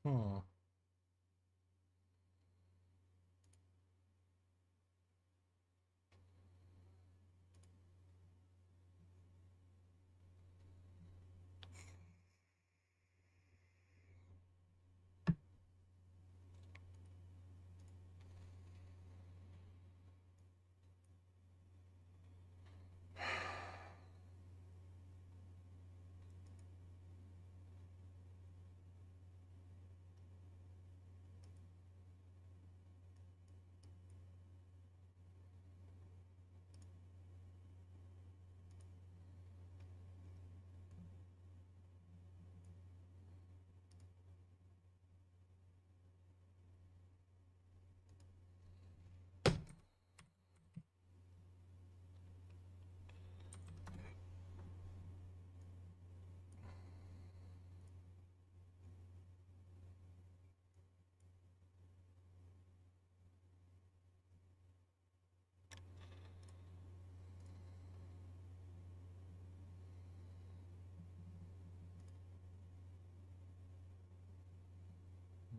Hmm.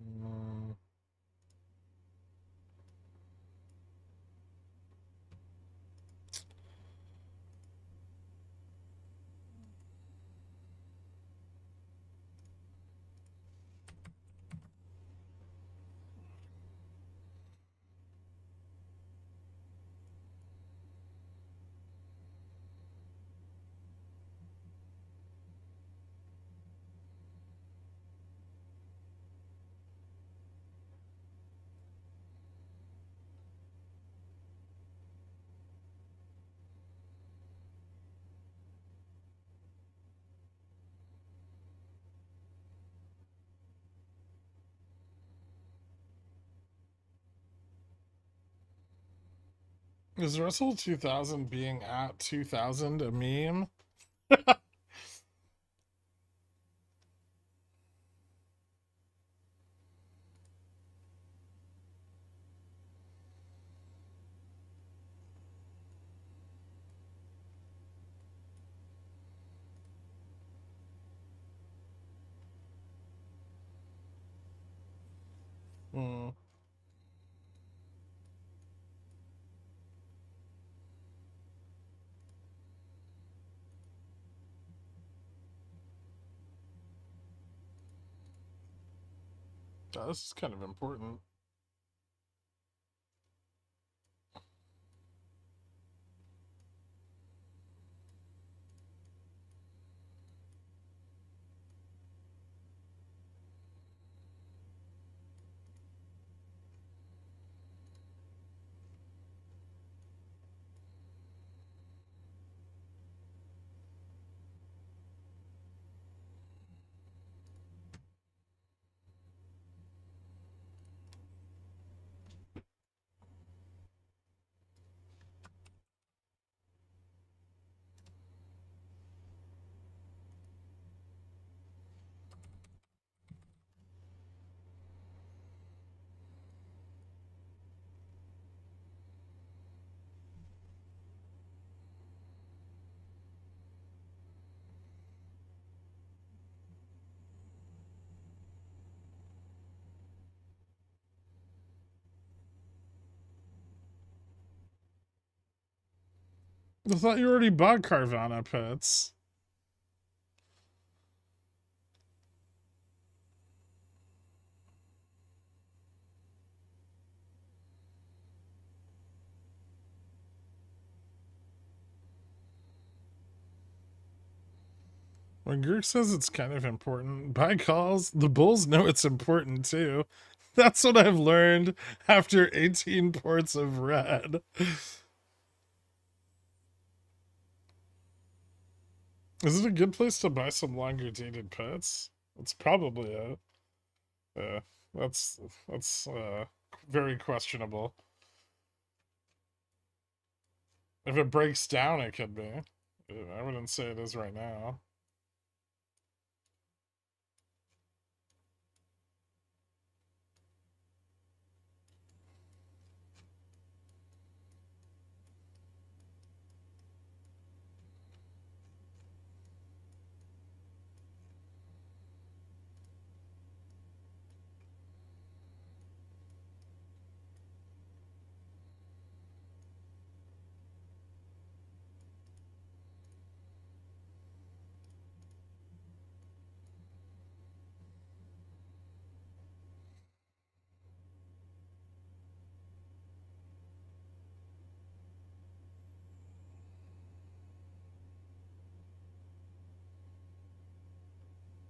Mm. Is Russell 2000 being at 2000 a meme? Hmm. Oh, this is kind of important. I thought you already bought Carvana pets. When Gurk says it's kind of important, buy calls, the bulls know it's important too. That's what I've learned after 18 ports of red. Is it a good place to buy some longer dated pets? It's probably it. Yeah, that's very questionable. If it breaks down, it could be. I wouldn't say it is right now.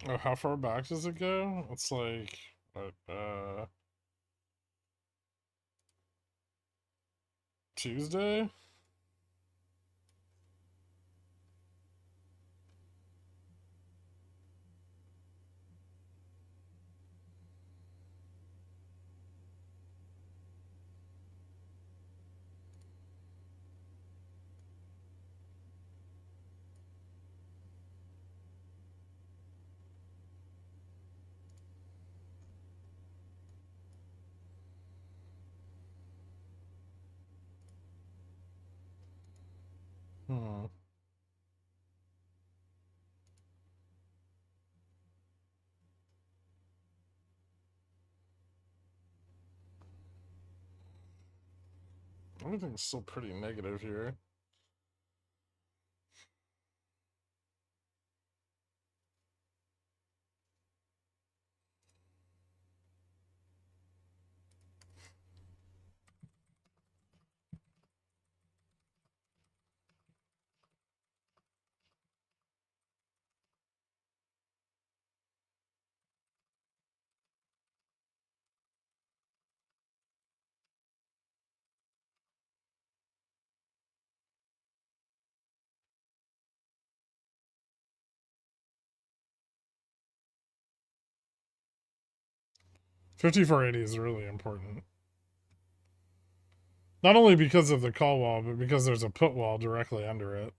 Oh, how far back does it go? It's like, Tuesday? Hmm. Everything's still pretty negative here. $54.80 is really important. Not only because of the call wall, but because there's a put wall directly under it.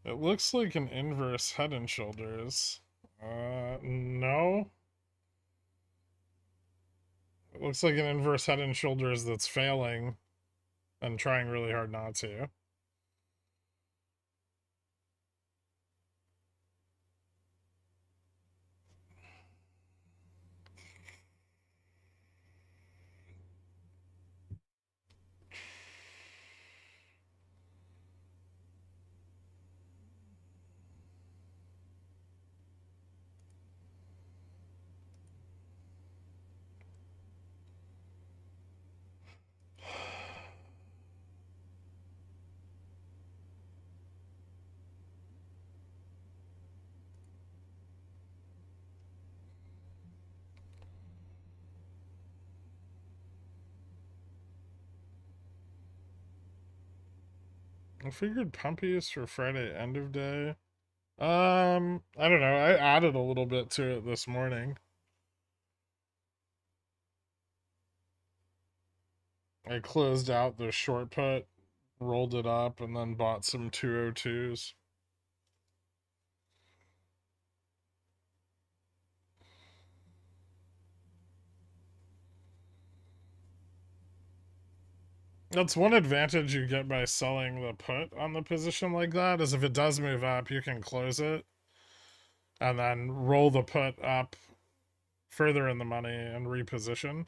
It looks like an inverse head and shoulders. No. It looks like an inverse head and shoulders that's failing and trying really hard not to. I figured pumpies for Friday end of day. I don't know. I added a little bit to it this morning. I closed out the short put, rolled it up, and then bought some 202s. That's one advantage you get by selling the put on the position like that, is if it does move up, you can close it and then roll the put up further in the money and reposition.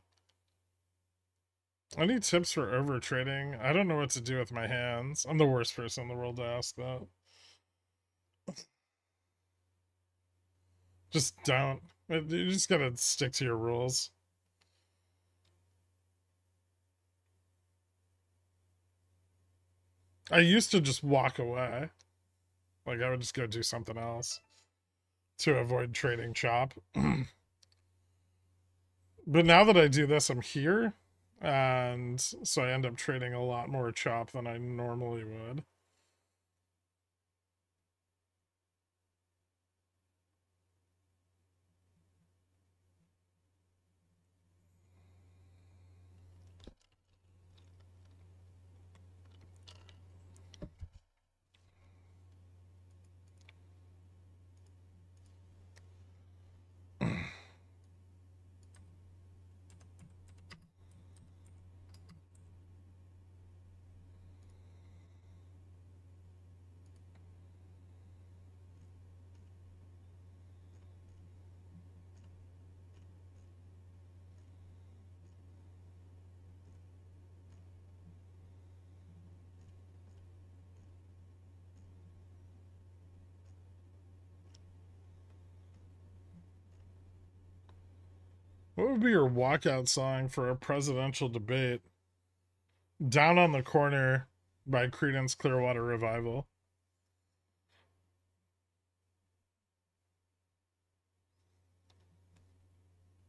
Any tips for over trading? I don't know what to do with my hands. I'm the worst person in the world to ask that. Just don't. You just gotta stick to your rules. I used to just walk away. Like, I would just go do something else to avoid trading chop. But now that I do this, I'm here. And so I end up trading a lot more chop than I normally would. What would be your walkout song for a presidential debate? Down on the Corner by Creedence Clearwater Revival.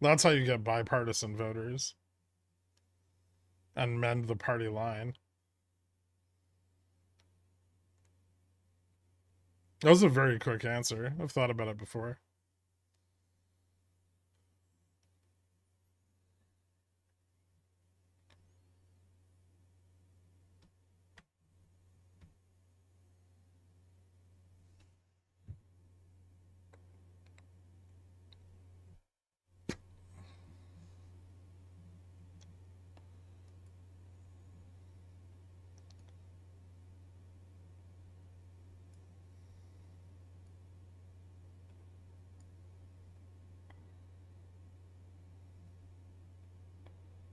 That's how you get bipartisan voters and mend the party line. That was a very quick answer. I've thought about it before.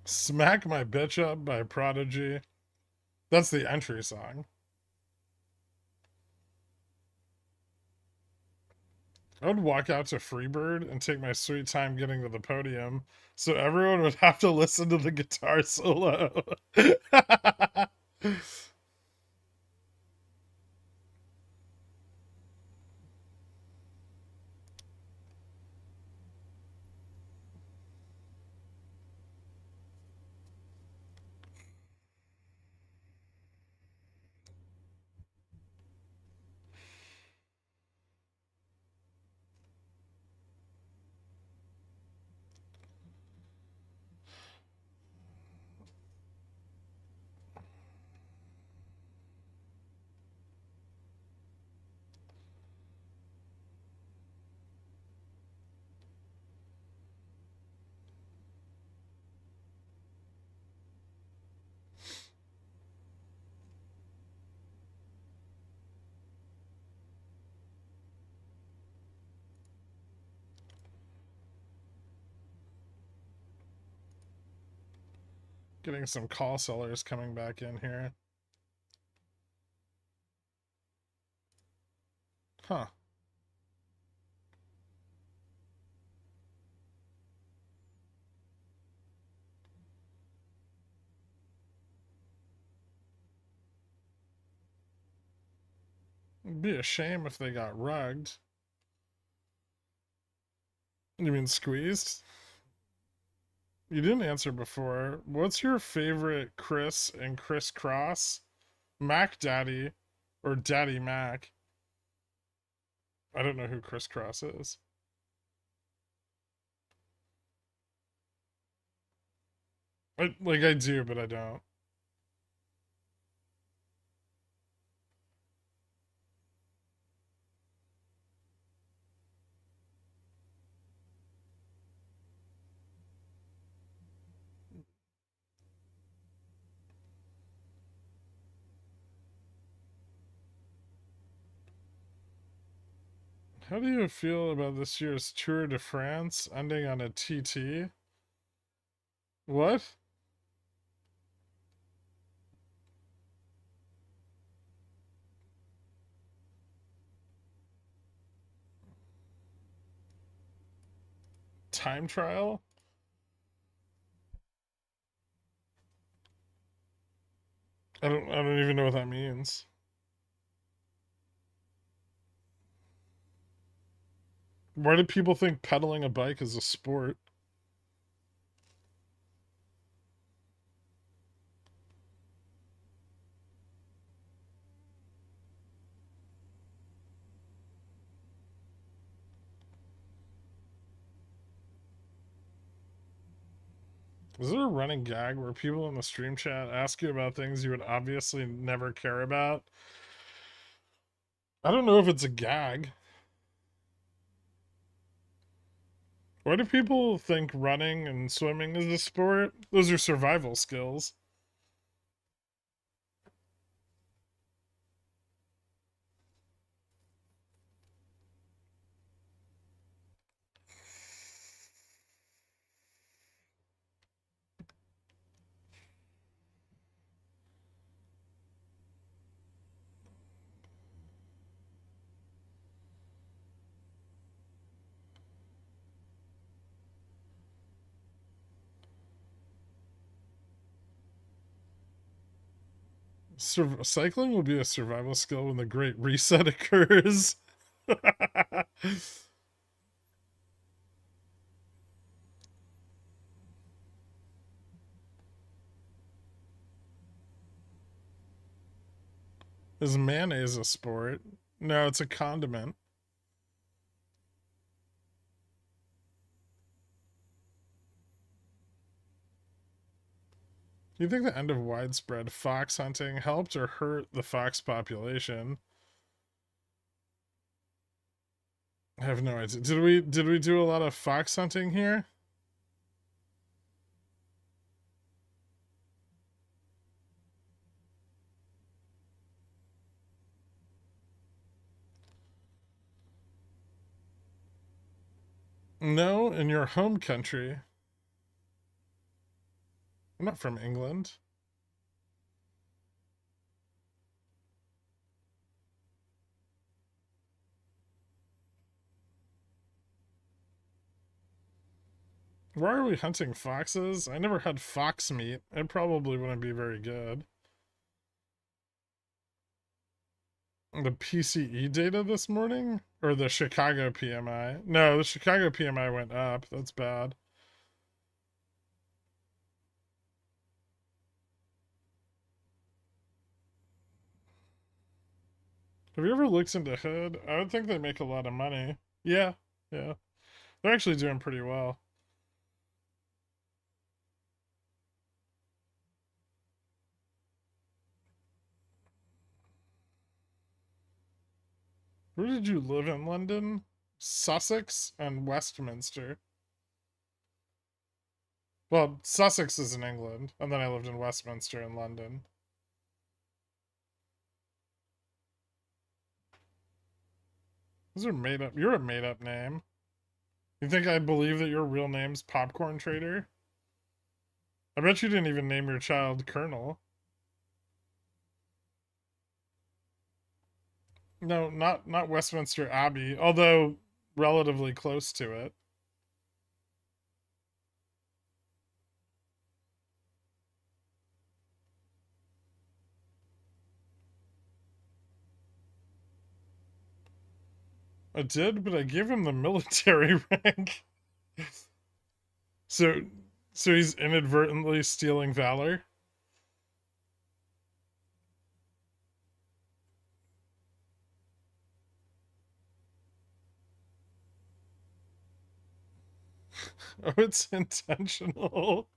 Smack My Bitch Up by Prodigy. That's the entry song. I would walk out to Freebird and take my sweet time getting to the podium, so everyone would have to listen to the guitar solo. Getting some call sellers coming back in here. Huh. It'd be a shame if they got rugged. You mean squeezed? You didn't answer before. What's your favorite Chris and Criss Cross? Mac Daddy, Or Daddy Mac. I don't know who Crisscross is. I do, but I don't. How do you feel about this year's Tour de France ending on a TT? What? Time trial? I don't even know what that means. Why do people think pedaling a bike is a sport? Is there a running gag where people in the stream chat ask you about things you would obviously never care about? I don't know if it's a gag. Why do people think running and swimming is a sport? Those are survival skills. Cycling will be a survival skill when the Great Reset occurs. Is mayonnaise a sport? No, it's a condiment. Do you think the end of widespread fox hunting helped or hurt the fox population? I have no idea. Did we do a lot of fox hunting here? No, in your home country. I'm not from England. Why are we hunting foxes? I never had fox meat. It probably wouldn't be very good. The PCE data this morning? Or the Chicago PMI? No, the Chicago PMI went up. That's bad. Have you ever looked into Hood? I would think they make a lot of money. Yeah, yeah. They're actually doing pretty well. Where did you live in London? Sussex and Westminster. Well, Sussex is in England, and then I lived in Westminster in London. Those are made up. You're a made up name. You think I believe that your real name's Popcorn Trader? I bet you didn't even name your child Colonel. No, not Westminster Abbey, although relatively close to it. I did, but I gave him the military rank. So he's inadvertently stealing valor. Oh, it's intentional.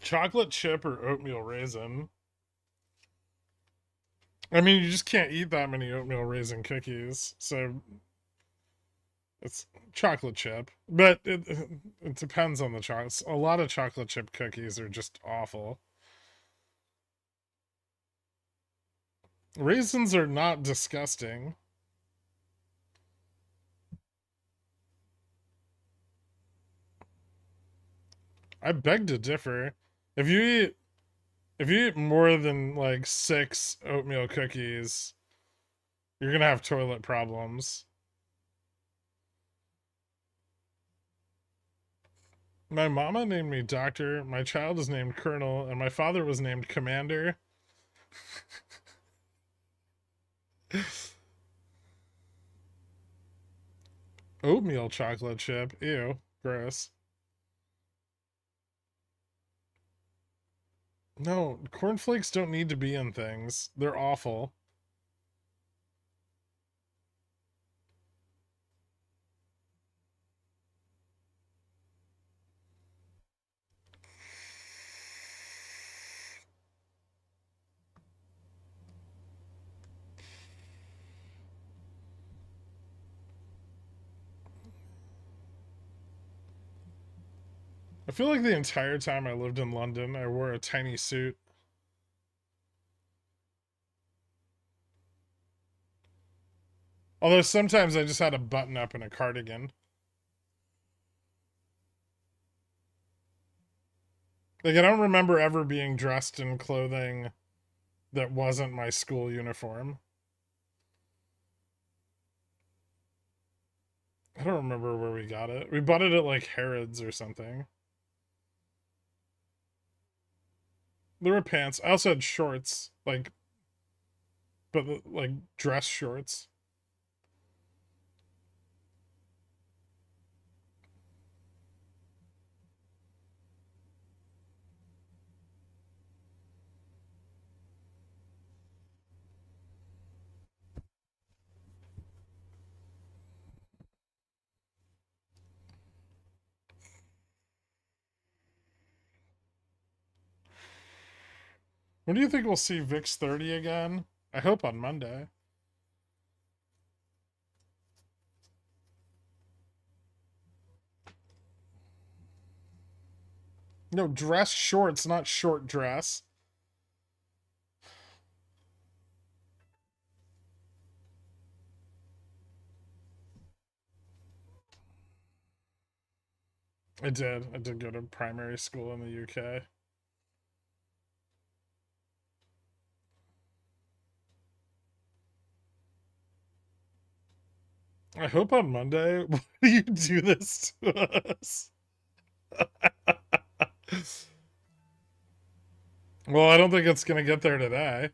Chocolate chip or oatmeal raisin? I mean, you just can't eat that many oatmeal raisin cookies, so it's chocolate chip. But it depends on the chocolate. A lot of chocolate chip cookies are just awful. Raisins are not disgusting. I beg to differ. If you eat more than like 6 oatmeal cookies, you're gonna have toilet problems. My mama named me Doctor, my child is named Colonel, and my father was named Commander. Oatmeal chocolate chip. Ew. Gross. No, cornflakes don't need to be in things. They're awful. I feel like the entire time I lived in London, I wore a tiny suit. Although sometimes I just had a button up and a cardigan. Like, I don't remember ever being dressed in clothing that wasn't my school uniform. I don't remember where we got it. We bought it at like Harrods or something. There were pants. I also had shorts, but like dress shorts. When do you think we'll see VIX 30 again? I hope on Monday. No, dress shorts, not short dress. I did. I did go to primary school in the UK. I hope on Monday, why do you do this to us? Well, I don't think it's going to get there today.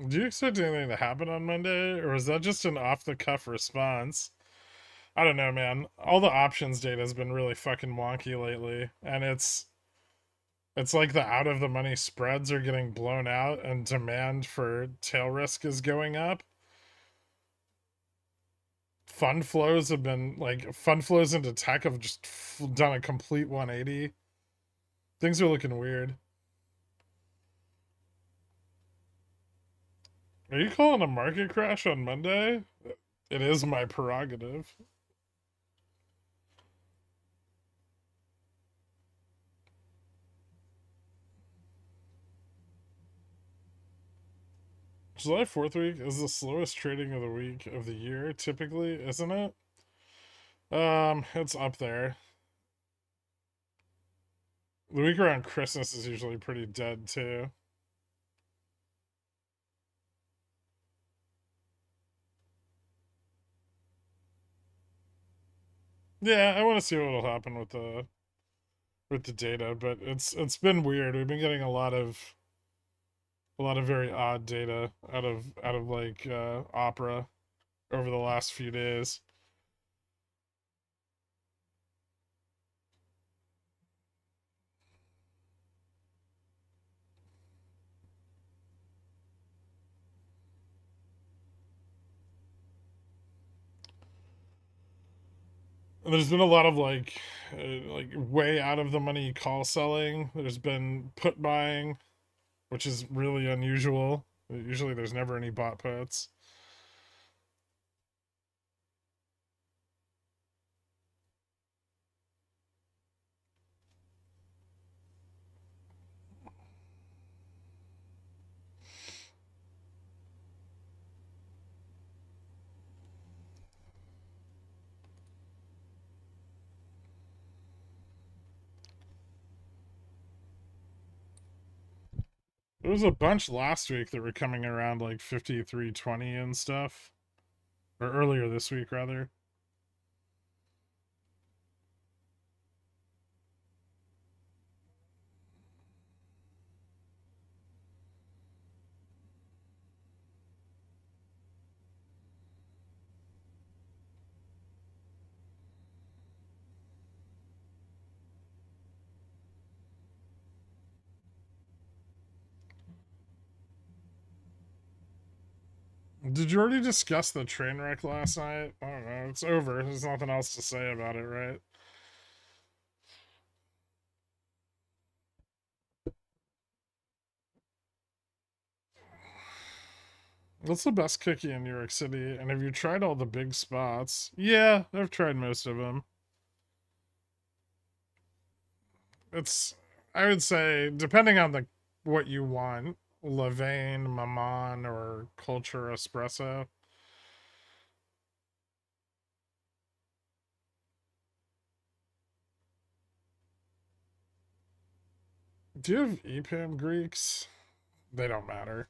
Do you expect anything to happen on Monday, or is that just an off the cuff response? I don't know, man. All the options data has been really fucking wonky lately, and it's like the out of the money spreads are getting blown out and demand for tail risk is going up. Fund flows have been like fund flows into tech have just done a complete 180. Things are looking weird. Are you calling a market crash on Monday? It is my prerogative. July 4th week is the slowest trading of the week of the year, typically, isn't it? It's up there. The week around Christmas is usually pretty dead too. Yeah, I want to see what will happen with the data, but it's been weird. We've been getting a lot of very odd data out of like Opera over the last few days. There's been a lot of like way out of the money call selling. There's been put buying, which is really unusual. Usually there's never any bot puts. There was a bunch last week that were coming around like 53.20 and stuff. Or earlier this week, rather. Did you already discuss the train wreck last night? I don't know. It's over. There's nothing else to say about it, right? What's the best cookie in New York City? And have you tried all the big spots? Yeah, I've tried most of them. It's, I would say, depending on the what you want, Levain, Maman, or Culture Espresso. Do you have EPAM Greeks? They don't matter.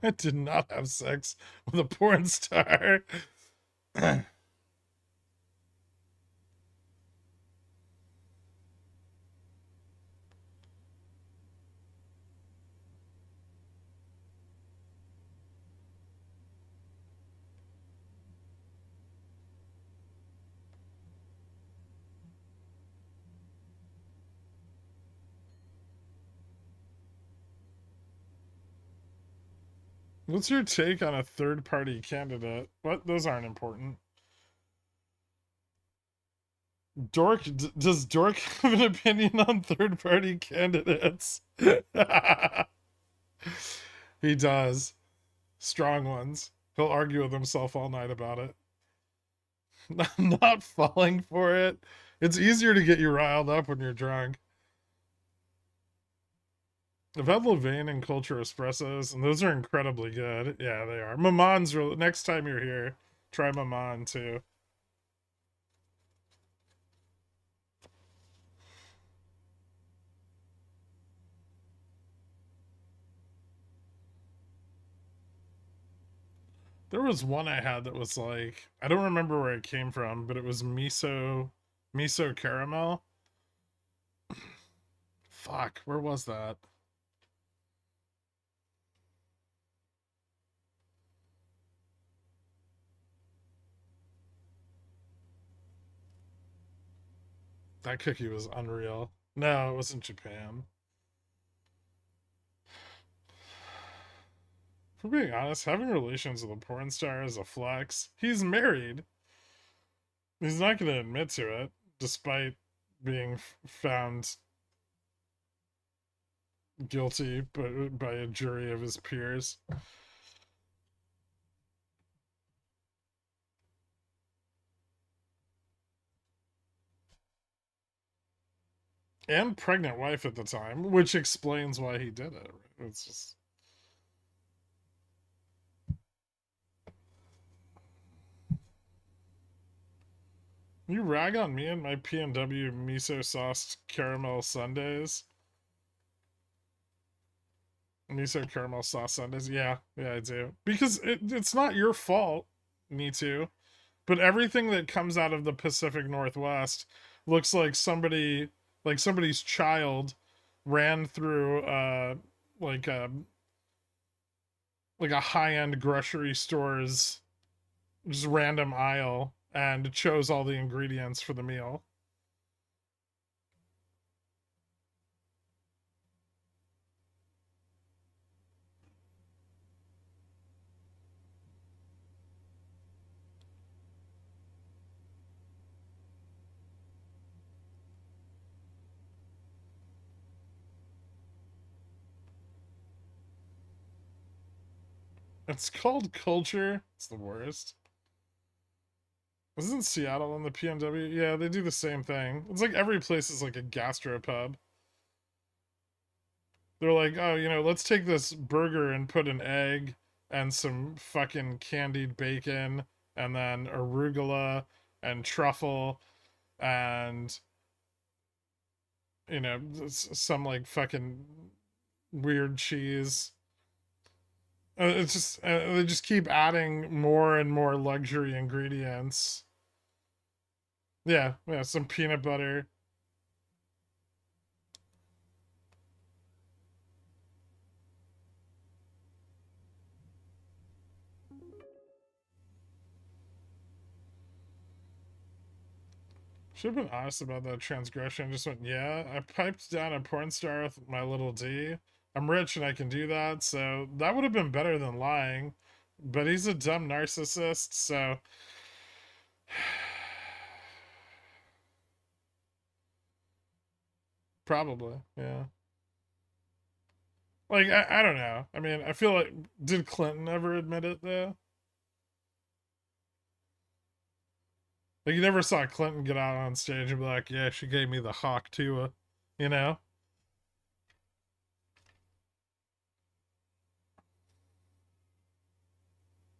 I did not have sex with a porn star. What's your take on a third party candidate? What? Those aren't important. Does Dork have an opinion on third party candidates? He does. Strong ones. He'll argue with himself all night about it. Not falling for it. It's easier to get you riled up when you're drunk. I've had Levain and Culture Espressos, and those are incredibly good. Yeah, they are. Maman's really. Next time you're here, try Maman too. There was one I had that was like, I don't remember where it came from, but it was miso caramel. Fuck, where was that? That cookie was unreal. No, it was in Japan. For being honest, having relations with a porn star is a flex. He's married. He's not going to admit to it, despite being found guilty by a jury of his peers. And pregnant wife at the time, which explains why he did it. It's just. You rag on me and my P&W miso sauce caramel sundaes. Miso caramel sauce sundaes. Yeah, I do. Because it's not your fault, me too. But everything that comes out of the Pacific Northwest looks like somebody's child ran through like like a high-end grocery store's just random aisle and chose all the ingredients for the meal. It's called culture. It's the worst. Isn't Seattle in the PNW? Yeah, they do the same thing. It's like every place is like a gastropub. They're like, oh, let's take this burger and put an egg and some fucking candied bacon and then arugula and truffle and some like fucking weird cheese. It's just they just keep adding more and more luxury ingredients. Yeah, yeah, some peanut butter. Should have been honest about that transgression. Just went, yeah, I piped down a porn star with my little D. I'm rich and I can do that, so that would have been better than lying. But he's a dumb narcissist, so probably, yeah. Like I don't know. I mean, I feel like did Clinton ever admit it though? Like you never saw Clinton get out on stage and be like, "Yeah, she gave me the hawk too," you know,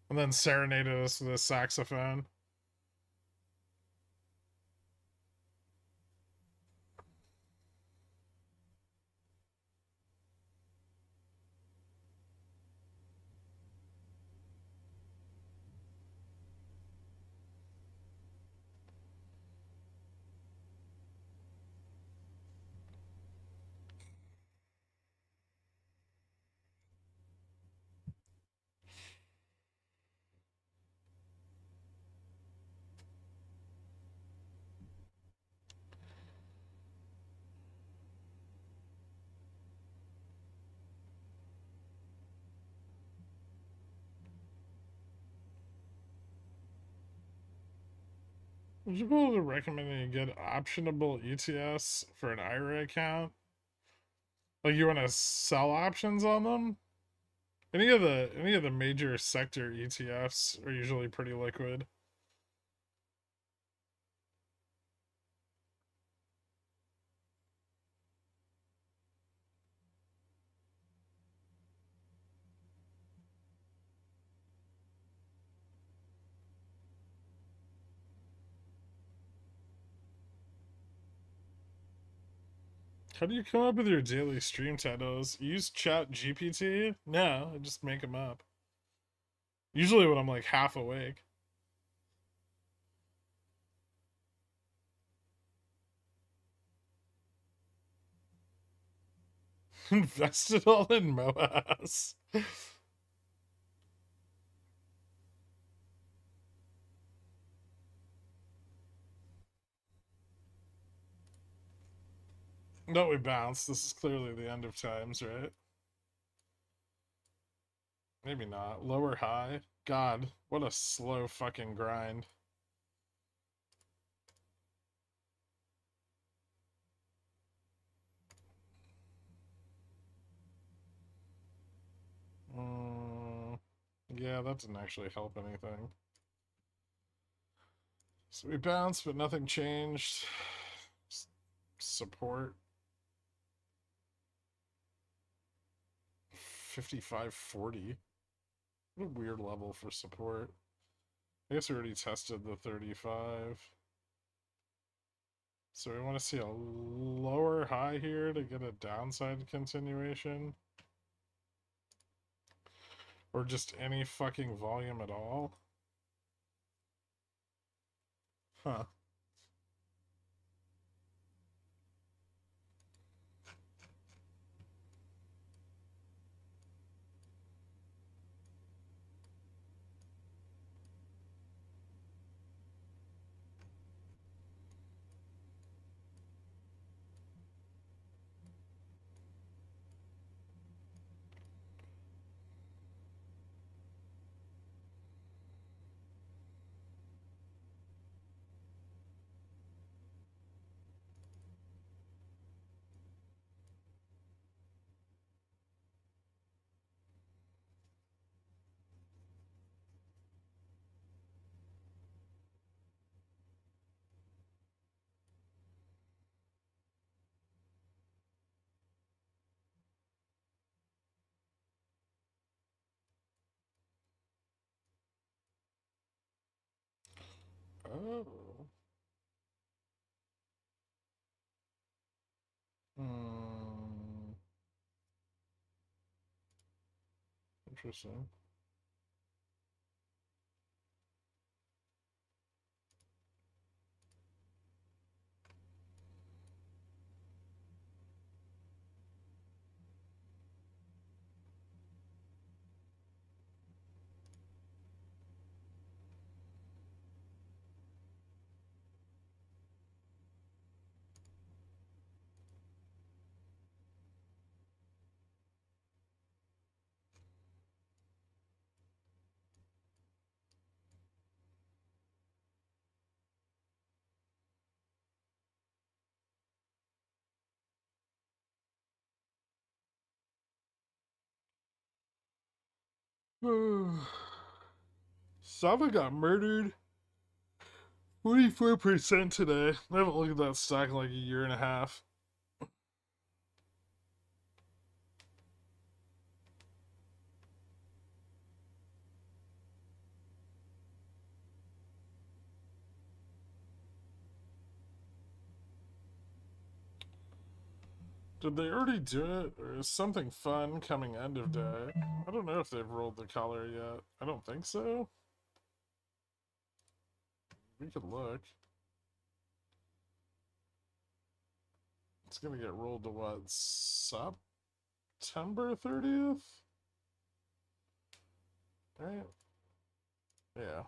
and then serenaded us with a saxophone. Would you be able to recommend any good optionable ETFs for an IRA account? Like you want to sell options on them? Any of the major sector ETFs are usually pretty liquid. How do you come up with your daily stream titles? You use Chat GPT? No, I just make them up. Usually when I'm like half awake. Invest it all in MOASS. No, we bounced. This is clearly the end of times, right? Maybe not. Lower high? God, what a slow fucking grind. Mm, yeah, that didn't actually help anything. So we bounced, but nothing changed. Support. 55.40. What a weird level for support. I guess we already tested the 35. So we want to see a lower high here to get a downside continuation. Or just any fucking volume at all. Huh. Oh. Hmm. Interesting. Sava got murdered 44% today. I haven't looked at that stock in like a year and a half. Did they already do it? Or is something fun coming end of day? I don't know if they've rolled the collar yet. I don't think so. We could look. It's gonna get rolled to what? September 30th? Right? Yeah.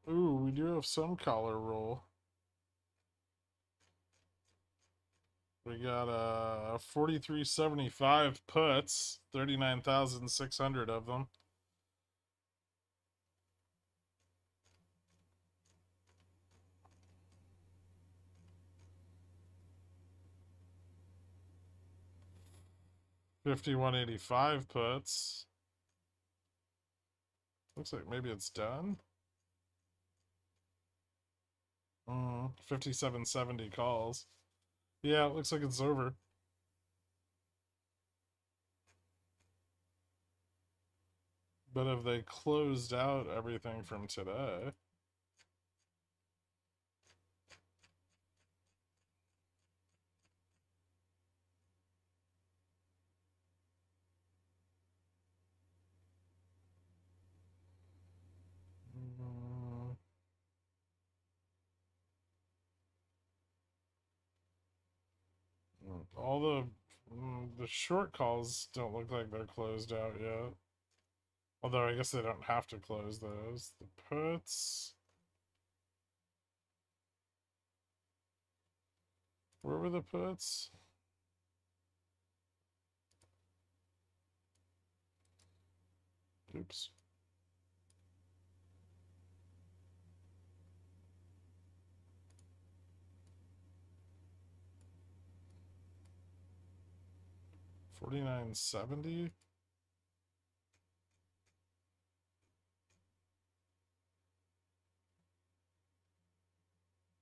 Ooh, we do have some collar roll. We got 4375 puts, 39,600 of them. $51.85 puts. Looks like maybe it's done. 5770 calls. Yeah, it looks like it's over. But have they closed out everything from today? Mm, all the short calls don't look like they're closed out yet. Although I guess they don't have to close those. The puts. Where were the puts? Oops. $49.70.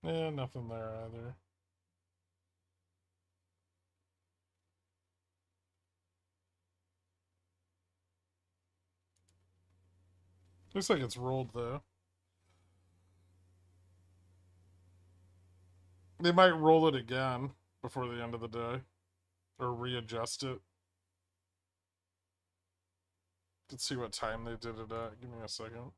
Yeah, nothing there either. Looks like it's rolled though. They might roll it again before the end of the day. Or readjust it. Let's see what time they did it at. Give me a second.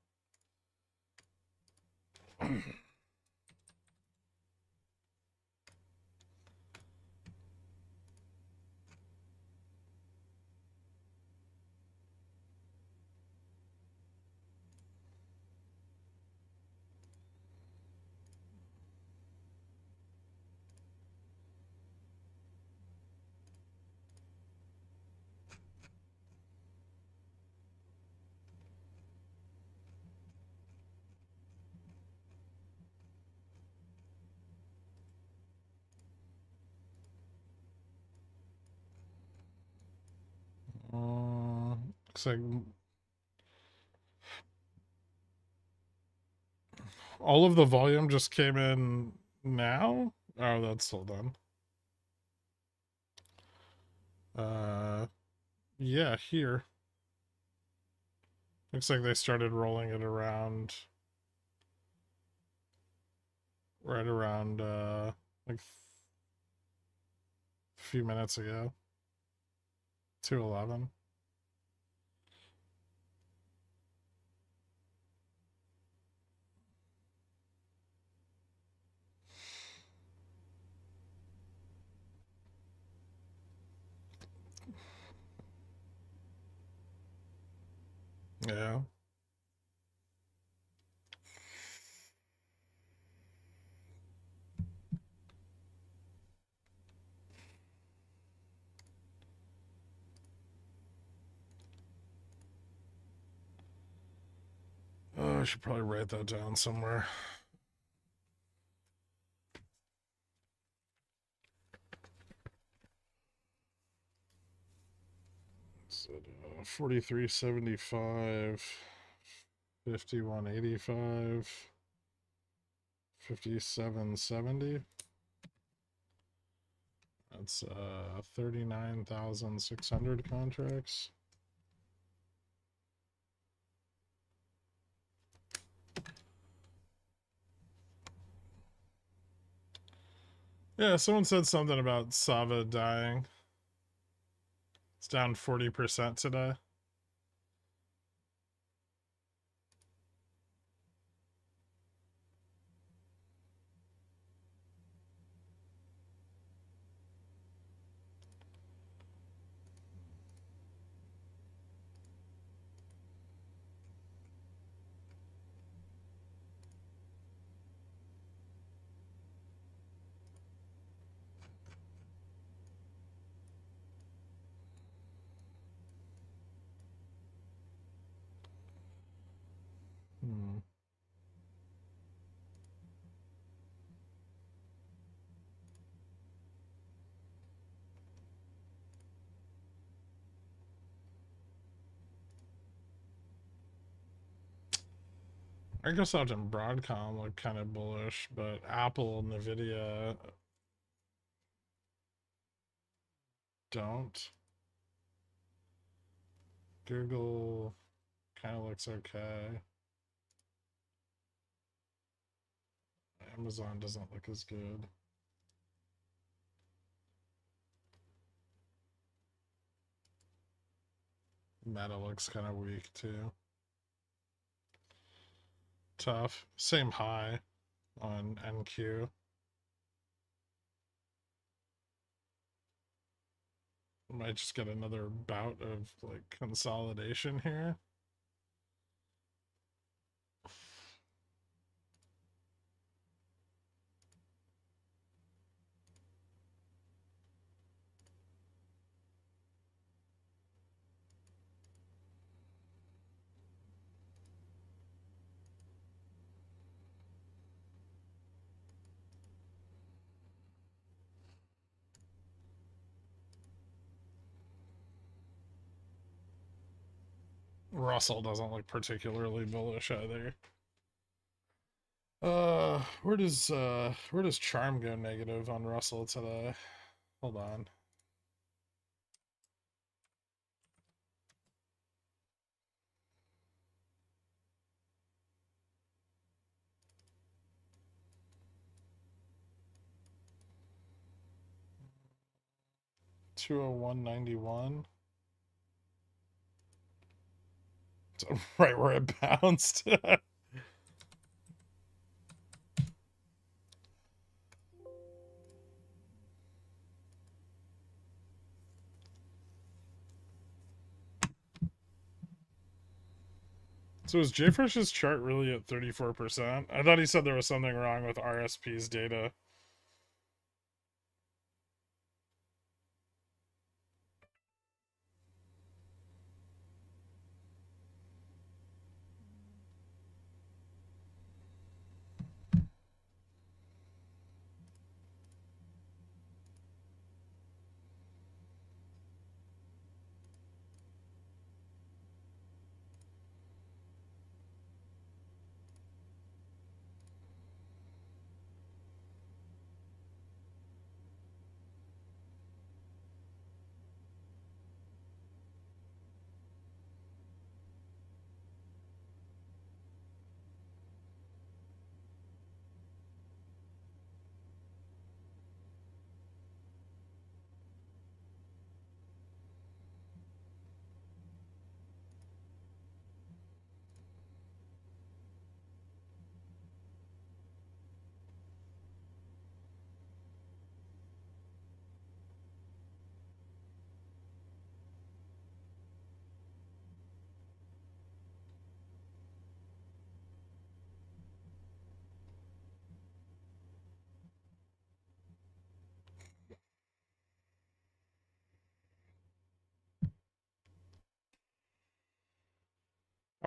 Looks like all of the volume just came in now. Oh, that's still done. Yeah, here. Looks like they started rolling it around right around like a few minutes ago. 2:11. Yeah. Oh, I should probably write that down somewhere. So, 43.75, 51.85, 57.70. That's 39,600 contracts. Yeah, someone said something about Sava dying. It's down 40% today. Hmm. Microsoft and Broadcom look kind of bullish, but Apple and Nvidia don't. Google kind of looks okay. Amazon doesn't look as good. Meta looks kind of weak too. Tough. Same high on NQ. Might just get another bout of like consolidation here. Russell doesn't look particularly bullish either. Where does Charm go negative on Russell today? Hold on. $201.91. Right where it bounced. So is JFresh's chart really at 34%? I thought he said there was something wrong with RSP's data.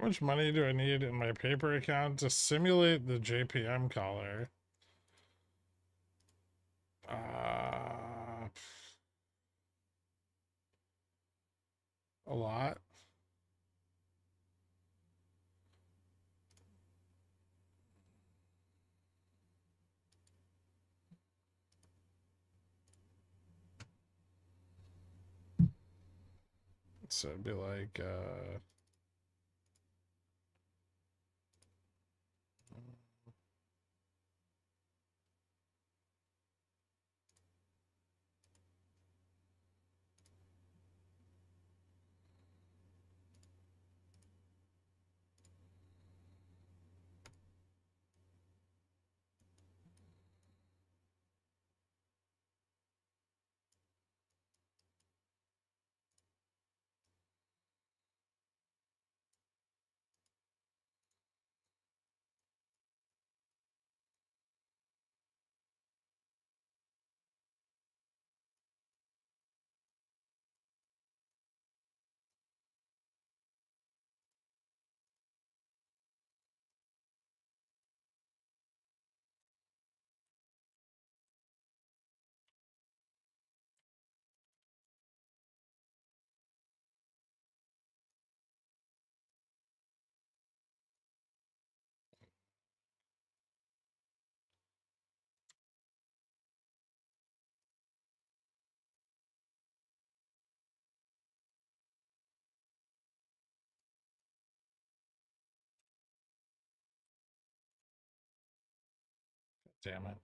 How much money do I need in my paper account to simulate the JPM collar? A lot. So it'd be like, damn it.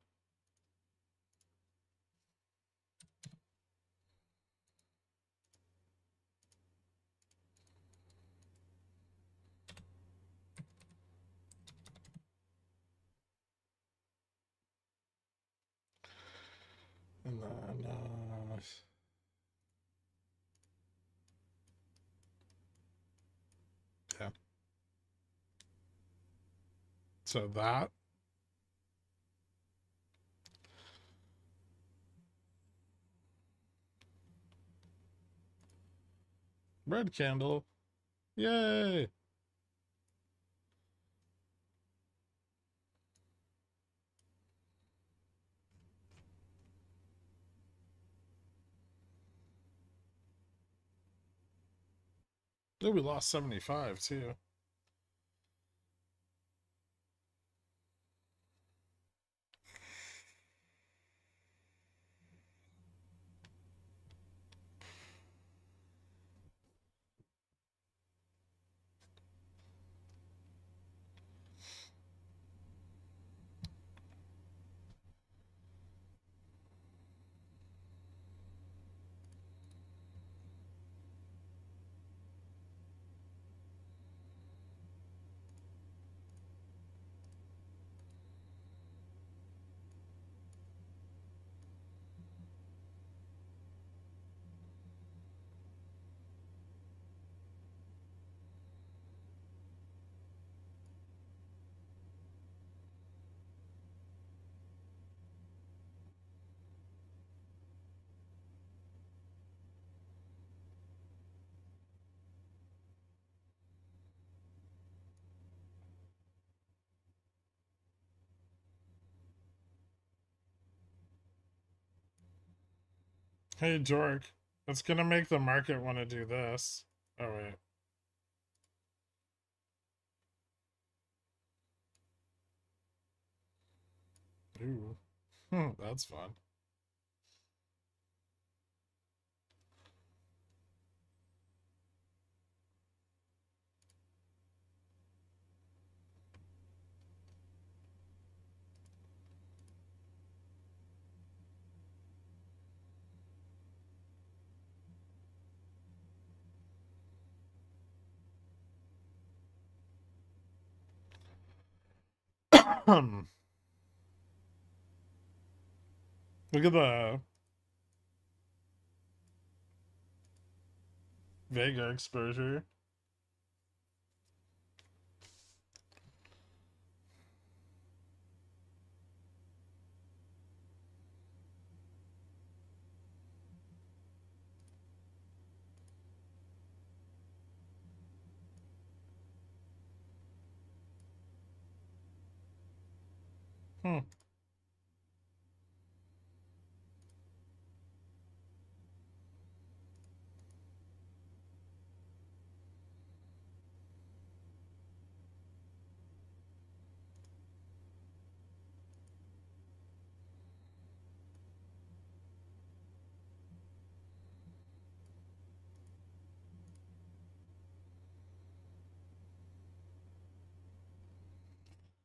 And then, yeah. So that. Red candle. Yay! Oh, we lost 75 too. Hey, Jork. It's gonna make the market want to do this. Oh, wait. Ooh. That's fun. Look at the Vega exposure. Hmm.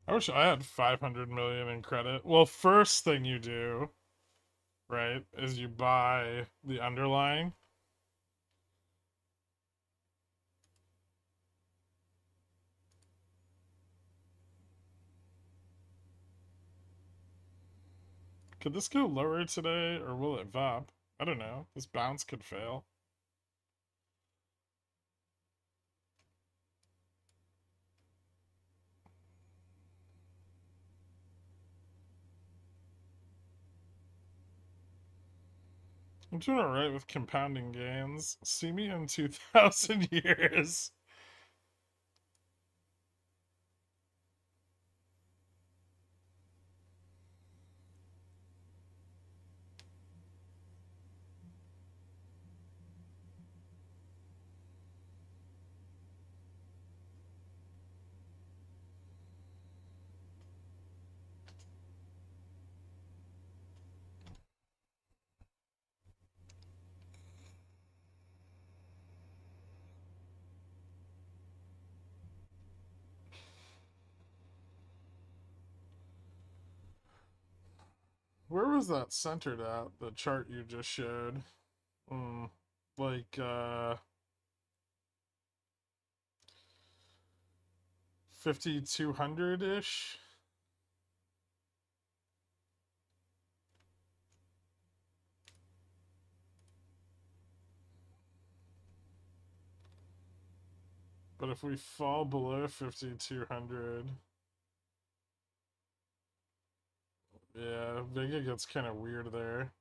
I wish I had 500 million in credit. Well, first thing you do, right, is you buy the underlying. Could this go lower today, or will it VOP? I don't know. This bounce could fail. I'm doing alright with compounding gains. See me in 2,000 years. Where was that centered at? The chart you just showed. Like 5,200 ish. But if we fall below 5,200, yeah, Vega gets kind of weird there.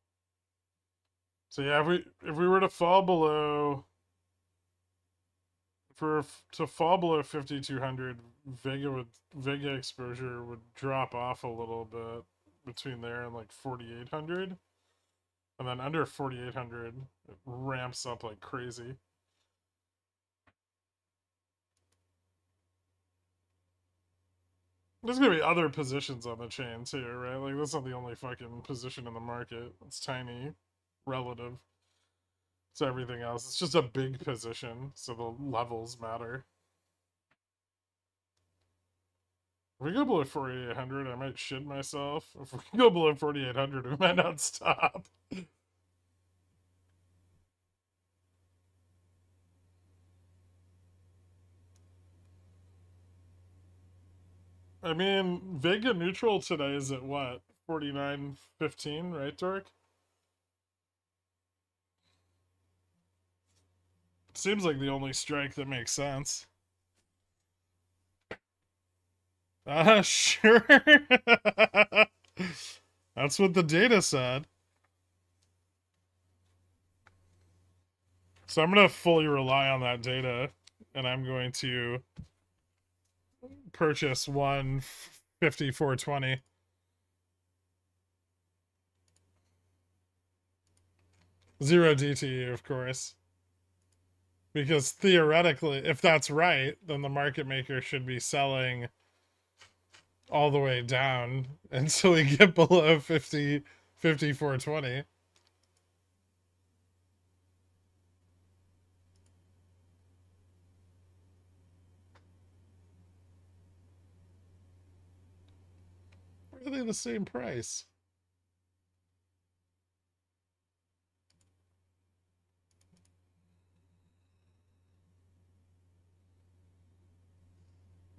So yeah, if we were to fall below, for to fall below 5,200, Vega exposure would drop off a little bit between there and like 4,800, and then under 4,800 it ramps up like crazy. There's gonna be other positions on the chain too, right? Like that's not the only fucking position in the market. It's tiny, relative to everything else. It's just a big position, so the levels matter. If we go below 4,800, I might shit myself. If we go below 4,800, we might not stop. I mean, Vega neutral today is at what? 49.15, right, Dork? Seems like the only strike that makes sense. Sure. That's what the data said. So I'm going to fully rely on that data, and I'm going to purchase 154.20. Zero DTE, of course. Because theoretically, if that's right, then the market maker should be selling all the way down until we get below 54.20. Why are they the same price?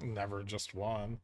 Never just one.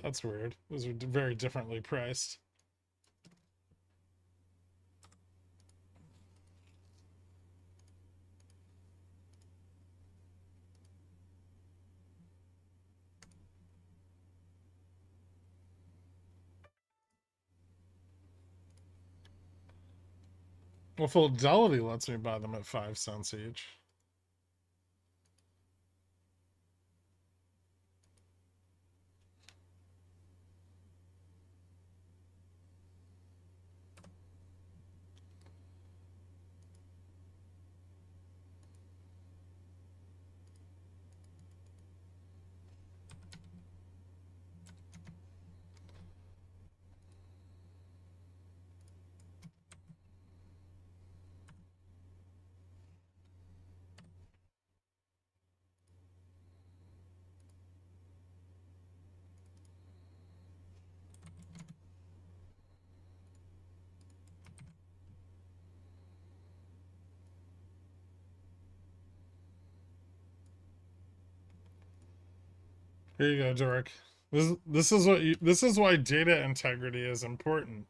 That's weird. Those are very differently priced. Well, Fidelity lets me buy them at 5 cents each. Here you go, Dork. This is why data integrity is important.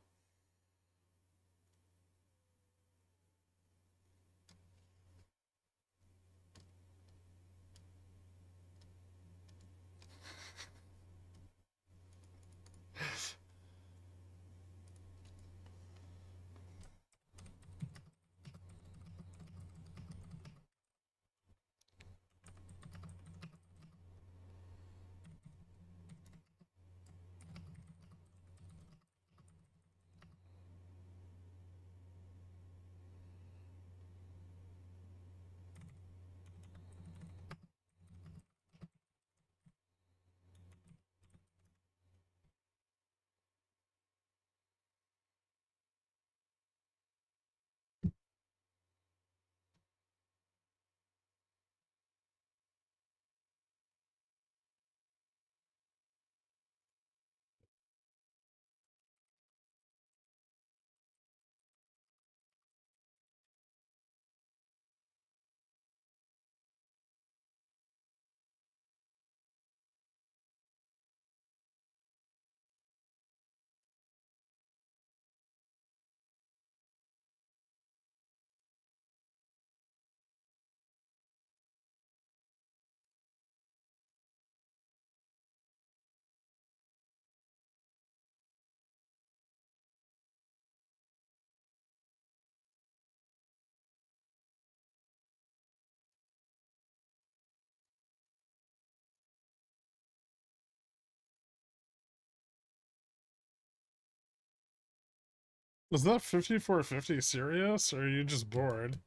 Is that 5450 serious, or are you just bored?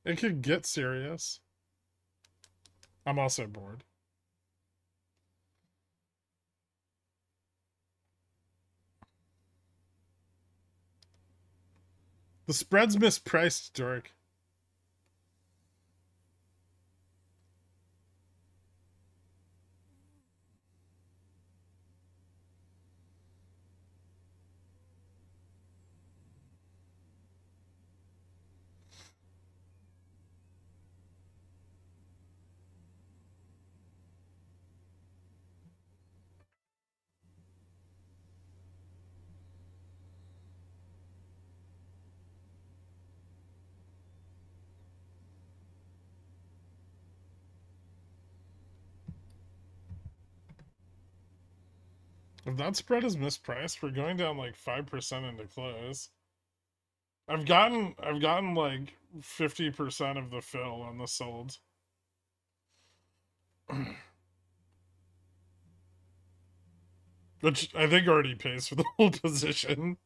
It could get serious. I'm also bored. The spread's mispriced, Dork. If that spread is mispriced, we're going down like 5% into close. I've gotten like 50% of the fill on the sold. Which I think already pays for the whole position.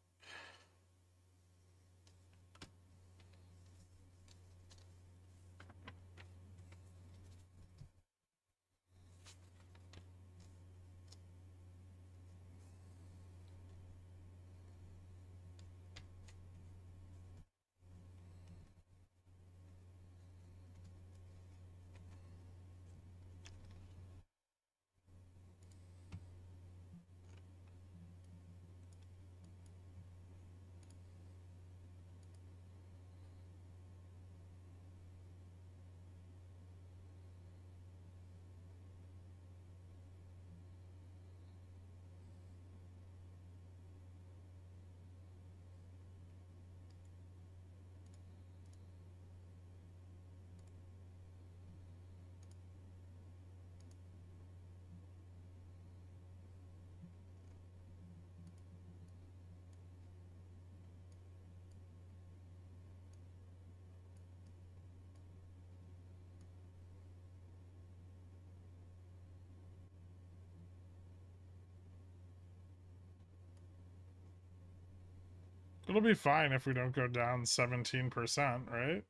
It'll be fine if we don't go down 17%, right?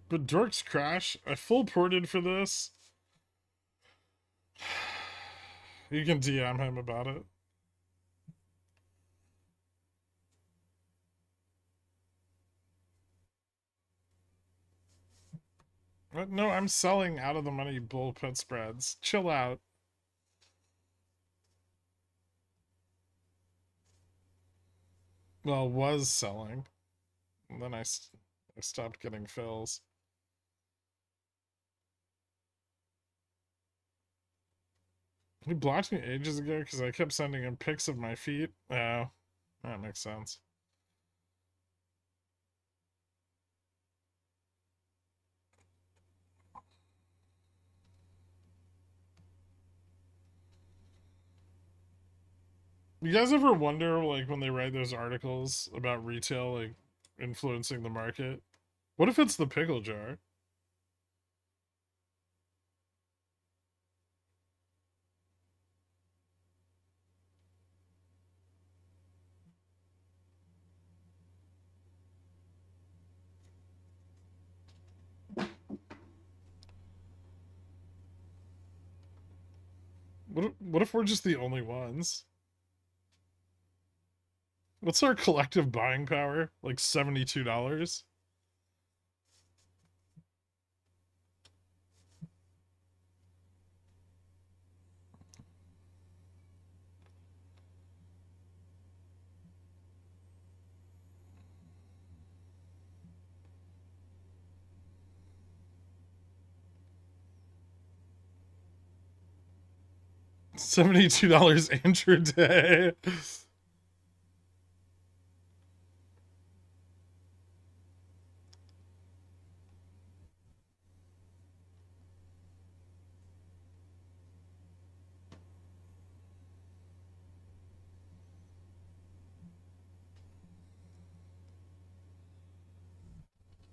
But Dork's Crash, I full ported for this. You can DM him about it. What? No, I'm selling out of the money bull put spreads. Chill out. Well, was selling. And then I stopped getting fills. He blocked me ages ago because I kept sending him pics of my feet. Oh, that makes sense. You guys ever wonder, like, when they write those articles about retail, like, influencing the market? What if it's the pickle jar? What if we're just the only ones? What's our collective buying power? Like $72? $72 intraday.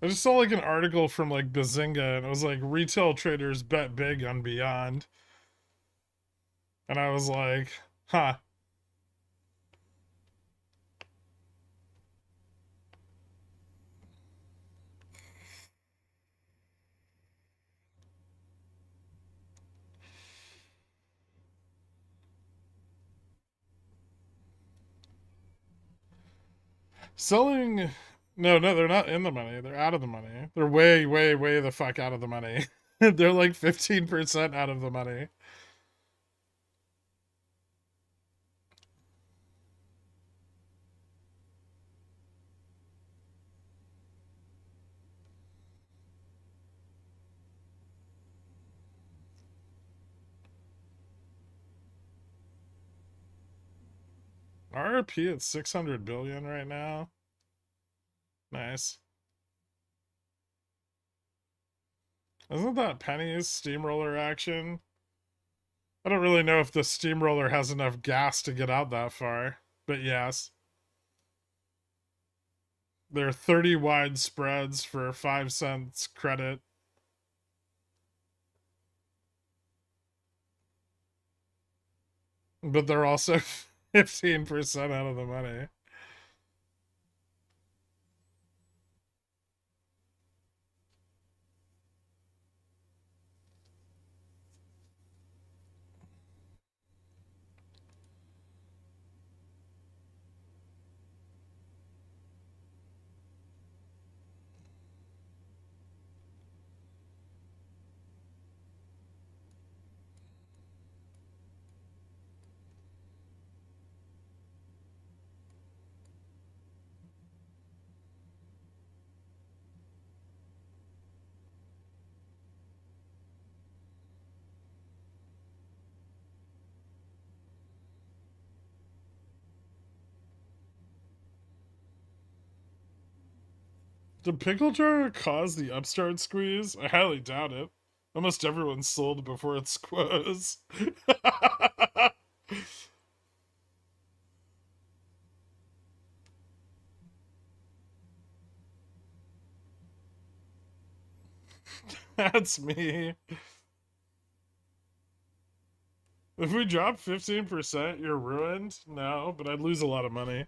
I just saw like an article from like Bazinga and it was like retail traders bet big on Beyond. And I was like, huh. Selling. No, they're not in the money. They're out of the money. They're way, way, way the fuck out of the money. They're like 15% out of the money. RRP at 600 billion right now. Nice. Isn't that Penny's steamroller action? I don't really know if the steamroller has enough gas to get out that far, but yes. There are 30 wide spreads for 5 cents credit. But they're also 15% out of the money. Did pickle jar cause the upstart squeeze? I highly doubt it. Almost everyone's sold before it squoze. That's me. If we drop 15%, you're ruined? No, but I'd lose a lot of money.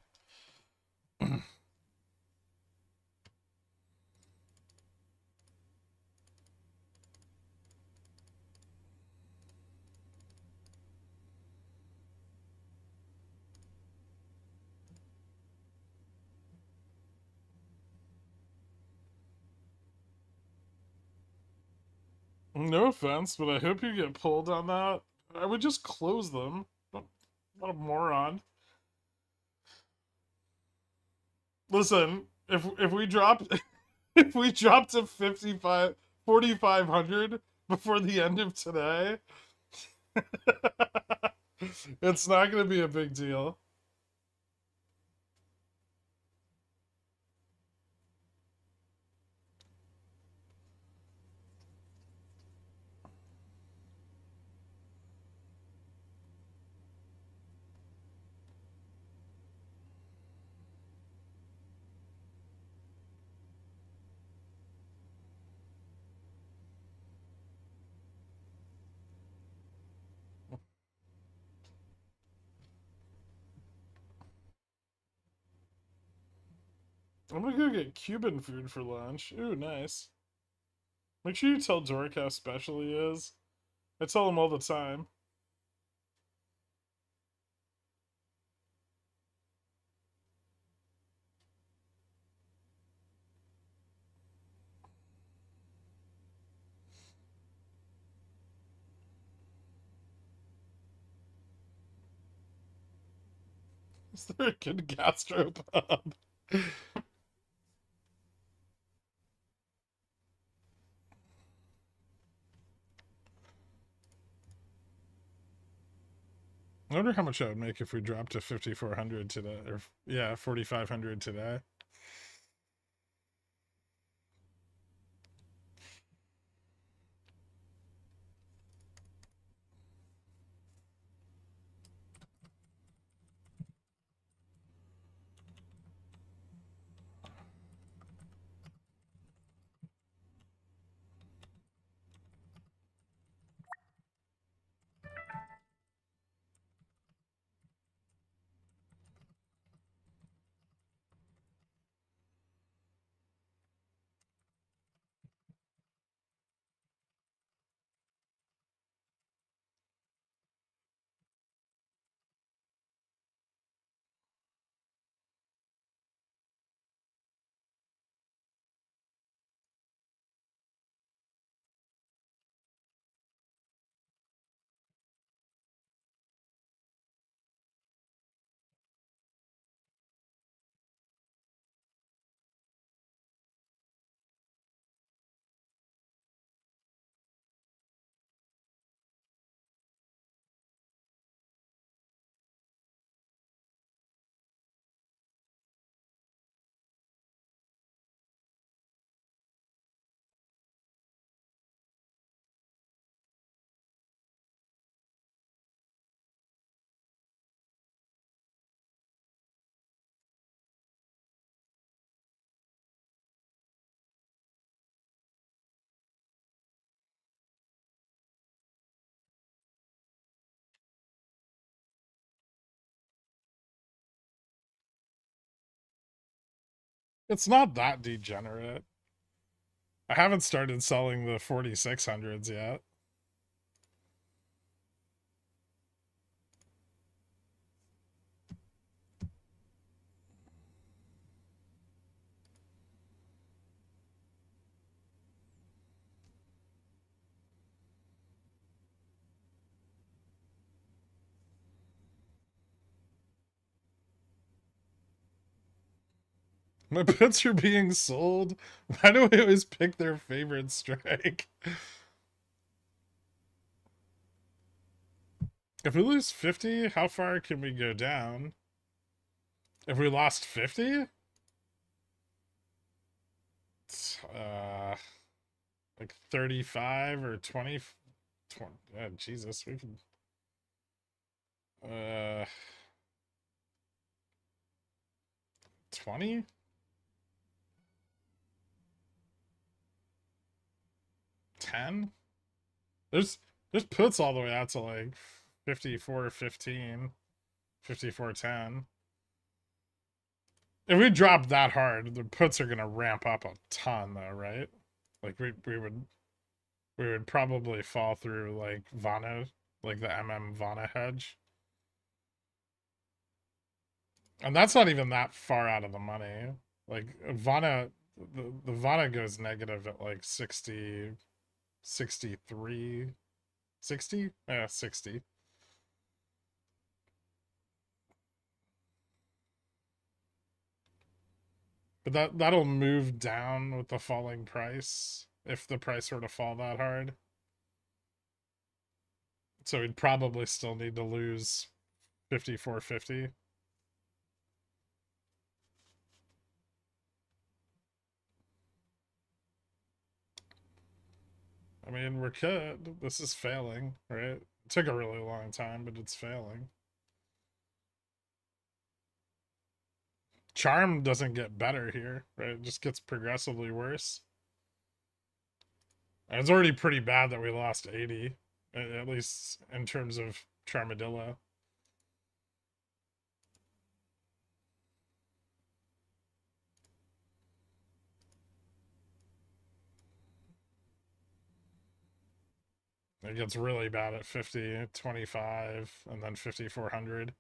No offense, but I hope you get pulled on that. I would just close them. What a moron. Listen, if we drop if we drop to 4,500 before the end of today, it's not going to be a big deal. I'm gonna go get Cuban food for lunch. Ooh, nice. Make sure you tell Dork how special he is. I tell him all the time. Is there a good gastropub? I wonder how much I would make if we dropped to 5,400 today, or yeah, 4,500 today. It's not that degenerate. I haven't started selling the 4,600s yet. My puts are being sold. Why do I always pick their favorite strike? If we lose 50, how far can we go down? If we lost 50? like 35 or 20, 20 Jesus, we can uh 20, 10. There's puts all the way out to like 54-15, 54-10. If we drop that hard, the puts are gonna ramp up a ton though, right? Like we would probably fall through like Vana, like the Vana hedge. And that's not even that far out of the money. Like Vana, the Vana goes negative at like 60, 63, 60? Yeah, 60. But that'll move down with the falling price if the price were to fall that hard. So we'd probably still need to lose 54.50. I mean, we're good. This is failing, right? It took a really long time, but it's failing. Charm doesn't get better here, right? It just gets progressively worse. And it's already pretty bad that we lost 80, at least in terms of Charmadillo. It gets really bad at 50, 25, and then 5,400.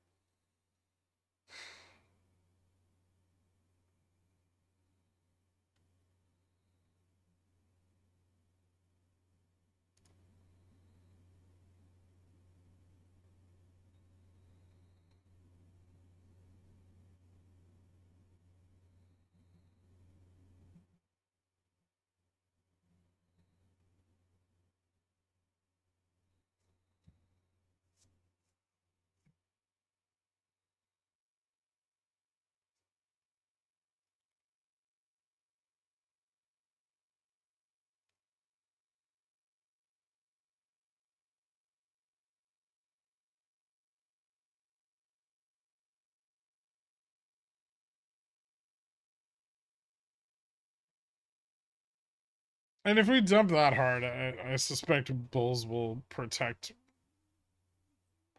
And if we dump that hard, I suspect bulls will protect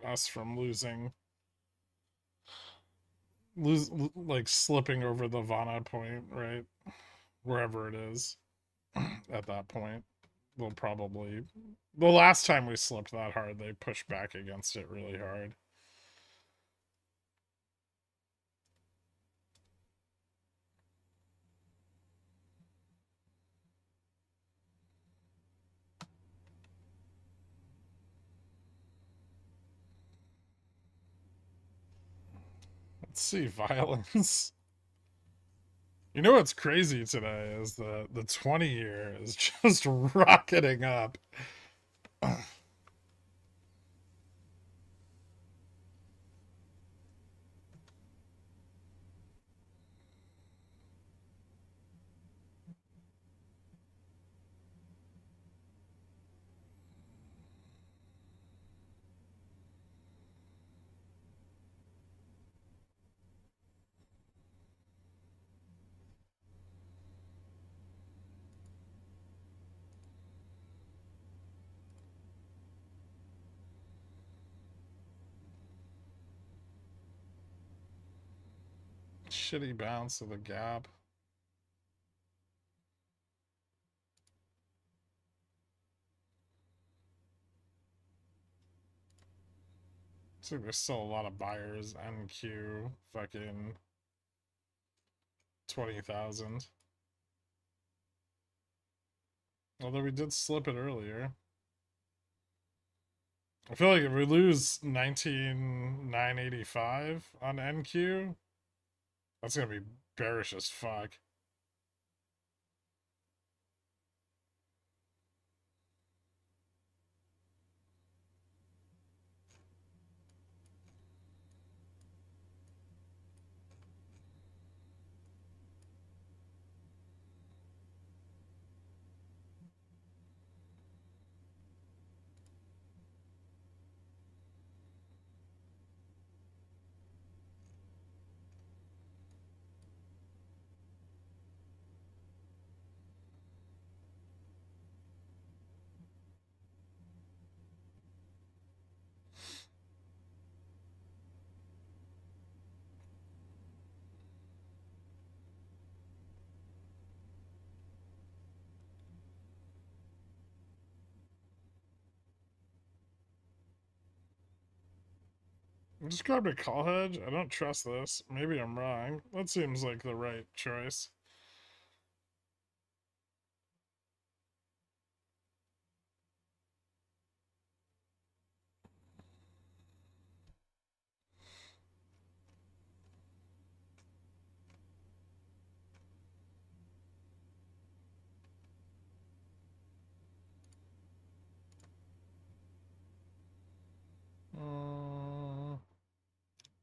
us from like slipping over the Vana point, right? Wherever it is at that point. They'll probably, the last time we slipped that hard, they pushed back against it really hard. Let's see, violence. You know what's crazy today is the 20-year is just rocketing up. Shitty bounce of the gap. So there's still a lot of buyers. NQ, fucking 20,000. Although we did slip it earlier. I feel like if we lose 19,985 on NQ, that's gonna be bearish as fuck. I just grabbed a call hedge. I don't trust this. Maybe I'm wrong. That seems like the right choice.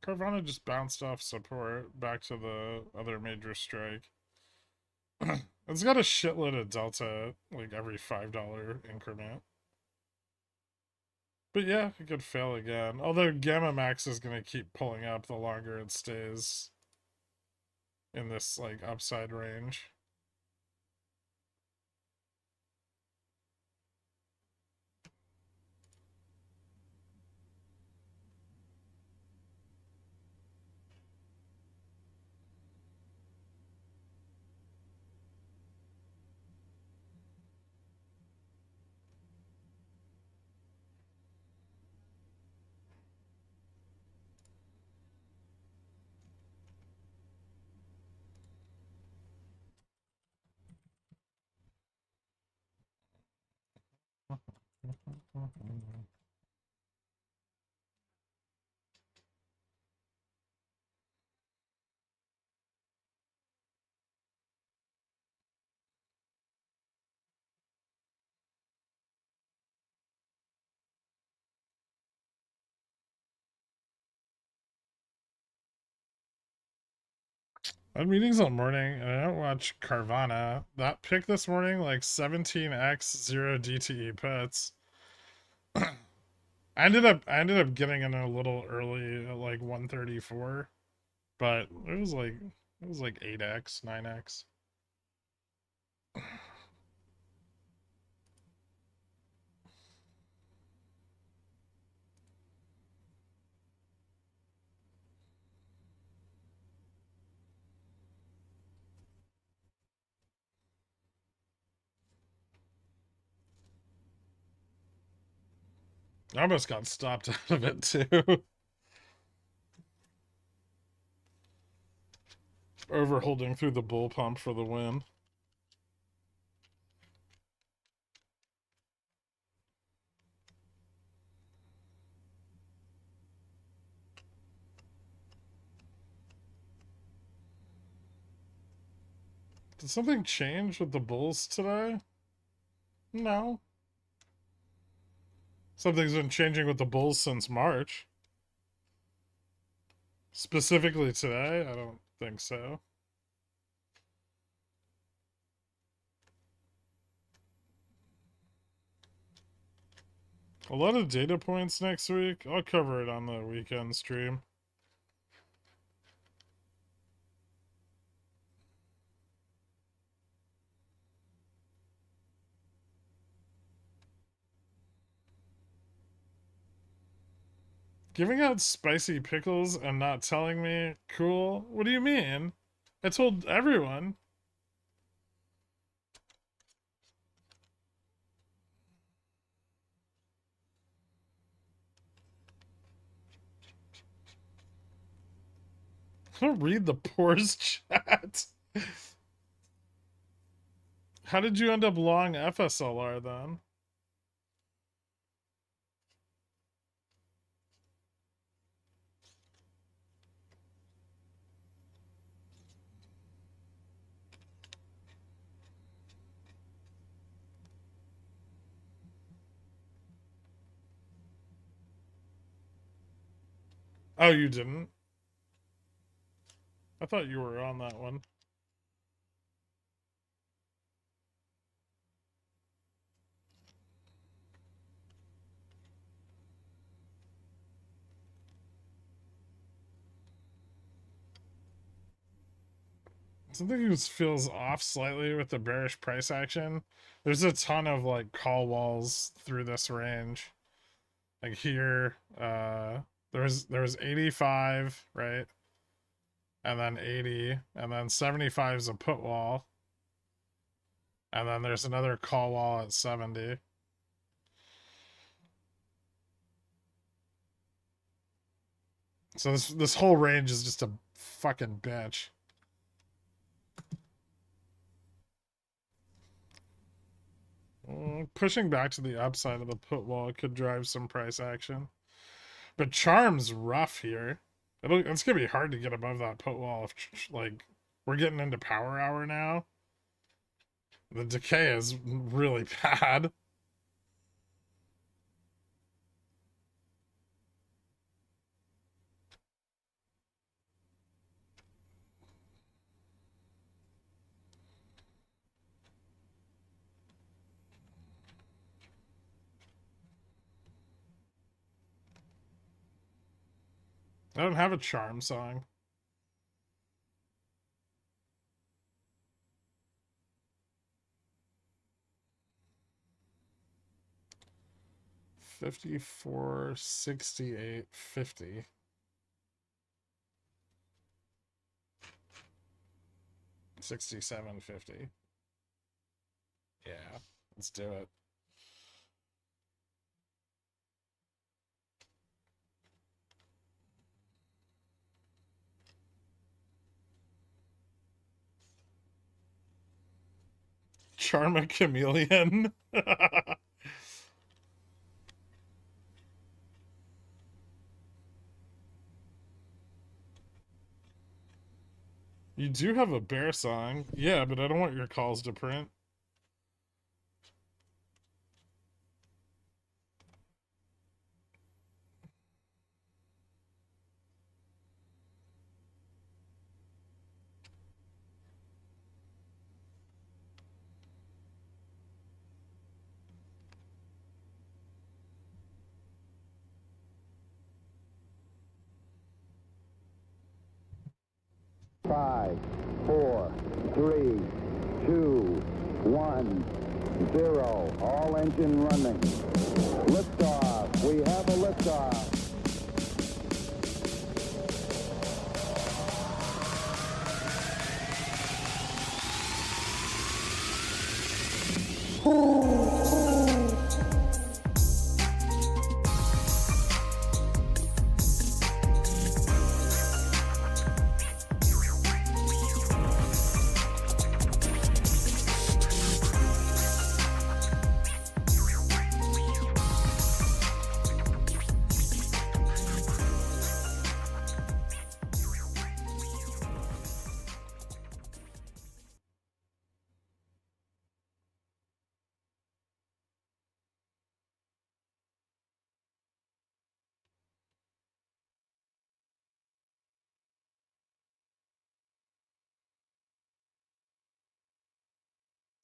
Carvana just bounced off support back to the other major strike. It's got a shitload of delta, like every $5 increment. But yeah, it could fail again. Although Gamma Max is going to keep pulling up the longer it stays in this like upside range. I had meetings all morning and I don't watch Carvana. That pick this morning, like 17x 0 DTE puts. I ended up getting in a little early at like 134, but it was like 8x, 9x. I almost got stopped out of it too. Overholding through the bull pump for the win. Did something change with the bulls today? No. Something's been changing with the bulls since March. Specifically today? I don't think so. A lot of data points next week. I'll cover it on the weekend stream. Giving out spicy pickles and not telling me? Cool. What do you mean? I told everyone. I don't read the poor's chat. How did you end up long FSLR then? Oh, you didn't? I thought you were on that one. Something just feels off slightly with the bearish price action. There's a ton of like call walls through this range. Like here, there was 85, right? And then 80, and then 75 is a put wall. And then there's another call wall at 70. So this whole range is just a fucking bitch. Pushing back to the upside of the put wall could drive some price action. But Charm's rough here. It's going to be hard to get above that put wall if, like, we're getting into power hour now. The decay is really bad. I don't have a Charm song. $54, $68, $50. $67.50. Yeah, let's do it. Charm a chameleon. You do have a bear song. Yeah, but I don't want your calls to print. Five, four, three, two, one, zero. All engine running. Liftoff. We have a liftoff.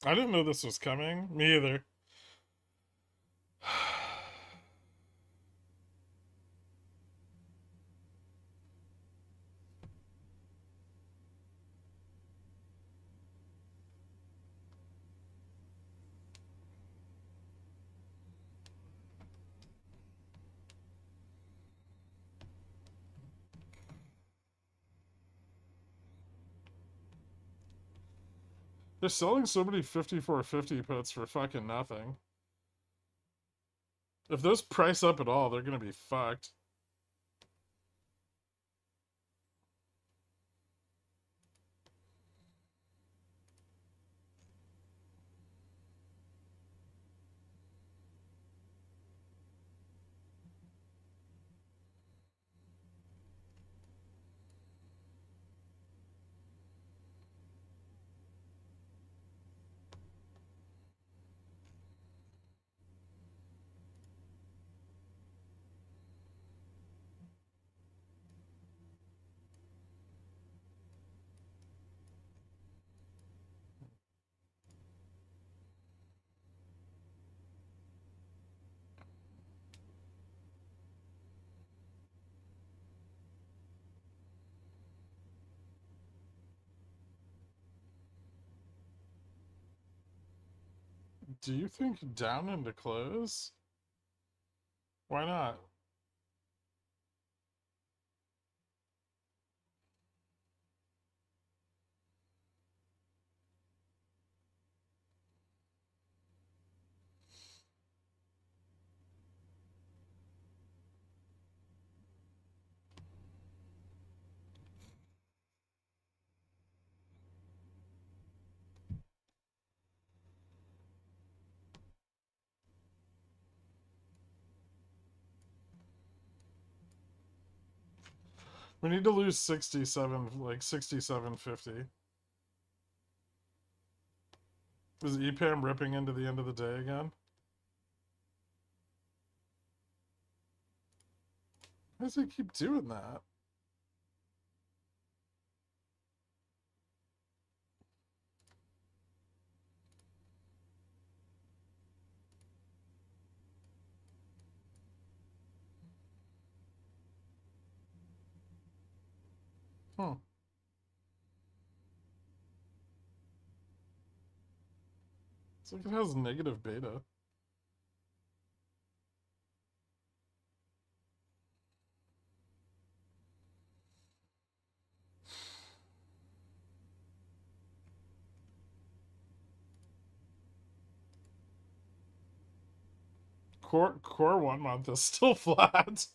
I didn't know this was coming. Me either. They're selling so many 5450 puts for fucking nothing. If those price up at all, they're gonna be fucked. Do you think down into close? Why not? We need to lose 67, like 67.50. Is EPAM ripping into the end of the day again? Why does it keep doing that? Hmm. It's like it has negative beta. Core 1 month is still flat.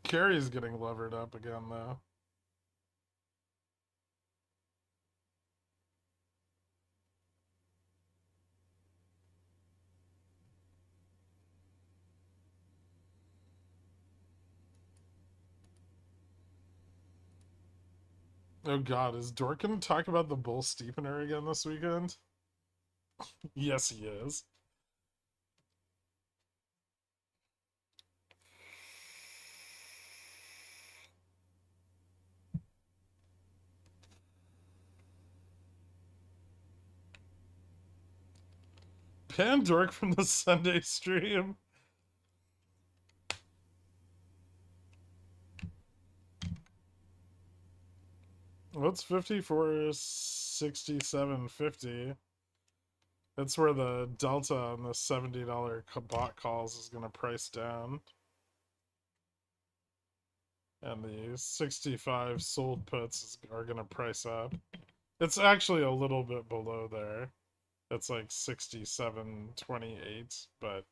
Carry's getting levered up again, though. Oh god, is Dork gonna talk about the bull steepener again this weekend? Yes, he is. Pan Dork from the Sunday stream. What's 54.67.50? That's where the delta on the $70 bot calls is going to price down. And the 65 sold puts are going to price up. It's actually a little bit below there. It's like 67.28, but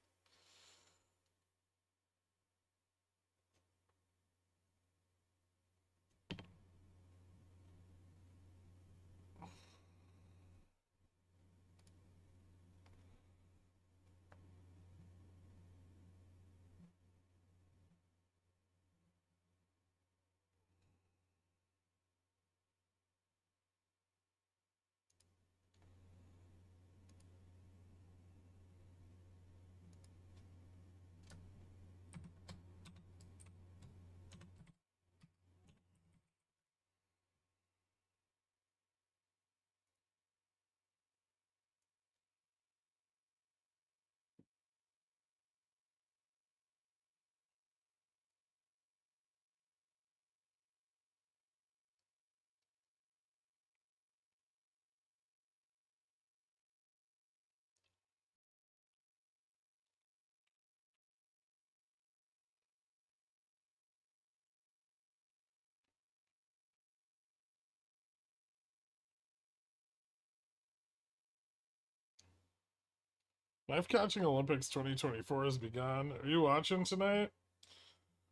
Knife Catching Olympics 2024 has begun. Are you watching tonight?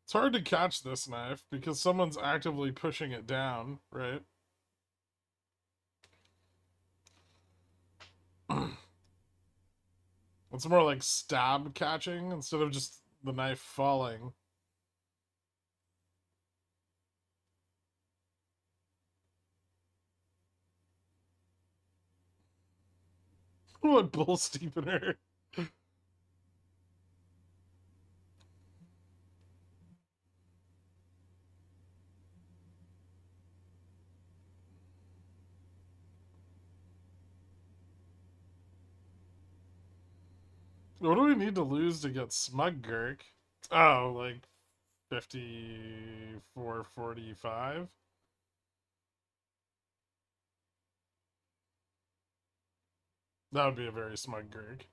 It's hard to catch this knife because someone's actively pushing it down, right? It's more like stab catching instead of just the knife falling. What bull steepener? What do we need to lose to get smug Gherk? Oh, like 54.45? That would be a very smug Gherk.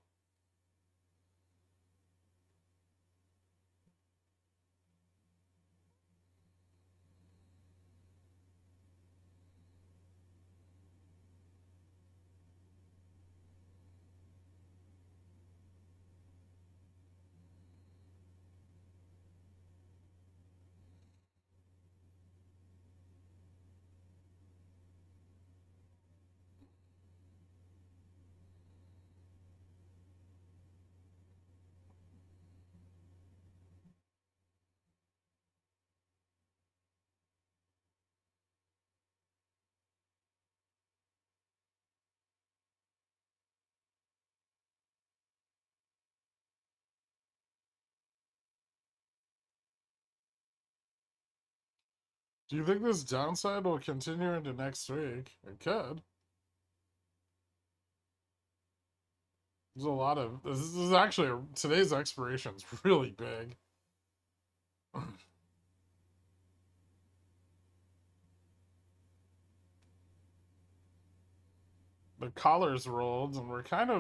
Do you think this downside will continue into next week? It could. There's a lot of this is actually today's expiration is really big. The collars rolled, and we're kind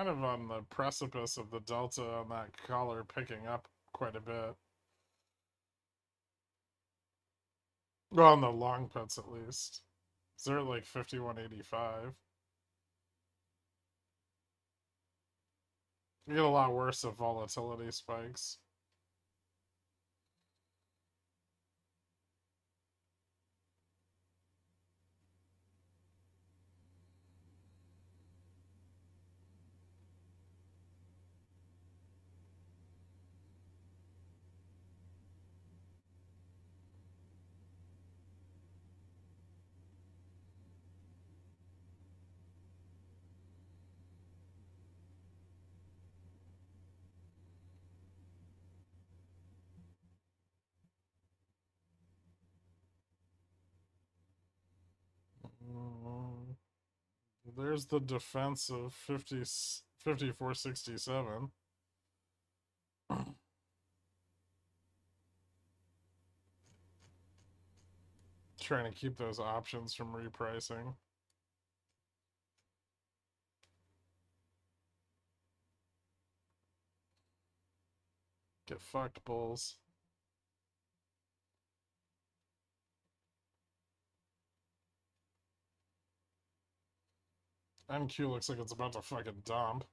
of on the precipice of the delta on that collar picking up quite a bit. Well, on the long puts at least. They're at like 51.85. You get a lot worse if volatility spikes. Mm, There's the defense of 54.67. Trying to keep those options from repricing. Get fucked, bulls. NQ looks like it's about to fucking dump.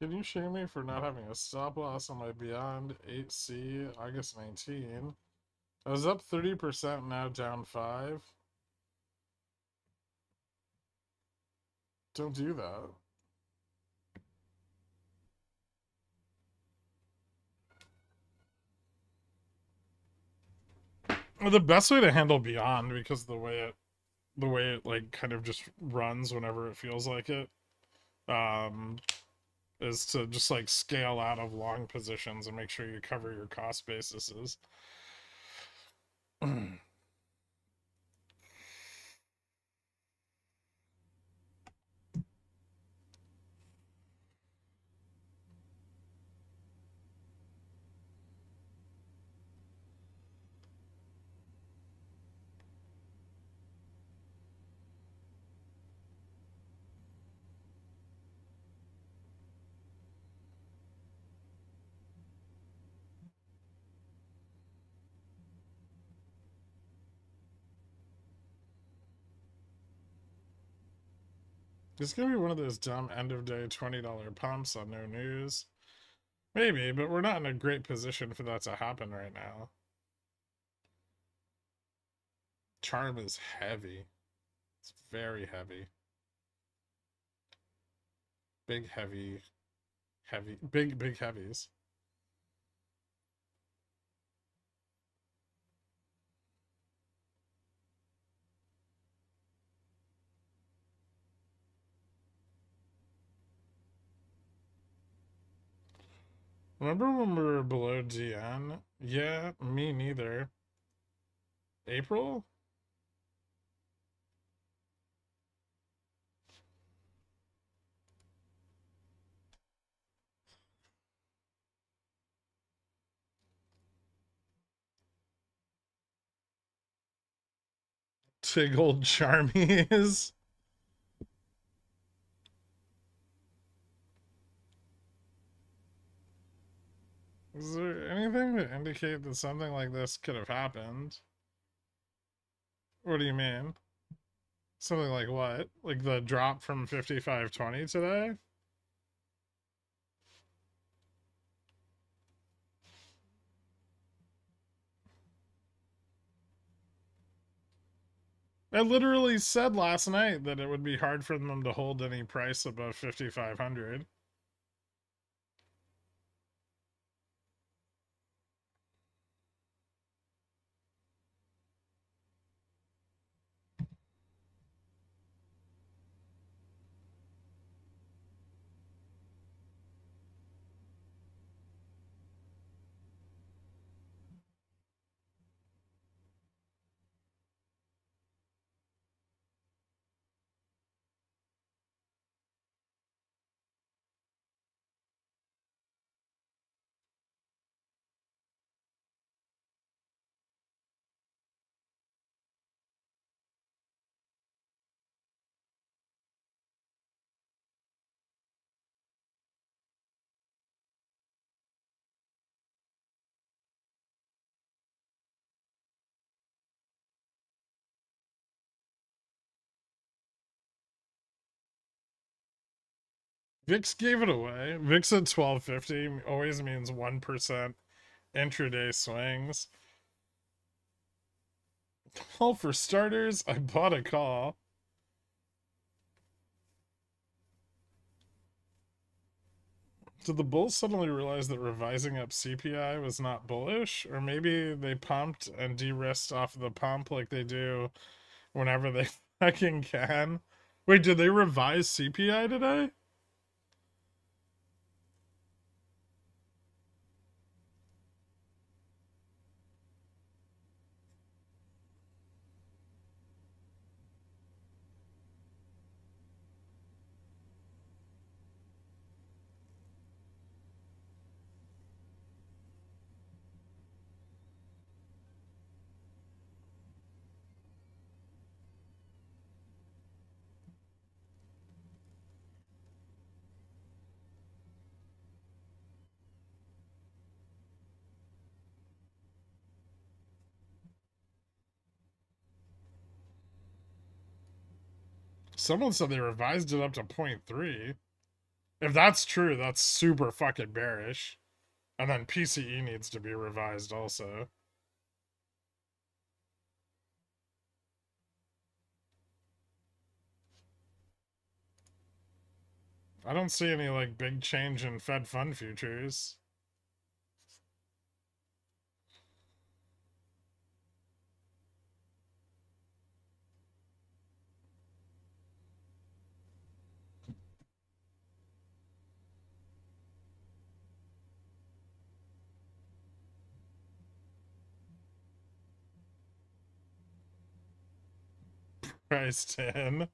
Can you shame me for not having a stop loss on my Beyond 8C August 19? I was up 30%, now down 5. Don't do that. Well, the best way to handle Beyond, because the way it like kind of just runs whenever it feels like it, um, is to just like scale out of long positions and make sure you cover your cost bases. It's gonna be one of those dumb end of day $20 pumps on no news. Maybe, but we're not in a great position for that to happen right now. Charm is heavy. It's very heavy. Big heavy big heavies. Remember when we were below DN? Yeah, me neither. April? Tiggle Charmies. Is there anything to indicate that something like this could have happened? What do you mean? Something like what? Like the drop from 55.20 today? I literally said last night that it would be hard for them to hold any price above 5,500. VIX gave it away. VIX at 1250 always means 1% intraday swings. Well, for starters, I bought a call. Did the bulls suddenly realize that revising up CPI was not bullish? Or maybe they pumped and de-risked off the pump like they do whenever they fucking can? Wait, did they revise CPI today? Someone said they revised it up to 0.3. If that's true, that's super fucking bearish. And then PCE needs to be revised also. I don't see any like big change in Fed fund futures. Priced in.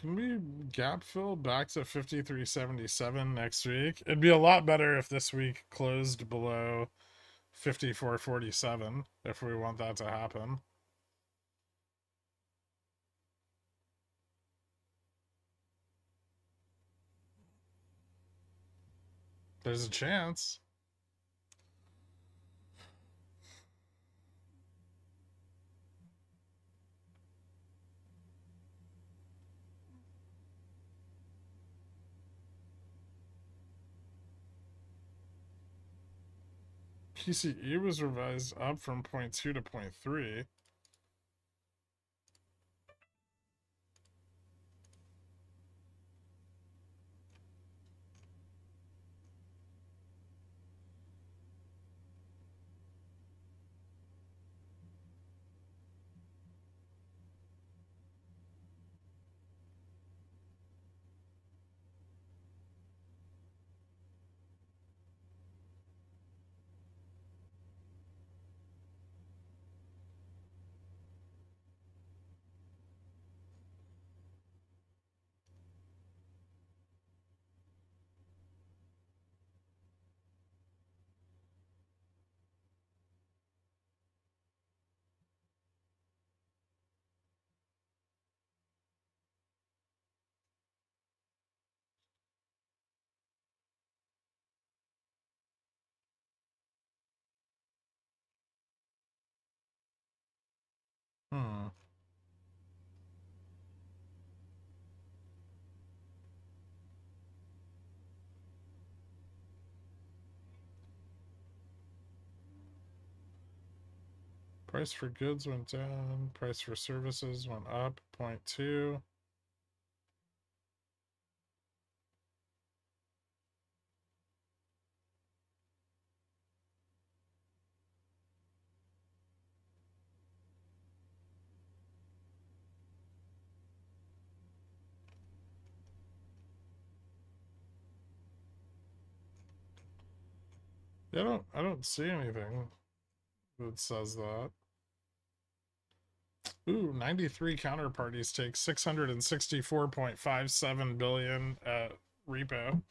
Can we gap fill back to 53.77 next week? It'd be a lot better if this week closed below 54.47 if we want that to happen. There's a chance. PCE was revised up from 0.2 to 0.3. Price for goods went down. Price for services went up 0.2. Yeah, I don't see anything that says that. Ooh, 93 counterparties take 664.57 billion at repo.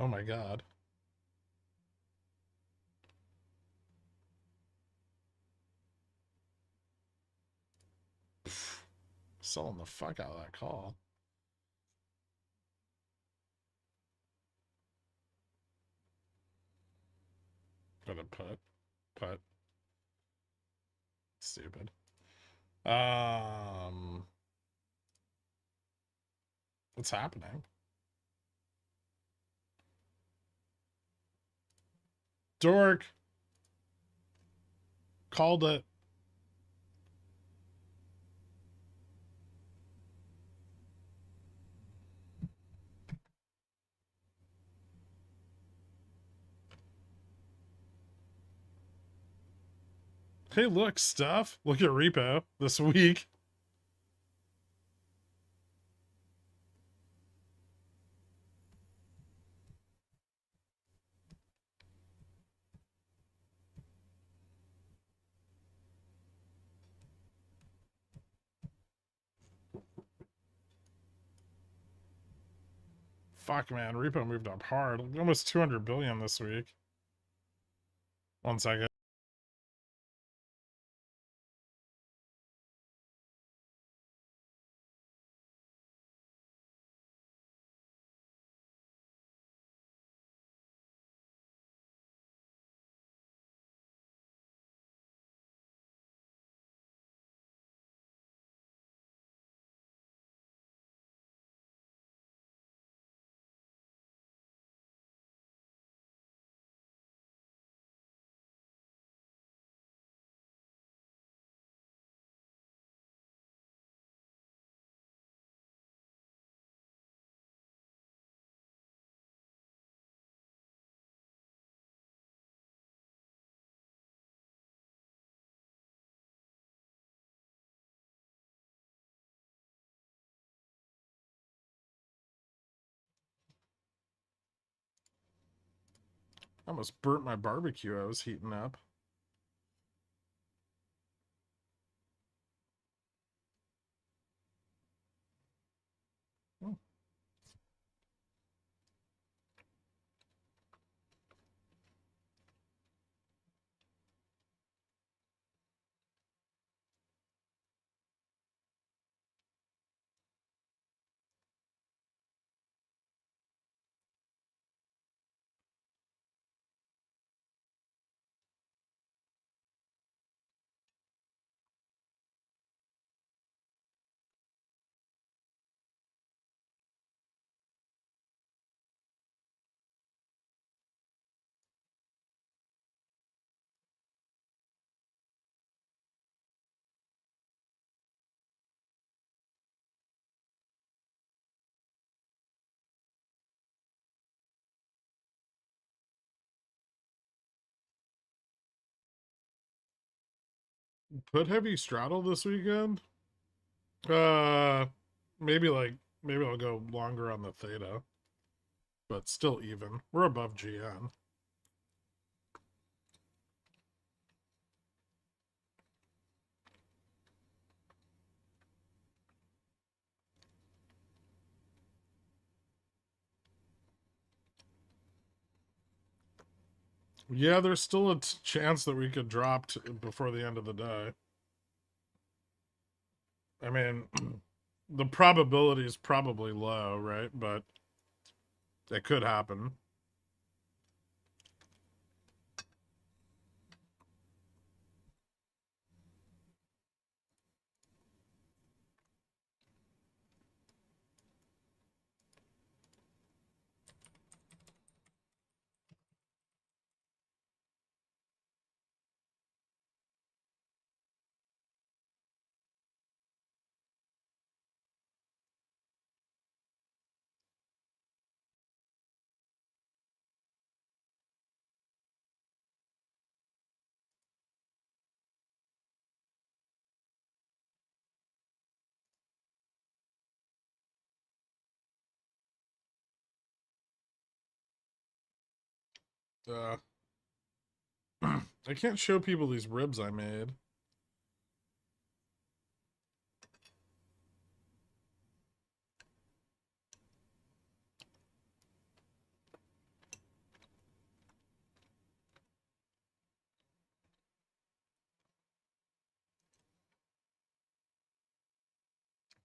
Oh my god. Selling the fuck out of that call. Gonna put. Stupid. What's happening? Dork. Called it. Hey, look, stuff. Look at repo this week. Fuck, man. Repo moved up hard. Almost 200 billion this week. 1 second. I almost burnt my barbecue I was heating up. Put heavy straddle this weekend? Uh, maybe I'll go longer on the theta, but still even. We're above GN. Yeah, there's still a chance that we could drop before the end of the day. I mean, the probability is probably low, right? But it could happen. Uh, I can't show people these ribs I made.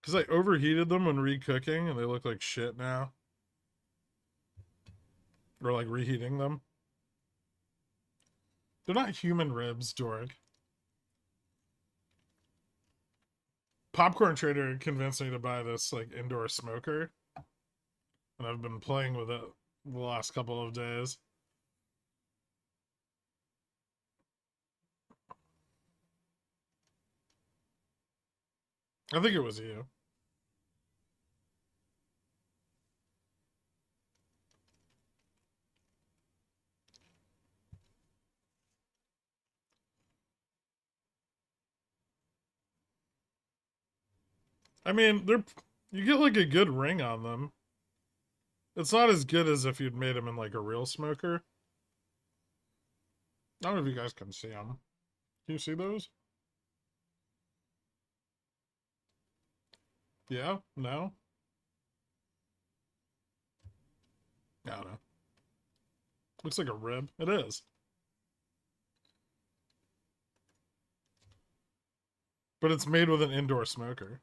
Because I overheated them when recooking and they look like shit now. Or like reheating them. They're not human ribs, Dork. Popcorn Trader convinced me to buy this like indoor smoker. And I've been playing with it the last couple of days. I think it was you. I mean, they're you get like a good ring on them. It's not as good as if you'd made them in like a real smoker. I don't know if you guys can see them. Can you see those? Yeah? No? I don't know. Looks like a rib. It is. But it's made with an indoor smoker.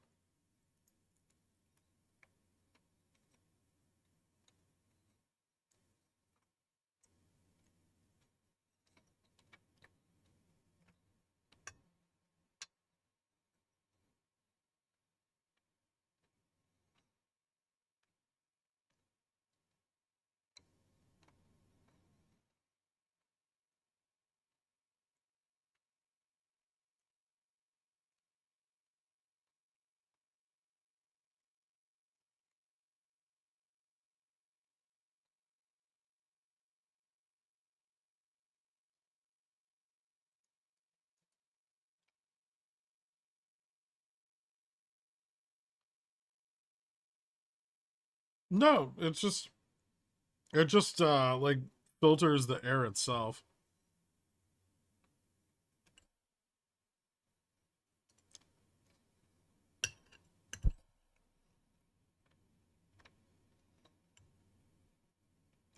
No, it just like filters the air itself.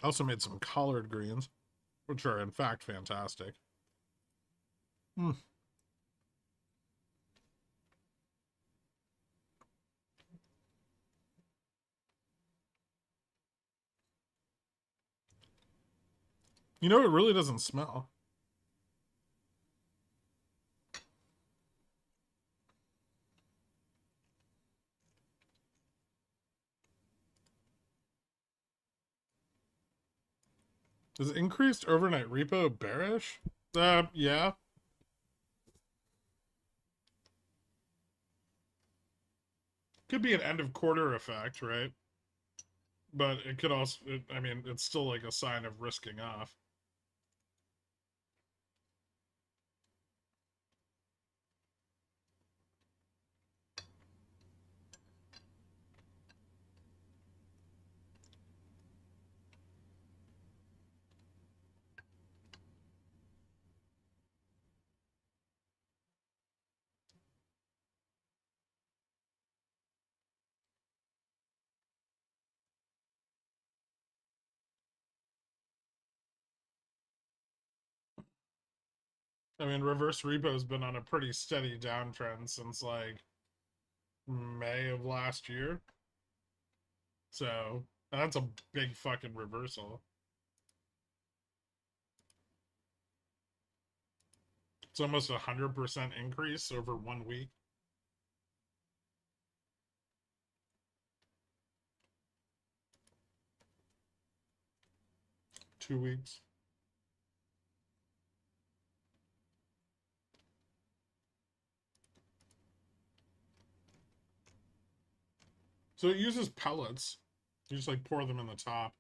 I also made some collard greens, which are in fact fantastic. Mm. You know, it really doesn't smell. Is increased overnight repo bearish? Yeah. Could be an end of quarter effect, right? But it could also, I mean, it's still like a sign of risking off. I mean, reverse repo's been on a pretty steady downtrend since like May of last year. So that's a big fucking reversal. It's almost 100% increase over 1 week. Two weeks. So it uses pellets. You just like pour them in the top.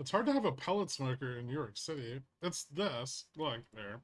It's hard to have a pellet smoker in New York City. It's this. Look there.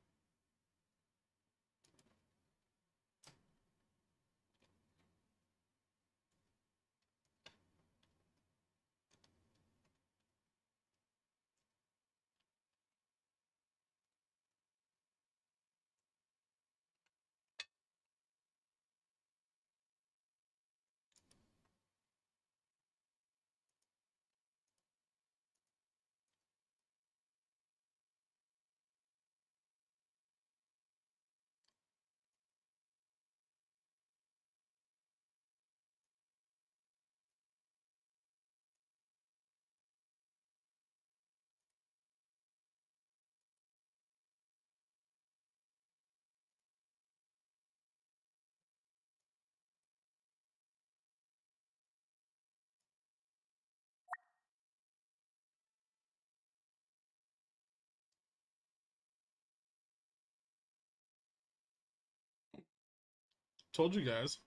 Told you guys.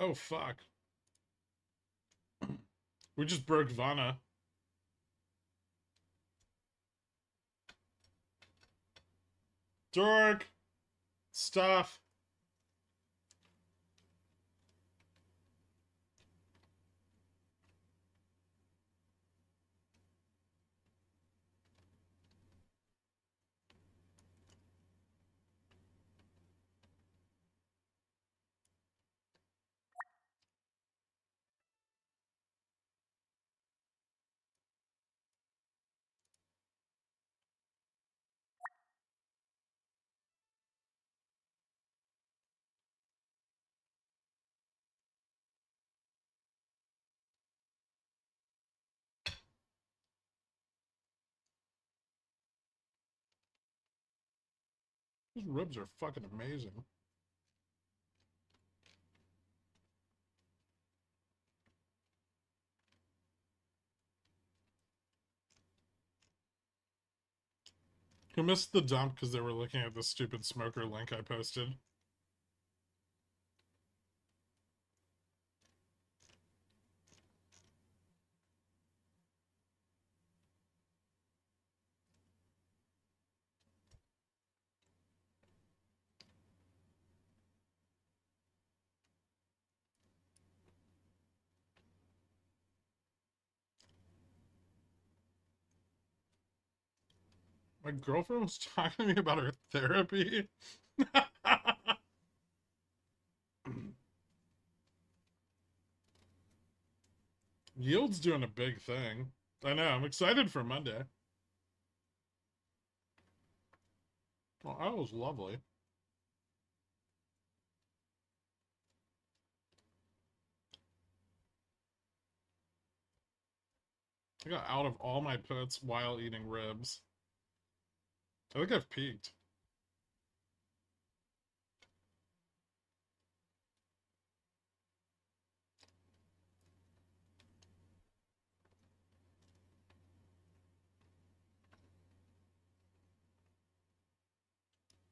Oh, fuck. We just broke Vana. Dork. Stuff. These ribs are fucking amazing. Who missed the dump because they were looking at the stupid smoker link I posted? My girlfriend was talking to me about her therapy. Yield's doing a big thing. I know, I'm excited for Monday. Well, that was lovely. I got out of all my puts while eating ribs. I think I've peaked.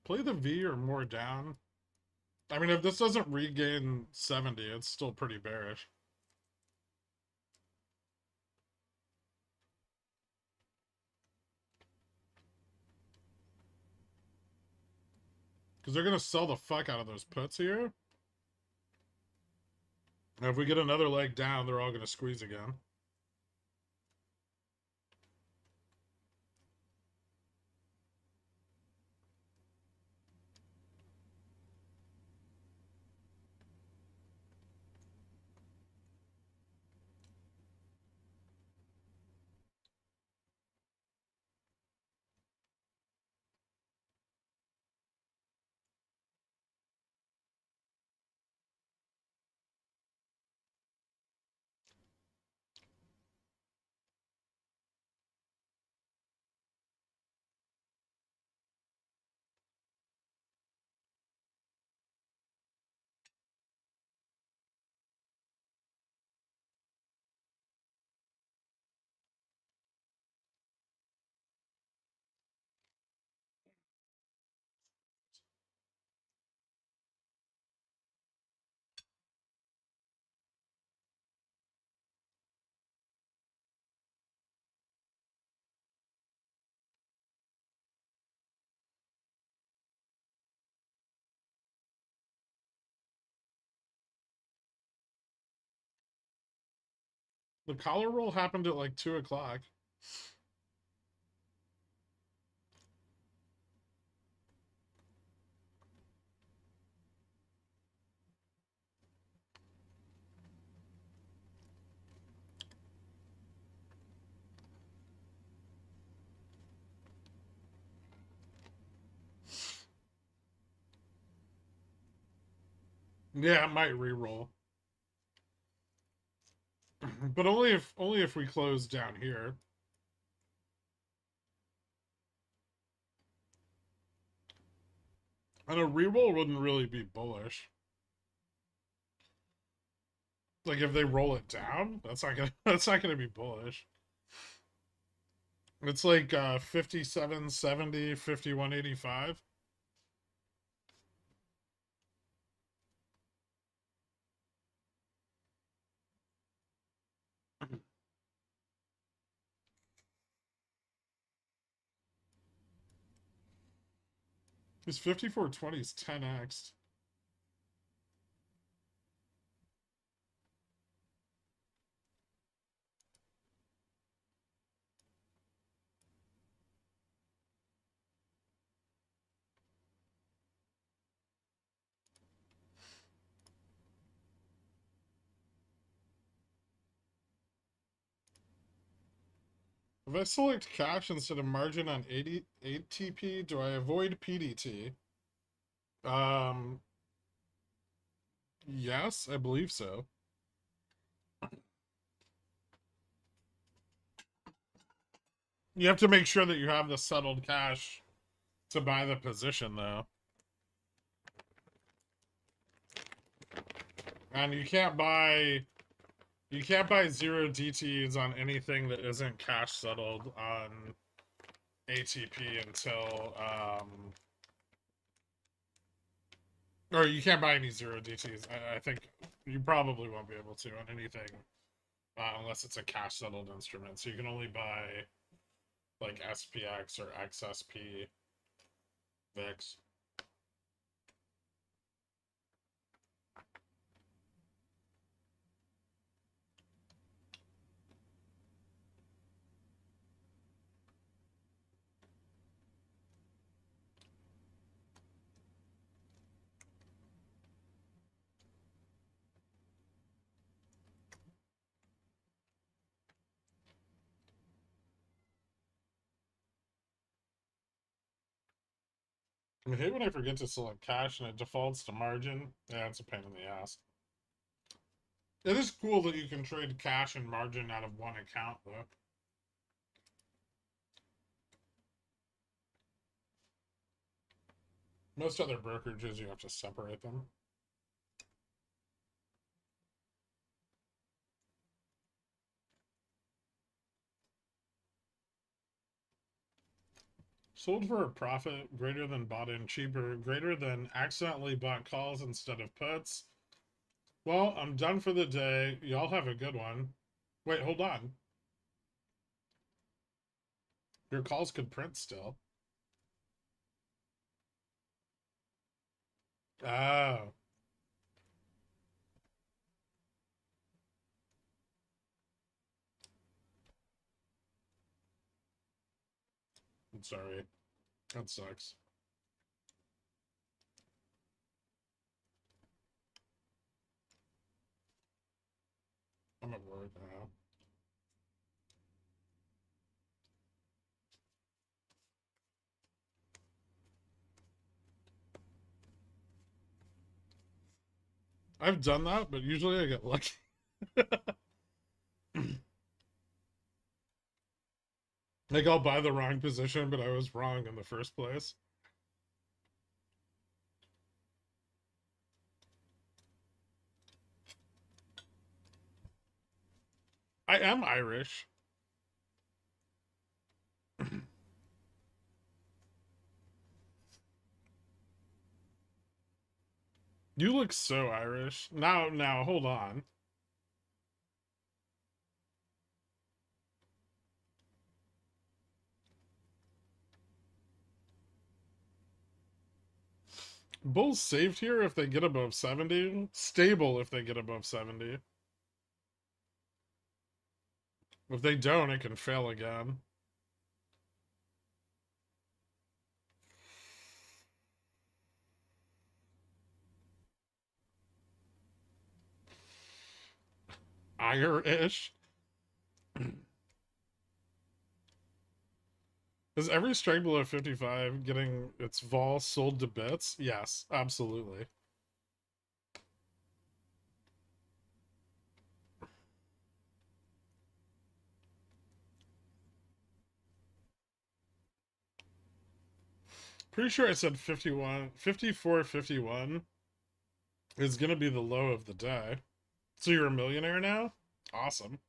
Play the V or more down. I mean, if this doesn't regain 70, it's still pretty bearish. Because they're going to sell the fuck out of those puts here. And if we get another leg down, they're all going to squeeze again. The collar roll happened at like 2 o'clock. Yeah, it might re-roll. But only if we close down here. And a re-roll wouldn't really be bullish. Like if they roll it down, that's not gonna be bullish. It's like 57.70, 51.85. His 54.20 is 10x. If I select cash instead of margin on 80 ATP, do I avoid PDT? Yes, I believe so. You have to make sure that you have the settled cash to buy the position, though. And you can't buy 0 DTs on anything that isn't cash settled on ATP until or you can't buy any 0 DTs. I think you probably won't be able to on anything unless it's a cash settled instrument. So you can only buy like SPX or XSP VIX. I hate when I forget to select cash and it defaults to margin. Yeah, it's a pain in the ass. It is cool that you can trade cash and margin out of one account, though. Most other brokerages, you have to separate them. Sold for a profit, greater than bought in cheaper, greater than accidentally bought calls instead of puts. Well, I'm done for the day. Y'all have a good one. Wait, hold on. Your calls could print still. Oh. I'm sorry. That sucks. I'm at work now. I've done that, but usually I get lucky. Like, I'll buy the wrong position, but I was wrong in the first place. I am Irish. You look so Irish. Now, hold on. Bulls saved here if they get above 70. Stable if they get above 70. If they don't, it can fail again. Irish. Is every strike below 55 getting its vol sold to bits? Yes, absolutely. Pretty sure I said 51, 54, 51 is going to be the low of the day. So you're a millionaire now? Awesome.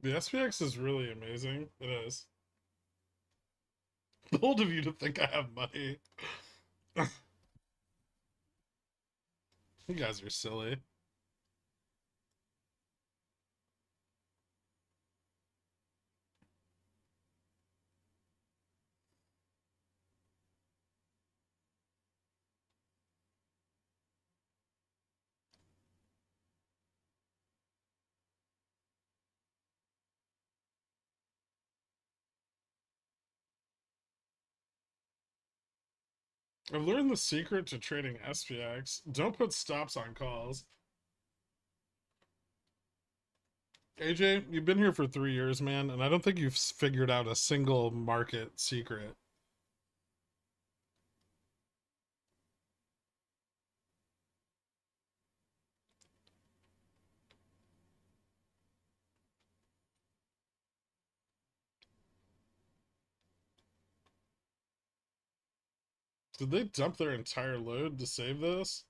The SPX is really amazing. It is. Bold of you to think I have money. You guys are silly. I've learned the secret to trading SPX. Don't put stops on calls. AJ, you've been here for 3 years, man, and I don't think you've figured out a single market secret. Did they dump their entire load to save this?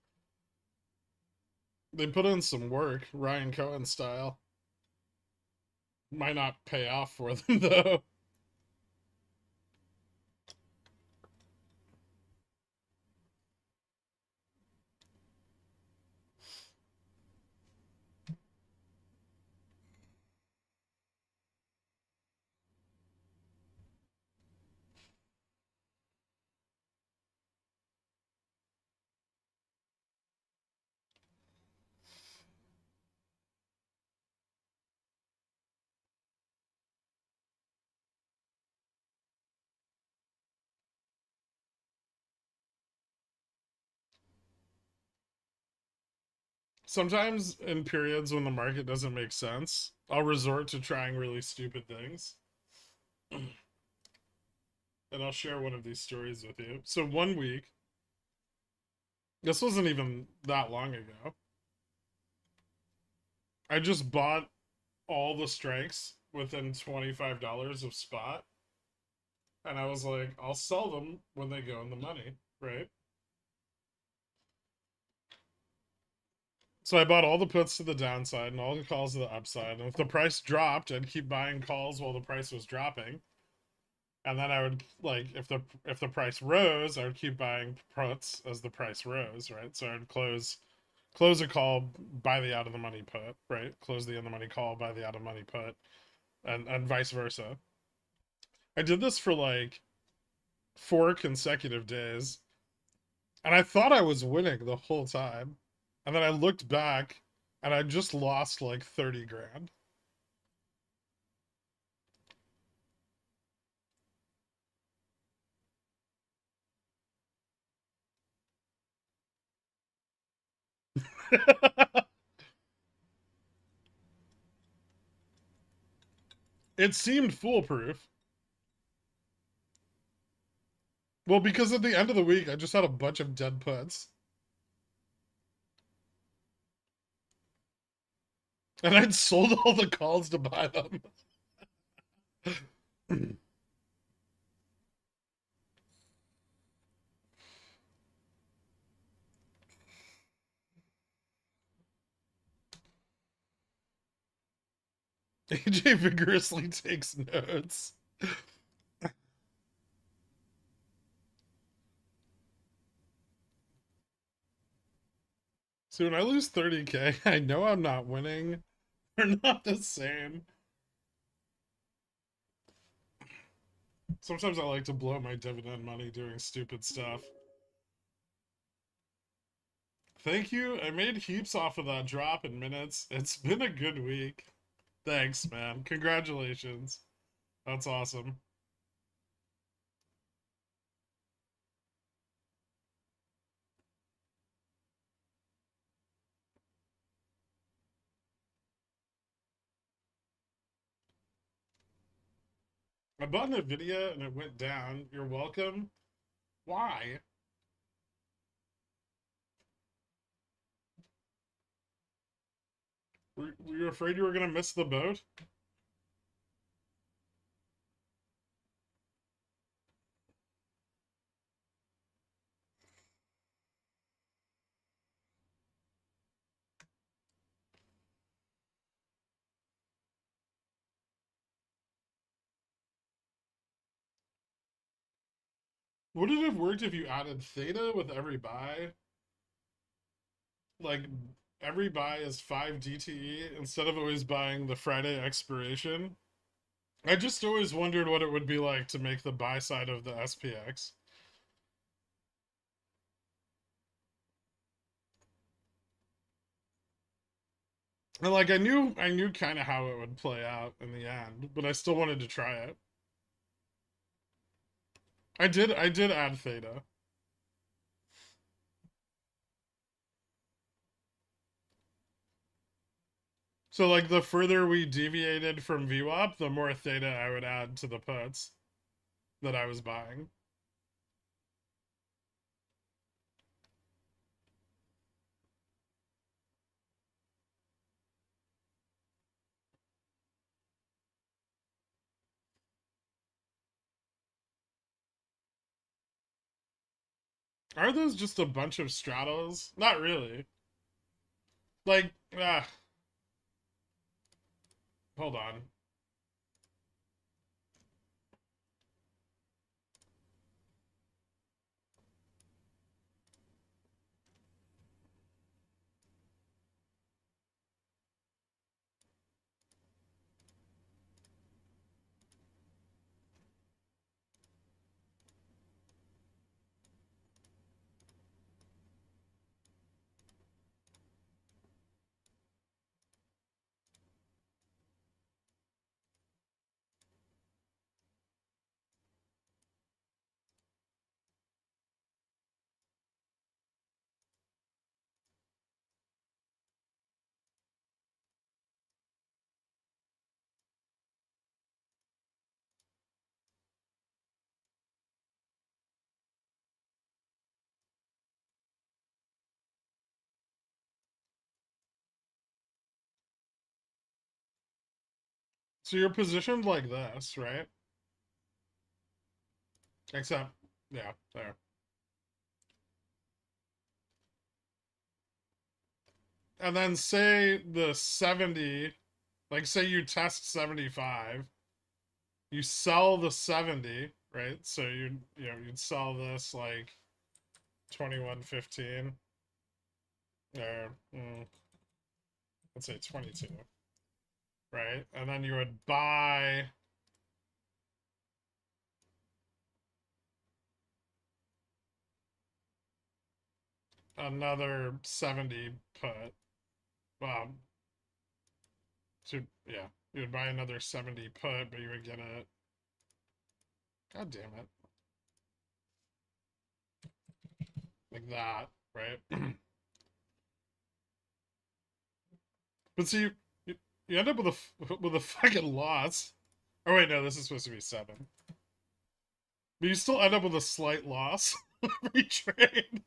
They put in some work, Ryan Cohen style. Might not pay off for them, though. Sometimes in periods when the market doesn't make sense, I'll resort to trying really stupid things. And I'll share one of these stories with you. So one week, this wasn't even that long ago, I just bought all the strikes within $25 of spot. And I was like, I'll sell them when they go in the money, right? So I bought all the puts to the downside and all the calls to the upside. And if the price dropped, I'd keep buying calls while the price was dropping. And then I would like if the price rose, I would keep buying puts as the price rose, right? So I'd close a call, buy the out of the money put, right? Close the in the money call, buy the out of money put, and vice versa. I did this for like 4 consecutive days, and I thought I was winning the whole time. And then I looked back, and I just lost like 30 grand. It seemed foolproof. Well, because at the end of the week, I just had a bunch of dead puts. And I'd sold all the calls to buy them. AJ vigorously takes notes. So when I lose 30K, I know I'm not winning. They're not the same. Sometimes I like to blow my dividend money doing stupid stuff. Thank you. I made heaps off of that drop in minutes. It's been a good week. Thanks, man. Congratulations. That's awesome. I bought NVIDIA and it went down. You're welcome. Why? Were you afraid you were going to miss the boat? Would it have worked if you added theta with every buy? Like, every buy is 5 DTE instead of always buying the Friday expiration? I just always wondered what it would be like to make the buy side of the SPX. And like I knew kind of how it would play out in the end, but I still wanted to try it. I did add theta. So like the further we deviated from VWAP, the more theta I would add to the puts that I was buying. Are those just a bunch of straddles? Not really. Like, hold on. So you're positioned like this, right? Except, yeah, there. And then say the 70, like say you test 75, you sell the 70, right? So you'd sell this like 21.15 or let's say 22, right? And then you would buy another 70 put. So yeah, you would buy another 70 put, but you would get it. God damn it. Like that, right? But see, you end up with a fucking loss. Oh wait, no, this is supposed to be 7. But you still end up with a slight loss every trade.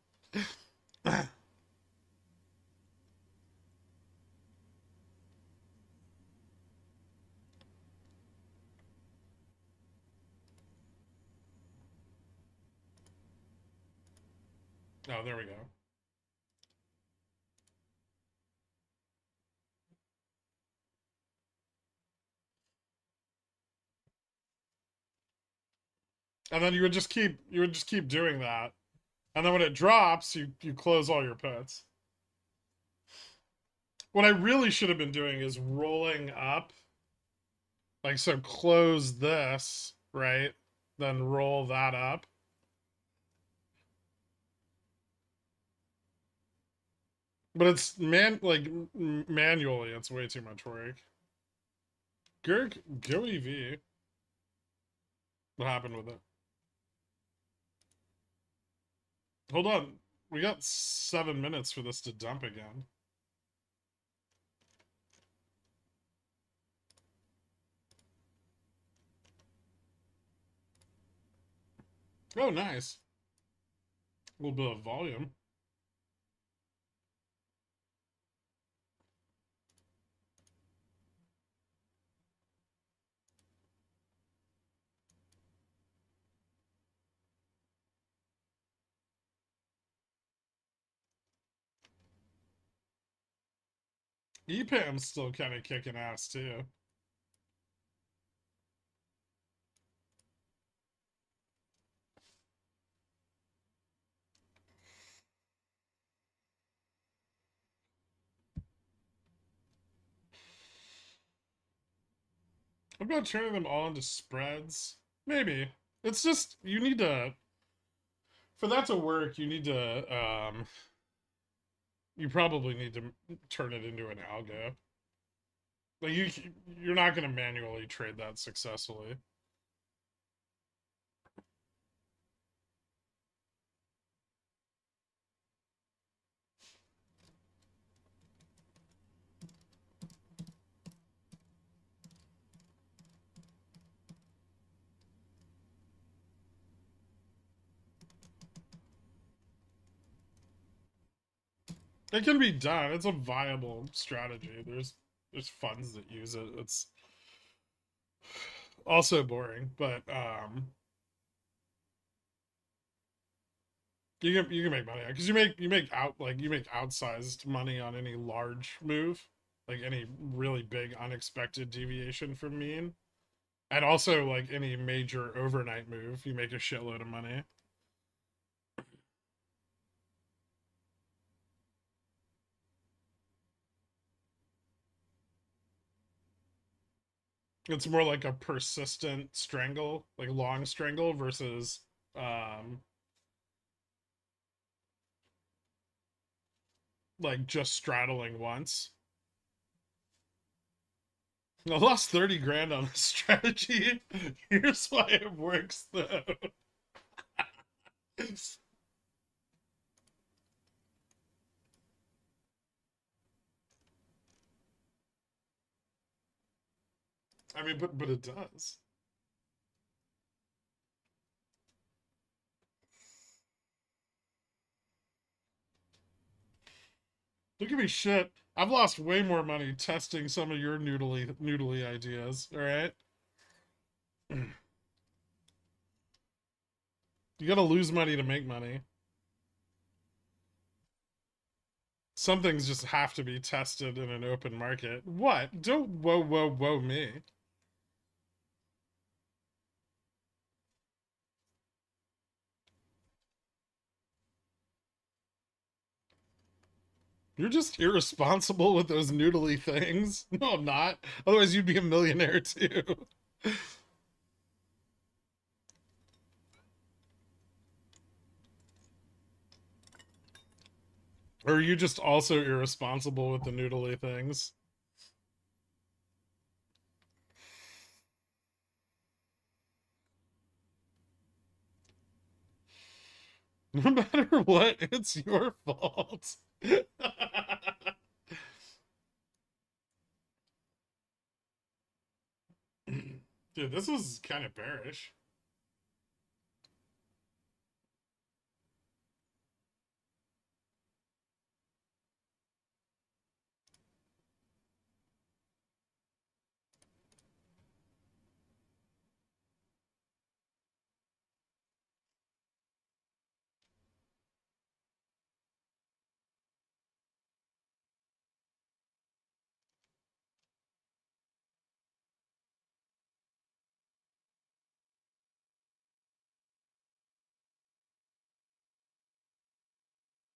Oh, there we go. And then you would just keep doing that. And then when it drops, you close all your puts. What I really should have been doing is rolling up. Like, so close this, right? Then roll that up. But it's manually, it's way too much work. Gherk, go EV. What happened with it? Hold on. We got 7 minutes for this to dump again. Oh, nice. A little bit of volume. EPAM's still kind of kicking ass, too. What about turning them all into spreads? Maybe. It's just, you need to, for that to work, you probably need to turn it into an algo. Like, you're not going to manually trade that successfully. It can be done. It's a viable strategy. There's funds that use it. It's also boring, but you can make money because you make outsized money on any large move, like any really big unexpected deviation from mean, and also like any major overnight move, you make a shitload of money. It's more like a persistent strangle, like long strangle versus um like just straddling once. I lost 30 grand on this strategy. Here's why it works though. I mean, but it does. Don't give me shit. I've lost way more money testing some of your noodly ideas. All right, you gotta lose money to make money. Some things just have to be tested in an open market. What? Don't whoa me. You're just irresponsible with those noodly things. No, I'm not. Otherwise, you'd be a millionaire too. Or are you just also irresponsible with the noodly things? No matter what, it's your fault. Dude, this is kind of bearish.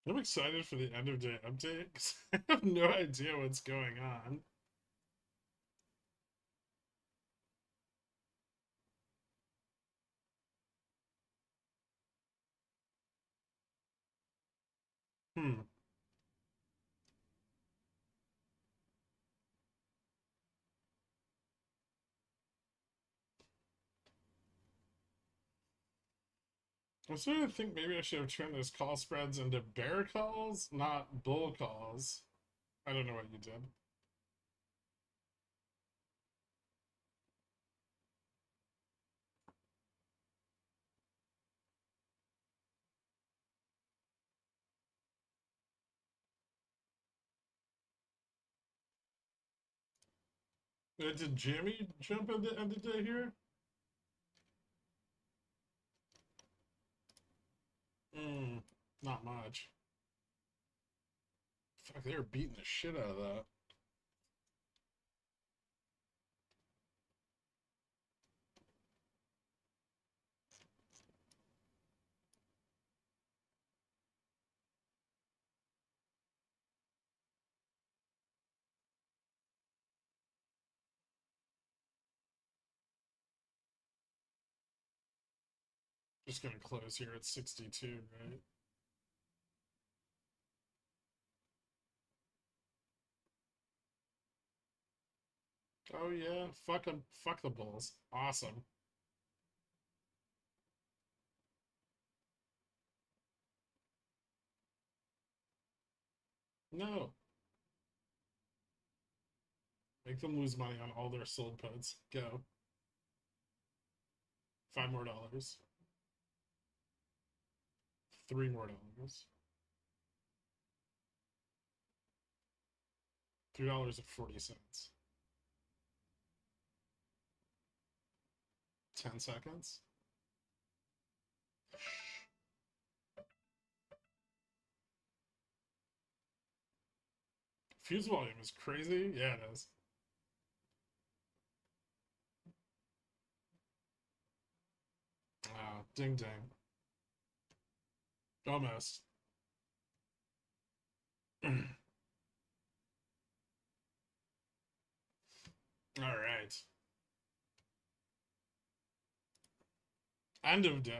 I'm excited for the end of day update because I have no idea what's going on. Hmm. I'm starting to think maybe I should have turned those call spreads into bear calls, not bull calls. I don't know what you did. Did Jamie jump in the end of the day here? Hmm. Not much. Fuck, they were beating the shit out of that. Just gonna close here at 62, right? Oh yeah, fuck them, fuck the bulls. Awesome. No, make them lose money on all their sold puts. Go. $5 more. $3 more. $3.40. 10 seconds. Fuse volume is crazy. Yeah, it is. Ding ding. Almost. All right. End of day.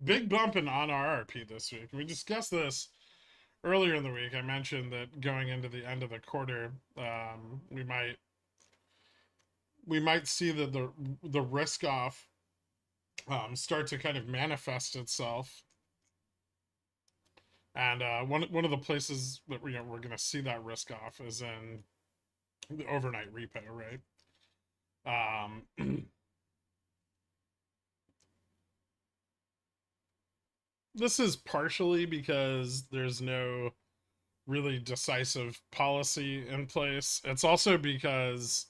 Big bump in on RRP this week. We discussed this earlier in the week. I mentioned that going into the end of the quarter, we might see the risk off start to kind of manifest itself. And one of the places that we're going to see that risk off is in the overnight repo, right? This is partially because there's no really decisive policy in place. It's also because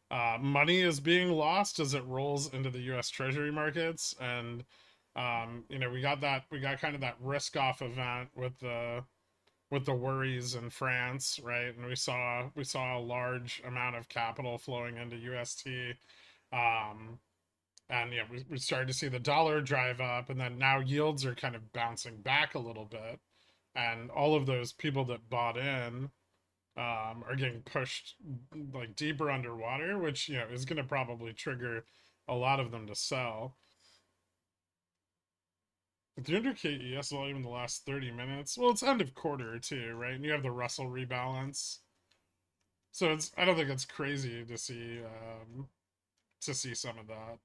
money is being lost as it rolls into the U.S. Treasury markets, and we got kind of that risk-off event with the worries in France, right? And we saw a large amount of capital flowing into UST. And yeah, we started to see the dollar drive up, and then now yields are kind of bouncing back a little bit, and all of those people that bought in are getting pushed like deeper underwater, which is going to probably trigger a lot of them to sell. The 300K ES volume in the last 30 minutes. Well, it's end of quarter too, right? And you have the Russell rebalance, so I don't think it's crazy to see some of that.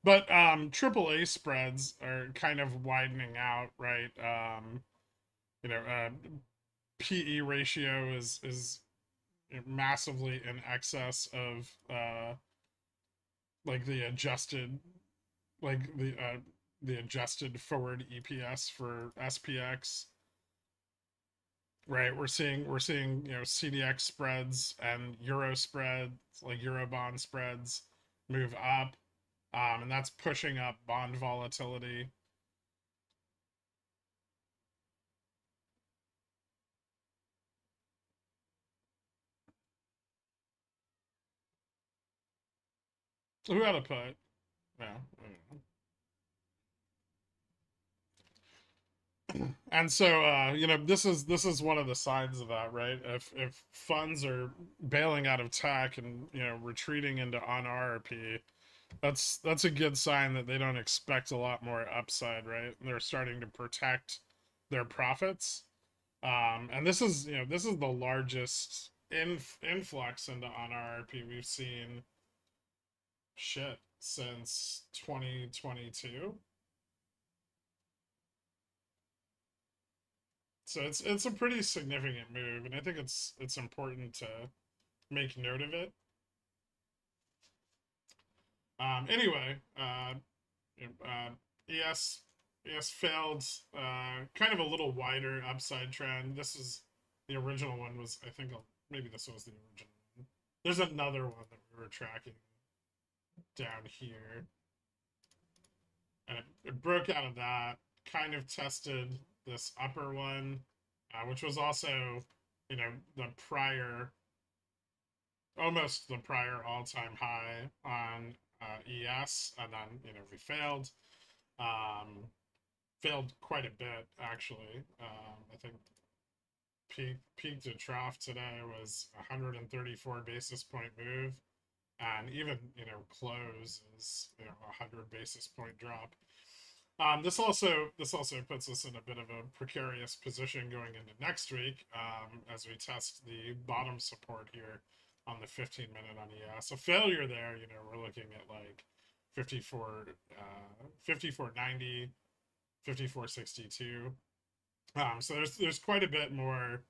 But AAA spreads are kind of widening out, right? PE ratio is massively in excess of like the adjusted forward EPS for SPX. Right, we're seeing CDX spreads and Euro spreads, like Eurobond spreads, move up. And that's pushing up bond volatility. Who had a put? Yeah. And so this is one of the signs of that, right? If funds are bailing out of tech and retreating into on RRP, that's a good sign that they don't expect a lot more upside, right? And they're starting to protect their profits. And this is the largest influx into on RRP we've seen since 2022. So it's a pretty significant move, and I think it's important to make note of it. Anyway, ES failed, kind of a little wider upside trend. This is the original one. Was I think maybe this was the original one. There's another one that we were tracking down here, and it broke out of that, kind of tested this upper one, which was also almost the prior all-time high on ES, and then we failed quite a bit, actually. I think peak to trough today was 134 basis point move, and even close is 100 basis point drop. This also puts us in a bit of a precarious position going into next week, as we test the bottom support here on the 15-minute on ES. So failure there, we're looking at like 54.90, 54.62. So there's quite a bit more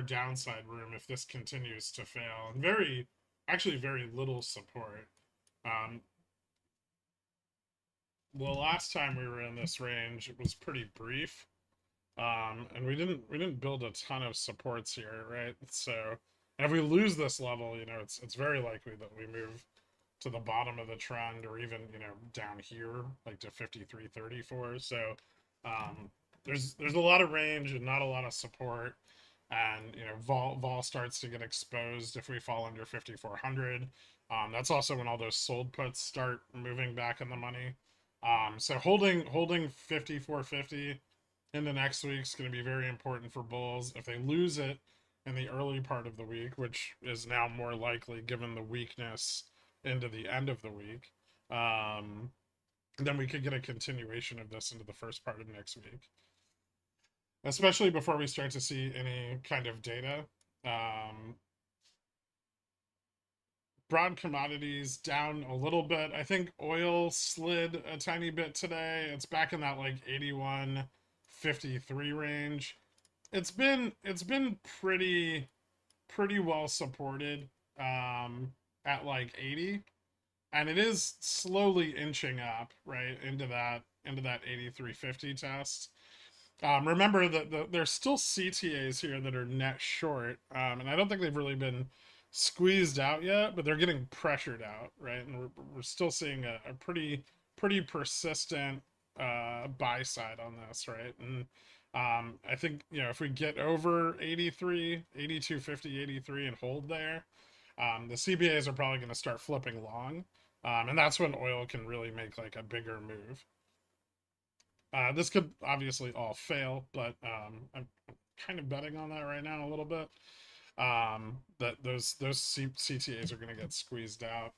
downside room if this continues to fail, and very little support. The last time we were in this range, it was pretty brief. And we didn't build a ton of supports here, right? So and if we lose this level, you know, it's very likely that we move to the bottom of the trend, or even, you know, down here like to 53.34. So there's a lot of range and not a lot of support, and you know, vol starts to get exposed if we fall under 5400. That's also when all those sold puts start moving back in the money. So holding 5450 in the next week is going to be very important for bulls. If they lose it in the early part of the week, which is now more likely given the weakness into the end of the week, then we could get a continuation of this into the first part of next week, especially before we start to see any kind of data. Broad commodities down a little bit. I think oil slid a tiny bit today. It's back in that like 81.53 range. It's been pretty well supported at like 80, and it is slowly inching up right into that 83.50 test. Remember that there's still CTAs here that are net short, and I don't think they've really been squeezed out yet, but they're getting pressured out, right? And we're still seeing a pretty persistent buy side on this, right? And I think, you know, if we get over 83, 82.50, 83 and hold there, the CBAs are probably going to start flipping long, and that's when oil can really make like a bigger move. This could obviously all fail, but I'm kind of betting on that right now a little bit. That those CTAs are going to get squeezed out.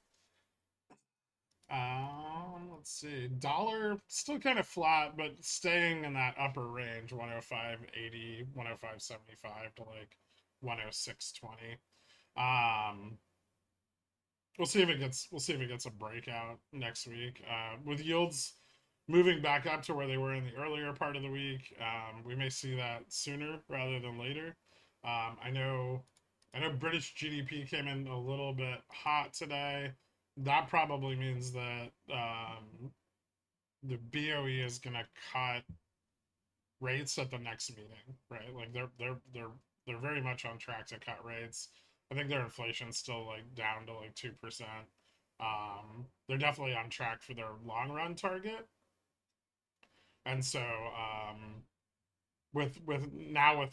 Let's see. Dollar still kind of flat, but staying in that upper range, 105.80, 105.75 to like 106.20. We'll see if it gets a breakout next week. With yields moving back up to where they were in the earlier part of the week, we may see that sooner rather than later. I know British GDP came in a little bit hot today. That probably means that the BOE is going to cut rates at the next meeting, right? Like they're very much on track to cut rates. I think their inflation's still like down to like 2%. They're definitely on track for their long run target. And so with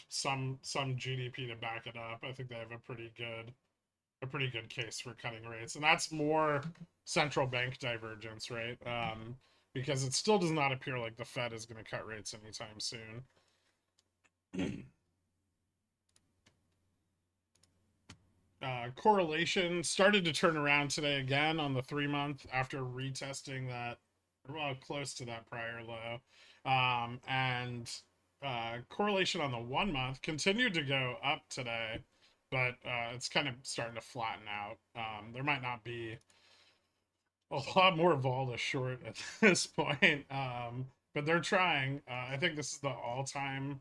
some GDP to back it up, I think they have a pretty good case for cutting rates. And that's more central bank divergence, right? Because it still does not appear like the Fed is going to cut rates anytime soon. Correlation started to turn around today again on the 3-month after retesting that, well, close to that prior low. And correlation on the 1-month continued to go up today, but it's kind of starting to flatten out. There might not be a lot more vol to short at this point, but they're trying. I think this is the all-time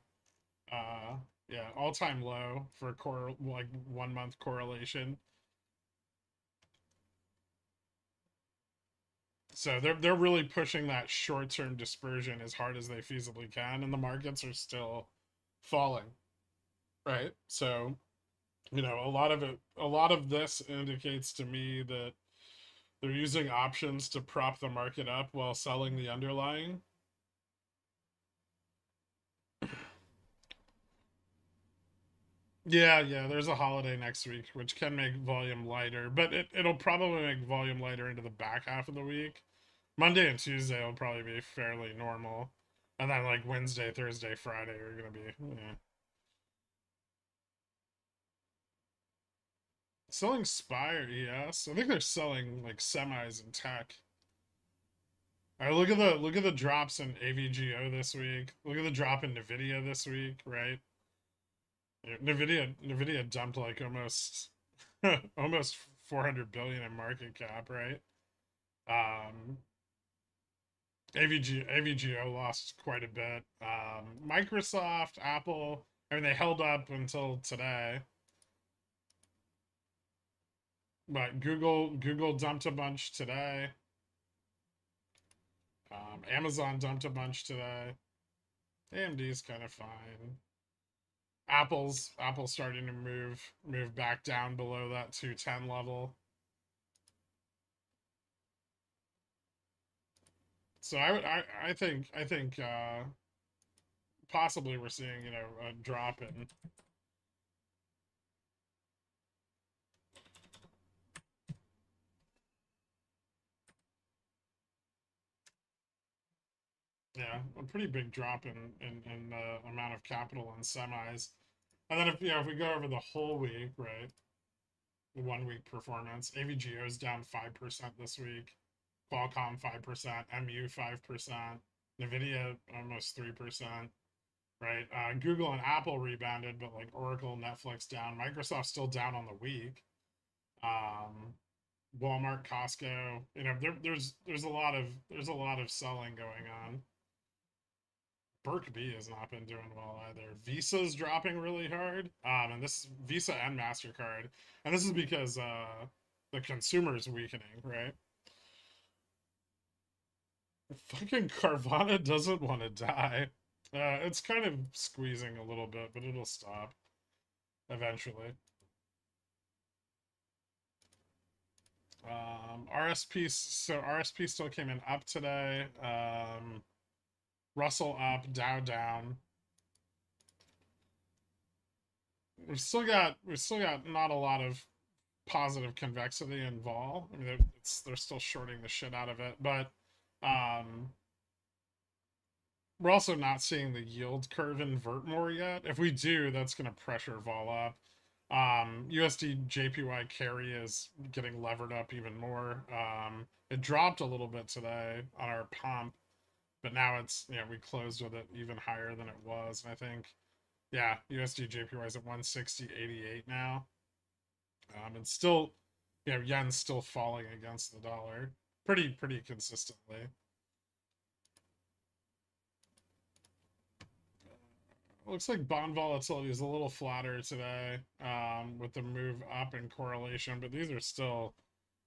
low for like 1-month correlation. So they're really pushing that short-term dispersion as hard as they feasibly can, and the markets are still falling, right? So, you know, a lot of this indicates to me that they're using options to prop the market up while selling the underlying. Yeah, there's a holiday next week, which can make volume lighter, but it'll probably make volume lighter into the back half of the week. Monday and Tuesday will probably be fairly normal. And then like Wednesday, Thursday, Friday are going to be, yeah. Selling Spire ES. I think they're selling like semis and tech. All right, look at the drops in AVGO this week. Look at the drop in Nvidia this week, right? Nvidia dumped like almost almost 400 billion in market cap, right? AVGO lost quite a bit. Microsoft, Apple, I mean, they held up until today. But Google dumped a bunch today. Amazon dumped a bunch today. AMD's kind of fine. Apple's starting to move back down below that 210 level. So I think possibly we're seeing, you know, a drop in. Yeah, a pretty big drop in the amount of capital in semis. And then if, you know, if we go over the whole week, right? 1 week performance, AVGO is down 5% this week. Qualcomm 5%, MU 5%, Nvidia almost 3%. Right, Google and Apple rebounded, but like Oracle, Netflix down. Microsoft's still down on the week. Walmart, Costco, you know, there's a lot of selling going on. Burke B has not been doing well either. Visa's dropping really hard, and this is Visa and Mastercard, and this is because the consumer is weakening, right? Fucking Carvana doesn't want to die. It's kind of squeezing a little bit, but it'll stop eventually. RSP, so RSP still came in up today. Russell up, Dow down. We've still got not a lot of positive convexity in vol. I mean, they're still shorting the shit out of it, but we're also not seeing the yield curve invert more yet. If we do, that's going to pressure vol up. USD JPY carry is getting levered up even more. It dropped a little bit today on our pump, but now it's, you know, we closed with it even higher than it was. And I think, yeah, USD JPY is at 160.88 now. And still, you know, yen's still falling against the dollar pretty consistently. Looks like bond volatility is a little flatter today, with the move up in correlation, but these are still,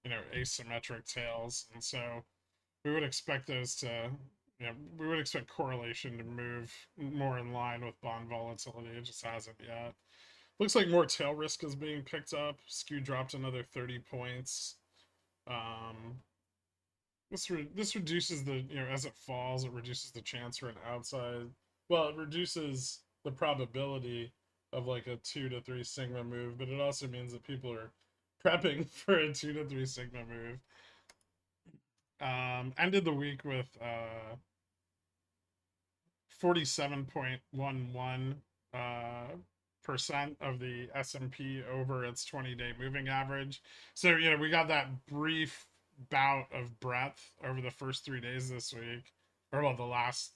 you know, asymmetric tails, and so we would expect those to, you know, we would expect correlation to move more in line with bond volatility. It just hasn't yet. Looks like more tail risk is being picked up. Skew dropped another 30 points. This reduces the, you know, as it falls, it reduces the chance for an outside. Well, it reduces the probability of like a 2 to 3 sigma move, but it also means that people are prepping for a 2 to 3 sigma move. Ended the week with 47.11 percent of the S&P over its 20-day moving average. So, you know, we got that brief bout of breadth over the first 3 days this week, or well, the last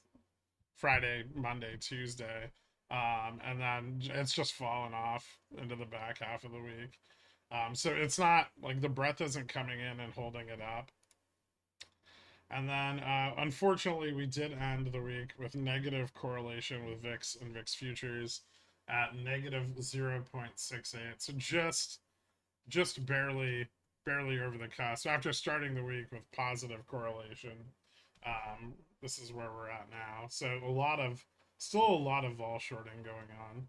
Friday, Monday, Tuesday, and then it's just fallen off into the back half of the week. So it's not like the breadth isn't coming in and holding it up. And then, unfortunately, we did end the week with negative correlation with VIX and VIX futures at negative 0.68. So just barely over the cusp. After starting the week with positive correlation, this is where we're at now. So still a lot of vol shorting going on.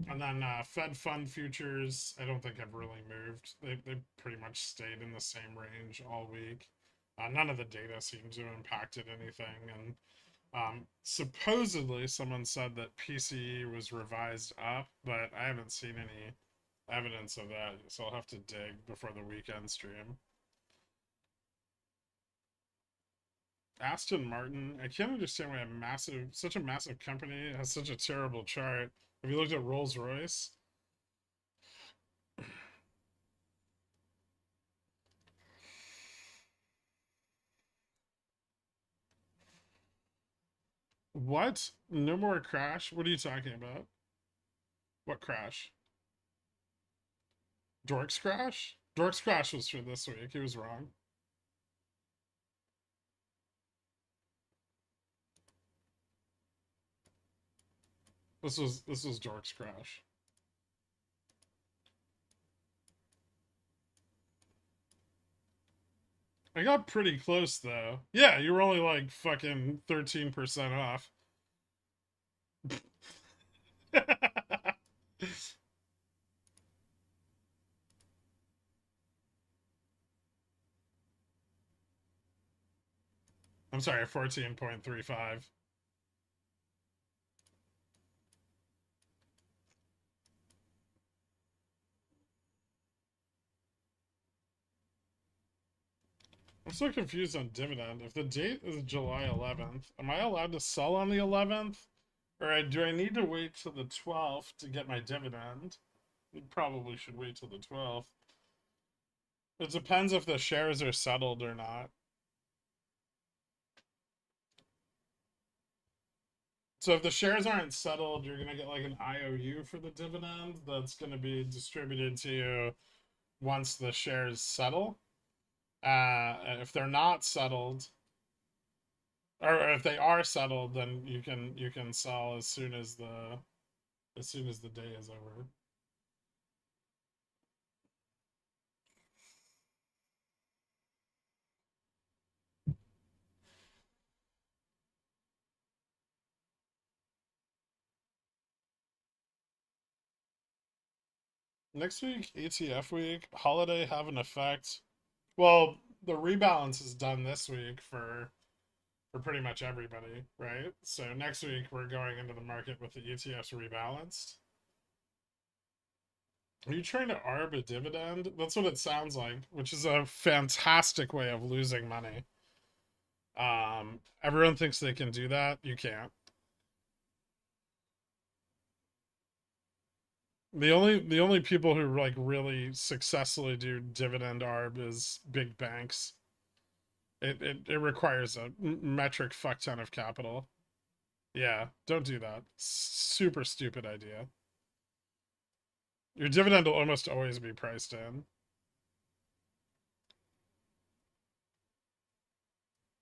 And then Fed fund futures, I don't think have really moved. They pretty much stayed in the same range all week. None of the data seems to have impacted anything. And supposedly someone said that PCE was revised up, but I haven't seen any evidence of that. So I'll have to dig before the weekend stream. Aston Martin, I can't understand why such a massive company has such a terrible chart. Have you looked at Rolls Royce? What? No more crash? What are you talking about? What crash? Dork's crash? Dork's crash was for this week. He was wrong. This was Dork's crash. I got pretty close though. Yeah, you were only like fucking 13% off. I'm sorry, 14.35. I'm so confused on dividend. If the date is July 11th, am I allowed to sell on the 11th? Or do I need to wait till the 12th to get my dividend? You probably should wait till the 12th. It depends if the shares are settled or not. So if the shares aren't settled, you're going to get like an IOU for the dividend that's going to be distributed to you once the shares settle. If they're not settled, or if they are settled, then you can sell as soon as the day is over. Next week, ETF week, holiday have an effect. Well, the rebalance is done this week for pretty much everybody, right? So next week we're going into the market with the ETFs rebalanced. Are you trying to arb a dividend? That's what it sounds like, which is a fantastic way of losing money. Everyone thinks they can do that. You can't. The only people who like really successfully do dividend arb is big banks. It requires a metric fuck ton of capital. Yeah, don't do that. Super stupid idea. Your dividend will almost always be priced in.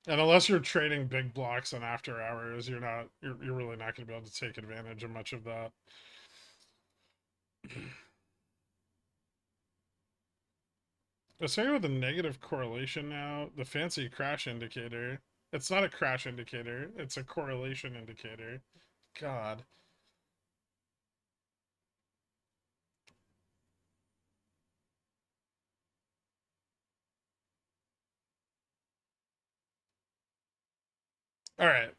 And unless you're trading big blocks on after hours, you're really not going to be able to take advantage of much of that. Let's talk about the negative correlation now. The fancy crash indicator. It's not a crash indicator. It's a correlation indicator. God. All right.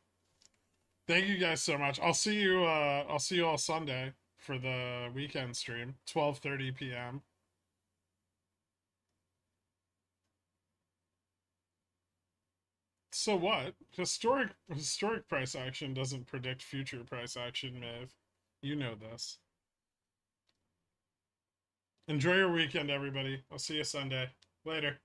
Thank you guys so much. I'll see you all Sunday for the weekend stream, 12:30 p.m. So what? Historic price action doesn't predict future price action, Maeve. You know this. Enjoy your weekend, everybody. I'll see you Sunday. Later.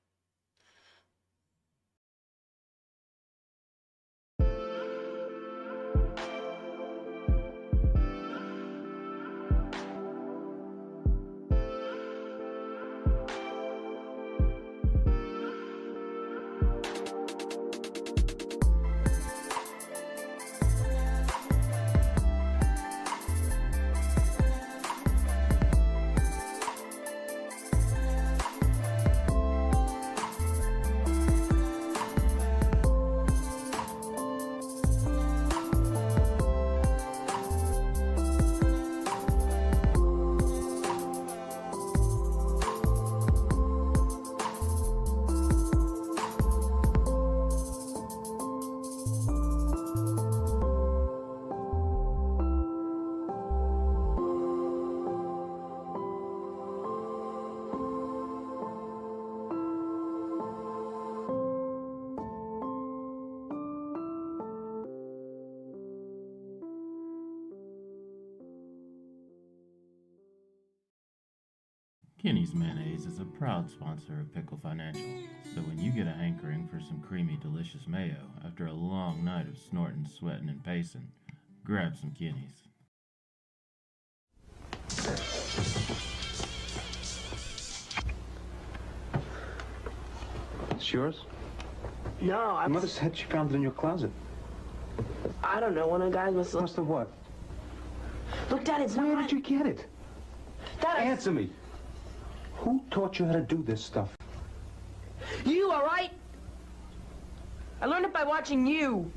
Kenny's Mayonnaise is a proud sponsor of Pickle Financial, so when you get a hankering for some creamy, delicious mayo after a long night of snorting, sweating, and pacing, grab some Kenny's. It's yours? No, Your mother said she found it in your closet. I don't know. One of the guys must Must have what? Look, Dad, it's not Where mine. did you get it? Dad, Answer me. Who taught you how to do this stuff? You, all right? I learned it by watching you.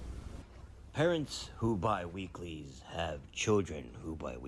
Parents who buy weeklies have children who buy weeklies.